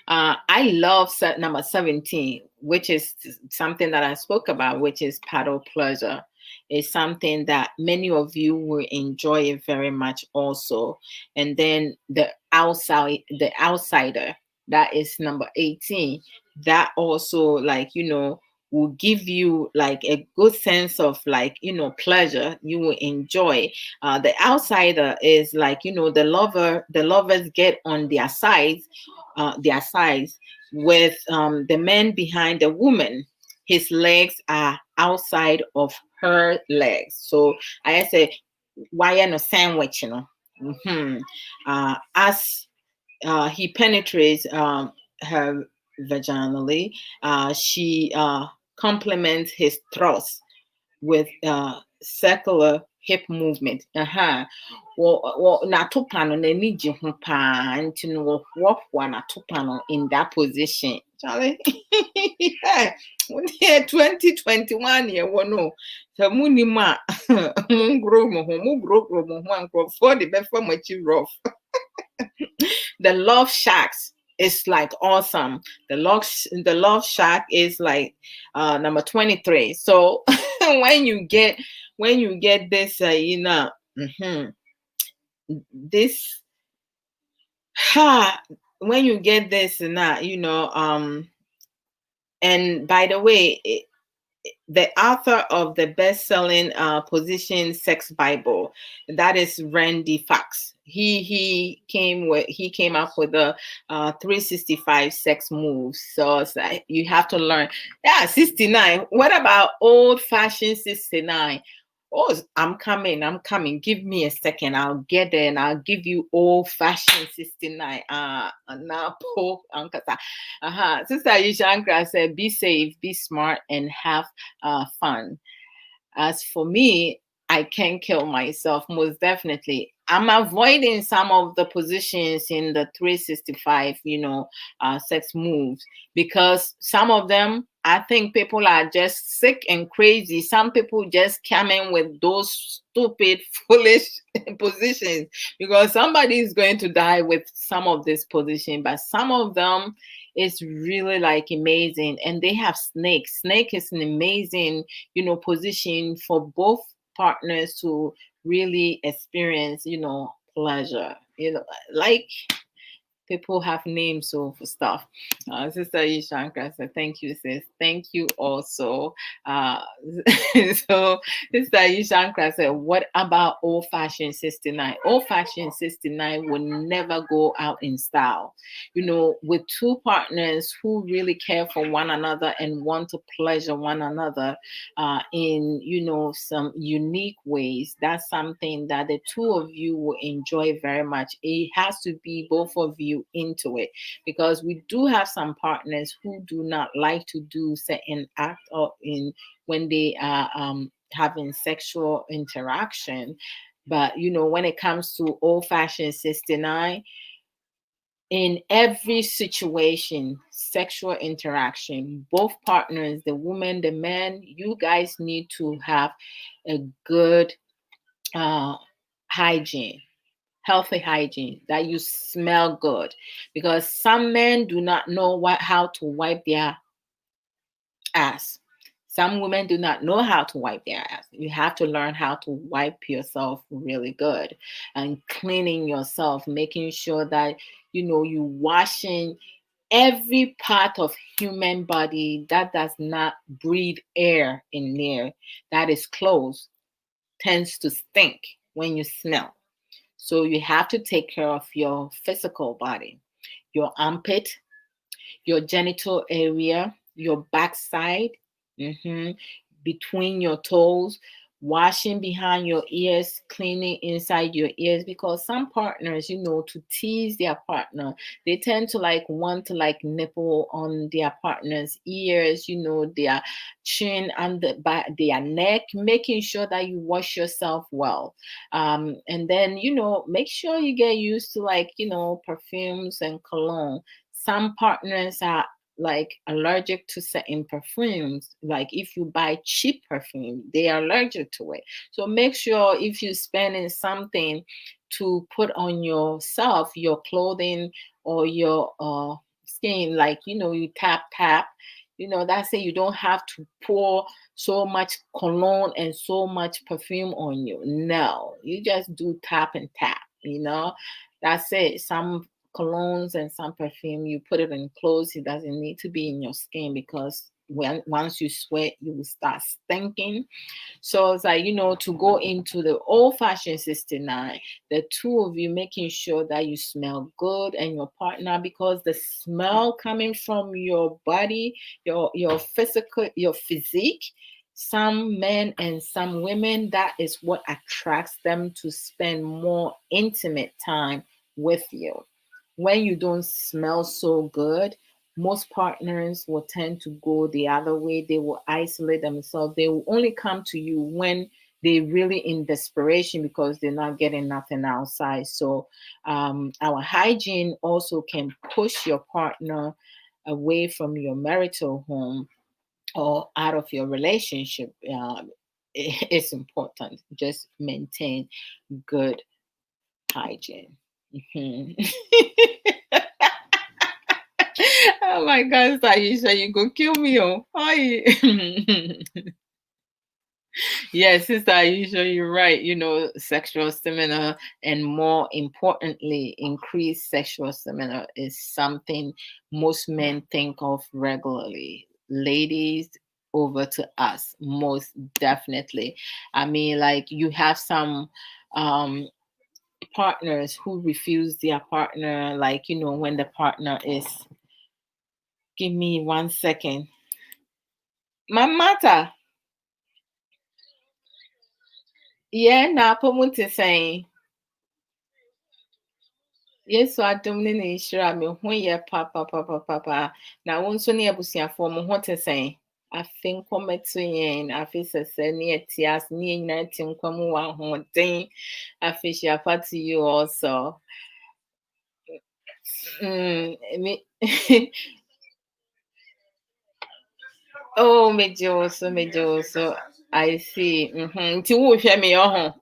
I love set number 17, which is something that I spoke about, which is paddle pleasure. It's something that many of you will enjoy very much also. And then the outsider, that is number 18. That also will give you like a good sense of pleasure. You will enjoy. The outsider is like the lovers get on their sides with the man behind the woman. His legs are outside of her legs. So I say, why no sandwich, as he penetrates her vaginally, she complements his thrust with circular hip movement. Well, na topano na niji ho pa nti no wo na topano in that position. Charlie, 2021 year no. So munima mungro mo anko for the before much rough. The love shacks is like awesome. The love shack is like number 23. So when you get this this ha when you get this and that, and by the way, the author of the best-selling position sex bible, that is Randy Fox. He came up with the 365 sex moves. So it's like you have to learn. Yeah, 69. What about old fashioned 69? Oh, I'm coming. Give me a second. I'll get there and I'll give you old fashioned 69. Now, Sister Yishankra said, be safe, be smart, and have fun. As for me, I can kill myself, most definitely. I'm avoiding some of the positions in the 365, sex moves, because some of them, I think people are just sick and crazy. Some people just come in with those stupid, foolish positions, because somebody is going to die with some of this position, but some of them is really like amazing. And they have snake. Snake is an amazing, position for both partners to really experience, pleasure. Like people have names for stuff. Sister Ishankra said, thank you, sis. Thank you also. So Sister Ishankra said, what about old fashioned 69? Old fashioned 69 will never go out in style. With two partners who really care for one another and want to pleasure one another in, some unique ways, that's something that the two of you will enjoy very much. It has to be both of you into it, because we do have some partners who do not like to do certain act or in when they are having sexual interaction. But when it comes to old-fashioned 69, in every situation, sexual interaction, both partners, the woman, the man, you guys need to have a good hygiene, healthy hygiene, that you smell good, because some men do not know how to wipe their ass. Some women do not know how to wipe their ass. You have to learn how to wipe yourself really good, and cleaning yourself, making sure that you washing every part of human body that does not breathe air in there, that is closed, tends to stink when you smell. So you have to take care of your physical body, your armpit, your genital area, your backside, mhm, between your toes, washing behind your ears, cleaning inside your ears, because some partners, to tease their partner, they tend to like want to like nipple on their partner's ears, their chin and their neck, making sure that you wash yourself well. And then, make sure you get used to like, perfumes and cologne. Some partners are like allergic to certain perfumes. Like if you buy cheap perfume, they are allergic to it. So make sure if you're spending something to put on yourself, your clothing or your skin, like you tap. That's it. You don't have to pour so much cologne and so much perfume on you. No, you just do tap and tap. That's it. Some colognes and some perfume, you put it in clothes. It doesn't need to be in your skin, because once you sweat, you will start stinking. So it's like, to go into the old-fashioned 69, the two of you making sure that you smell good, and your partner, because the smell coming from your body, your physical, your physique, some men and some women, that is what attracts them to spend more intimate time with you. When you don't smell so good, most partners will tend to go the other way. They will isolate themselves. They will only come to you when they're really in desperation, because they're not getting nothing outside. So our hygiene also can push your partner away from your marital home or out of your relationship. It's important. Just maintain good hygiene. Mhm. Oh my God, Saisha, you go kill me. Oh. Hi. Yes, Sister Aisha, you're right. Sexual stamina, and more importantly, increased sexual stamina is something most men think of regularly. Ladies, over to us, most definitely. I mean, like, you have some um partners who refuse their partner, like, when the partner is, give me 1 second. My matter. Yeah, na pomunte saying. Yesu adom ne ne nhyira me ho yɛ papapapapa. Na wo nso ne abusuafoɔ mo ho te sɛn? Afe nkɔmmɛto yɛn, afe sɛsɛ ne yɛte ase, ne yɛn nyinaa te nkwa mu wɔ ahoɔden. Afe hyiafa to you also. Me oh, megye wo so. I see. Nti wohwɛ me ɔho.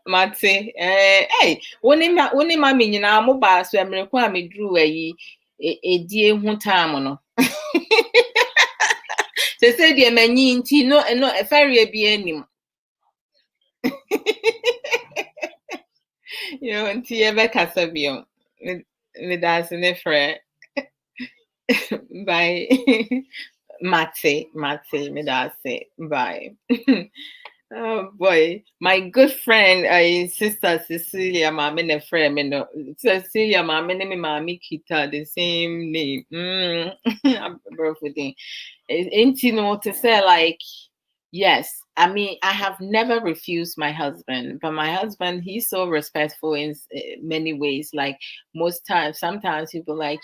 Mate, hey, wone ma me nyinaa mo baa so mmerɛ ko a meduru ayi edie ho time no. Sɛ deɛ manyi nti no ɛfɛreɛ bi anim. Nti yɛbɛkasa bio. Meda ase ne frɛ. Bye. Mate, meda ase. Bye. Oh boy, my good friend, Sister Cecilia, Mama, ne friend, me no. Cecilia, Mama, ne me Mami Kita, the same name. I'm birthday. Ain't you know to say like, yes. I mean, I have never refused my husband, but my husband, he's so respectful in many ways. Like most times, sometimes people like,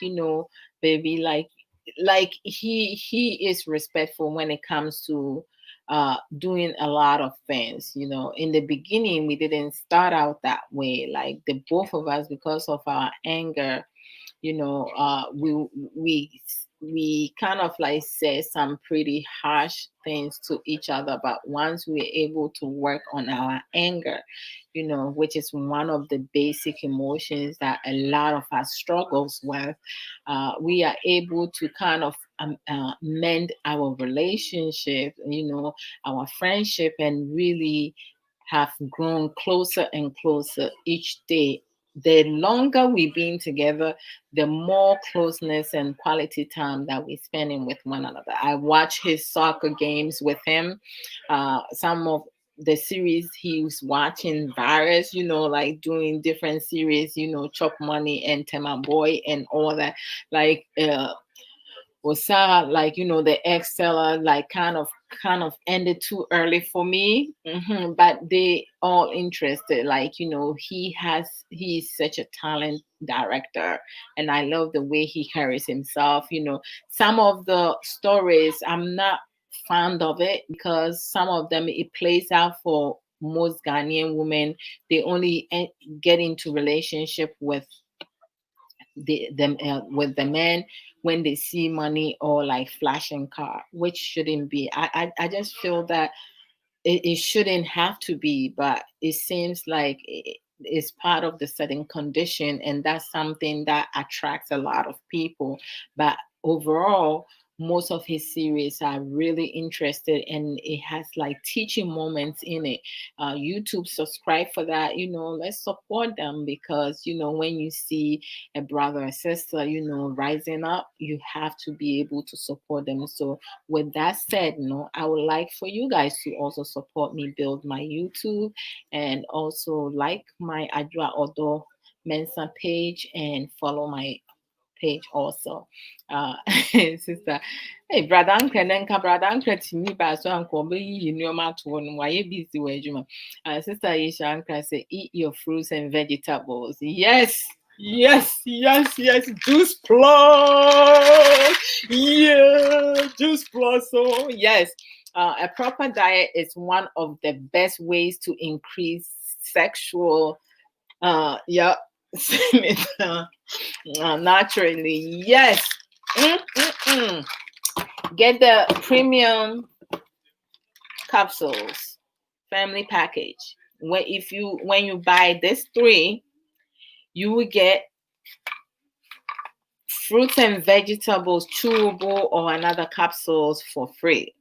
baby, like he is respectful when it comes to doing a lot of things. In the beginning we didn't start out that way, like the both of us, because of our anger, we kind of like say some pretty harsh things to each other, but once we're able to work on our anger, which is one of the basic emotions that a lot of us struggles with, we are able to kind of mend our relationship, our friendship, and really have grown closer and closer each day. The longer we've been together, the more closeness and quality time that we're spending with one another. I watch his soccer games with him. Some of the series he's watching, various, like doing different series, Chop Money and Tema Boy and all that. Like Osa, like the ex seller, like kind of ended too early for me. But they all interested, like he's such a talent director, and I love the way he carries himself. Some of the stories I'm not fond of it, because some of them it plays out for most Ghanaian women. They only get into relationship with with the men when they see money or like flashing car, which shouldn't be. I just feel that it shouldn't have to be, but it seems like it's part of the setting condition, and that's something that attracts a lot of people. But overall, most of his series are really interested, and it has like teaching moments in it. YouTube, subscribe for that. Let's support them, because when you see a brother or sister, rising up, you have to be able to support them. So with that said, I would like for you guys to also support me build my YouTube, and also like my Adwoa Odo Mensa page, and follow my page also. Sister, hey, brother uncle, brother uncle to me, but so uncle, be you know my one, why you busy with you? Sister Aisha uncle say, eat your fruits and vegetables. Yes. Juice plus. Yeah, juice plus. So yes, a proper diet is one of the best ways to increase sexual yeah naturally. Yes. Get the premium capsules family package. When you buy this 3, you will get fruits and vegetables chewable or another capsules for free.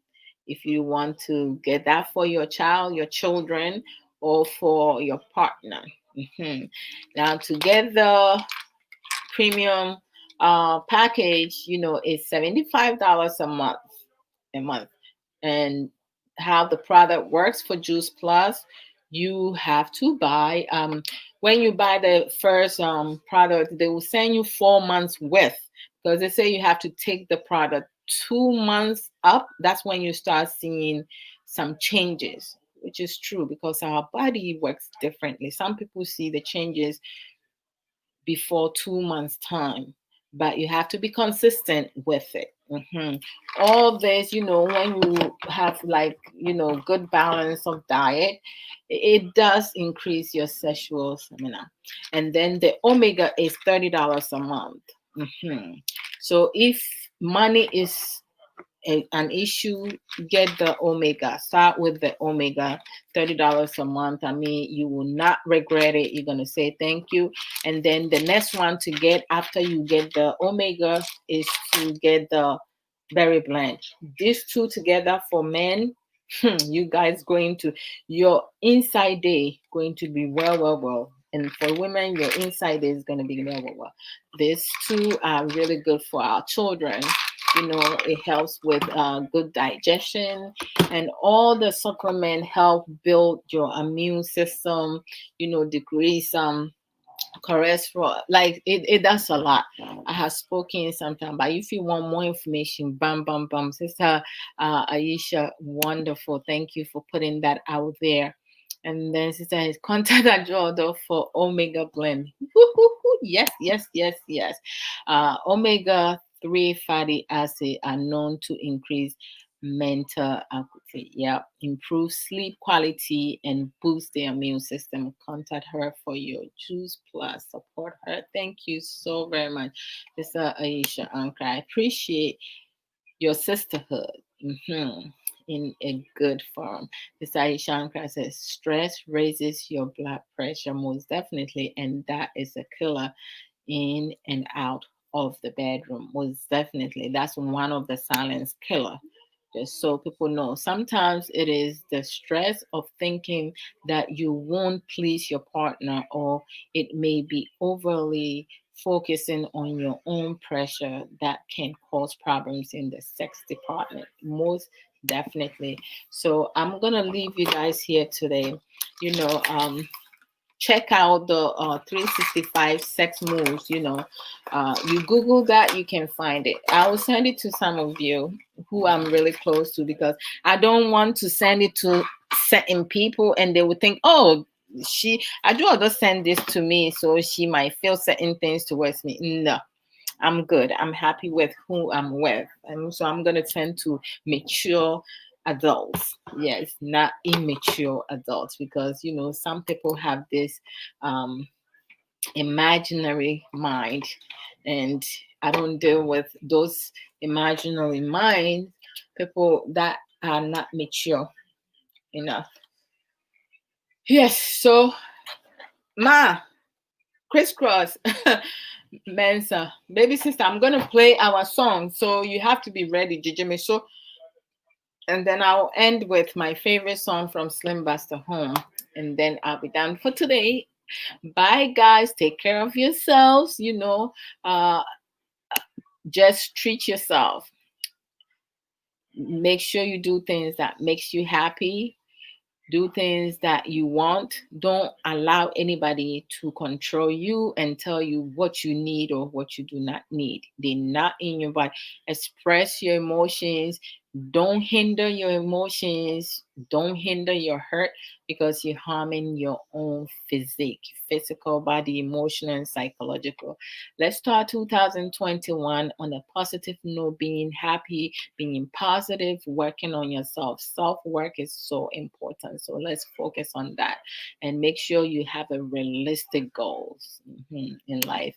if you want to get that for your child, your children, or for your partner. Mhm. Now, to get the premium package, is $75 a month. And how the product works for Juice Plus, you have to buy, when you buy the first product, they will send you 4 months with, because they say you have to take the product 2 months up. That's when you start seeing some changes, which is true because our body works differently. Some people see the changes before 2 months time, but you have to be consistent with it. All this, when you have, like, good balance of diet, it does increase your sexual stamina. And then the omega is $30 a month. So if money is an issue, get the omega. Start with the omega, $30 a month. I mean, you will not regret it. You're going to say thank you. And then the next one to get after you get the omega is to get the berry blend. These two together for men, you guys going to, your inside day going to be well. And for women, your inside day is going to be well. These two are really good for our children. It helps with good digestion, and all the supplement help build your immune system, decrease cholesterol. Like it does a lot. I have spoken sometime, but if you want more information, bam, sister Aisha, wonderful, thank you for putting that out there. And then sister is contact Adwoa Odo for omega blend. Yes. Omega 3 fatty acid are known to increase mental acuity, improve sleep quality, and boost the immune system. Contact her for your Juice Plus. Support her. Thank you so very much, Mr. Aisha Ankra. I appreciate your sisterhood. In a good form. Mr. Aisha Ankra says stress raises your blood pressure, most definitely, and that is a killer in and out of the bedroom. Most definitely, that's one of the silent killer. Just so people know, sometimes it is the stress of thinking that you won't please your partner, or it may be overly focusing on your own pressure that can cause problems in the sex department. Most definitely. So I'm gonna leave you guys here today. Check out the 365 sex moves. You Google that, you can find it. I will send it to some of you who I'm really close to, because I don't want to send it to certain people and they would think, oh, I do other send this to me, so she might feel certain things towards me. No, I'm good. I'm happy with who I'm with. And so I'm going to tend to mature adults. Yes, not immature adults, because, some people have this imaginary mind, and I don't deal with those imaginary minds, people that are not mature enough. Yes, so Ma, crisscross. Mensa, baby sister, I'm gonna play our song, so you have to be ready, Jijimi. So, and then I'll end with my favorite song from Slim Buster Home, and then I'll be done for today. Bye, guys. Take care of yourselves. Uh, just treat yourself. Make sure you do things that makes you happy. Do things that you want. Don't allow anybody to control you and tell you what you need or what you do not need. They're not in your body. Express your emotions. Don't hinder your emotions. Don't hinder your hurt, because you're harming your own physical body, emotional, and psychological. Let's start 2021 on a positive note, being happy, being positive, working on yourself. Self-work is so important. So let's focus on that and make sure you have a realistic goals in life.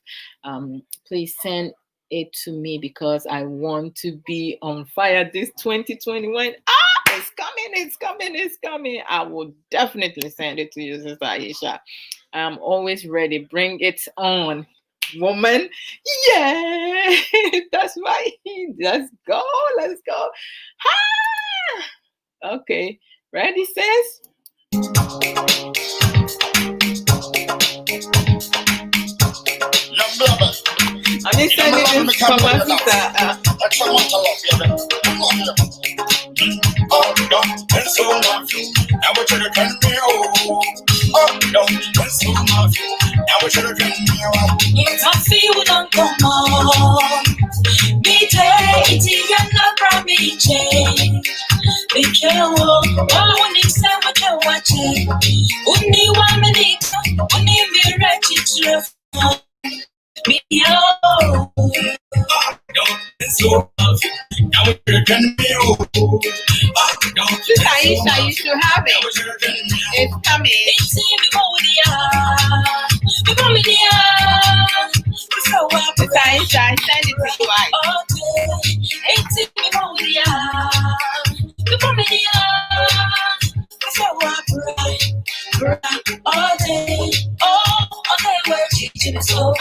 Please send it to me, because I want to be on fire this 2021. It's coming. I will definitely send it to you, Sister Aisha. I'm always ready. Bring it on, woman. Yeah, that's right. Let's go. Ah! Okay. Ready, sis? I'm just sending this from my sister. Oh, don't so much. Now we're trying to turn me over. Oh, don't so much. Now we're trying to turn me over. If I feel don't come on, be taking and not from me, change. Be careful. Oh, when you say what you're watching, only 1 minute, only me ready to me. Oh, don't so much. Now we're trying to turn me over. Sister Aisha, you should have it. It's coming. It's in the body. Sister Aisha, I send it to you. It's in the body. The body. All day. Oh, okay, we're teaching so.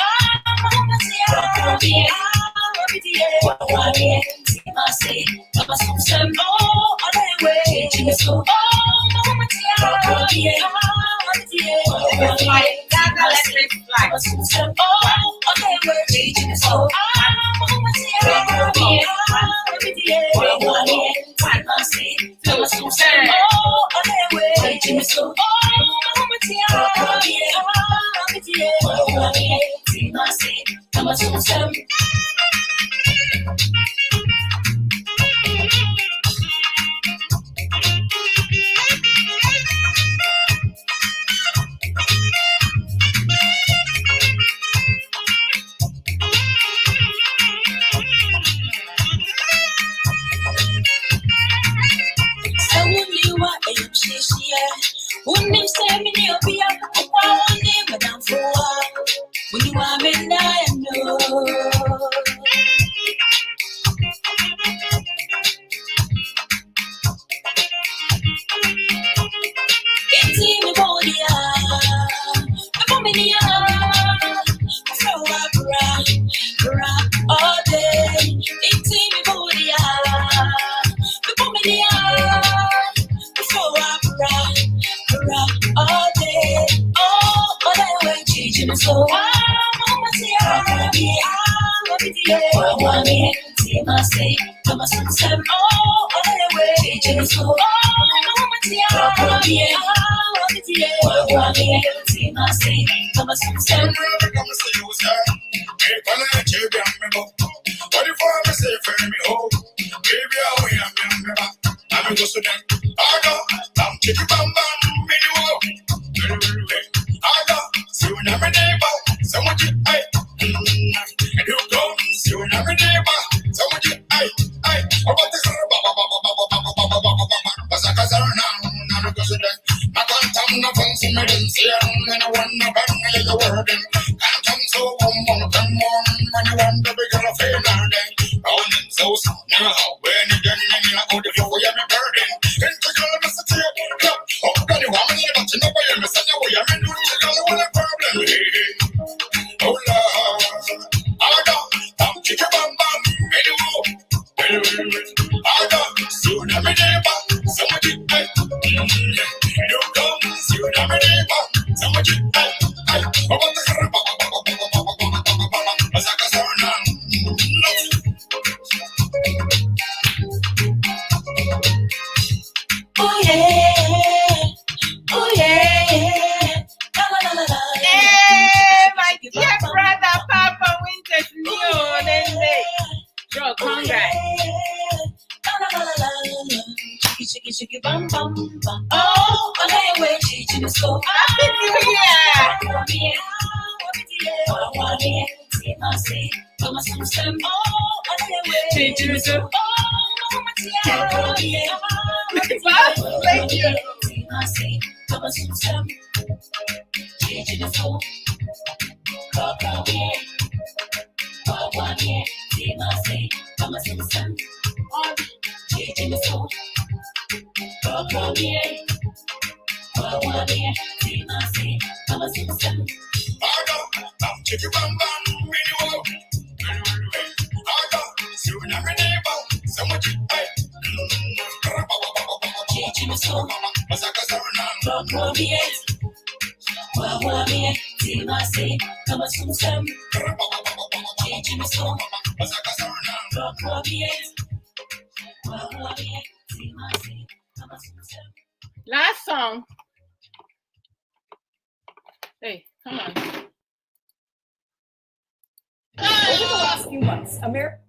Last song. Hey, come on. Over the last few months, Amir.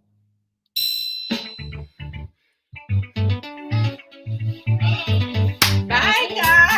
Bye, guys.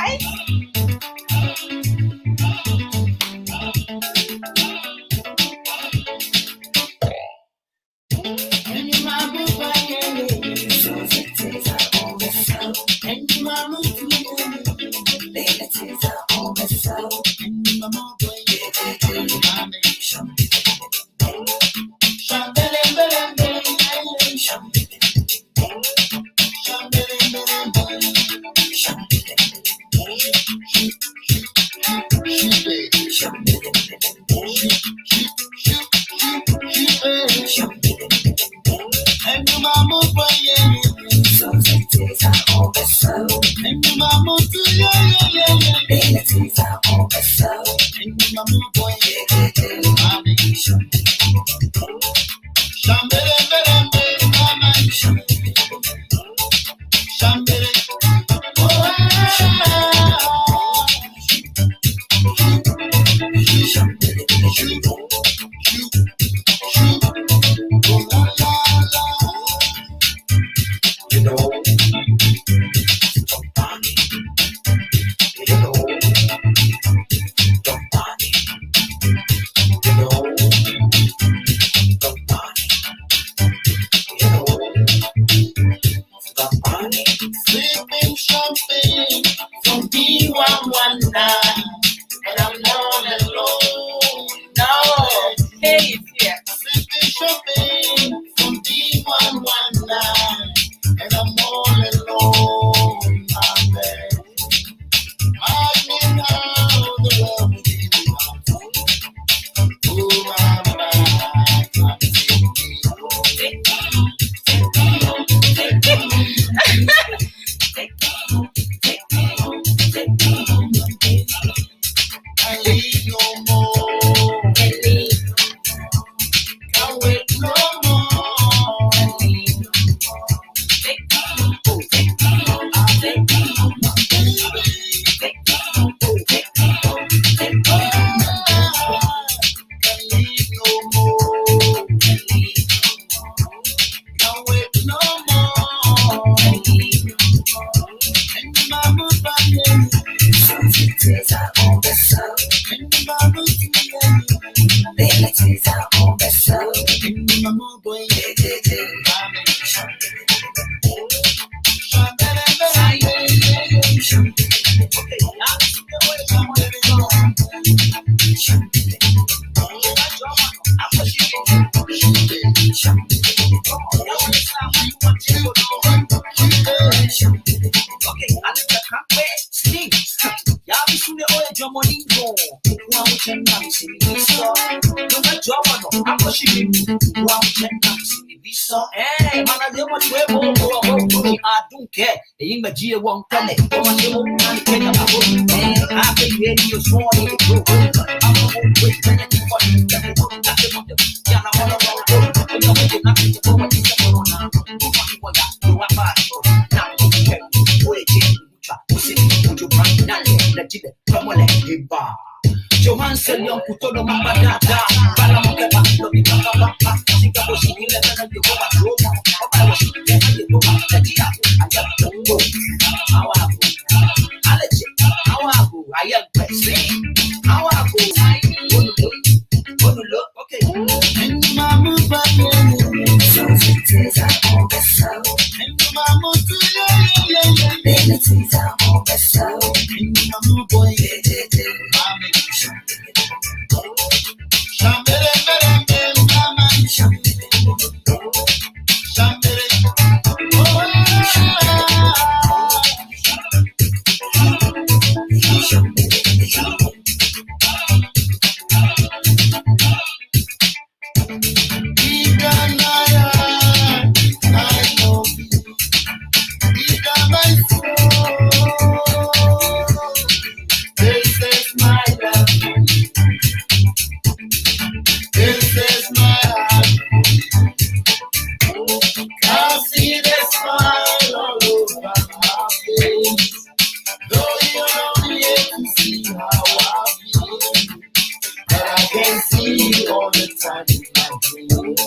time in my dreams.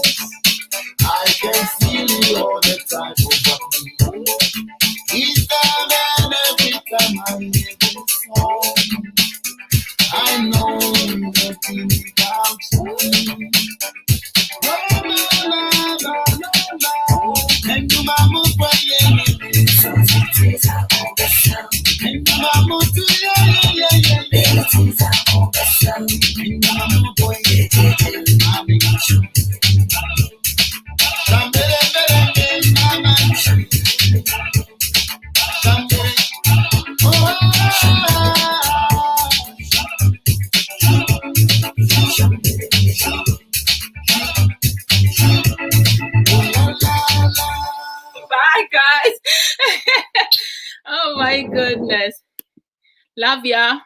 I can feel you all the time over me. Each time and every time I hear this song, I know you're thinking about me. And you mama playing and you mama to Bye, guys. Oh my goodness. Love ya.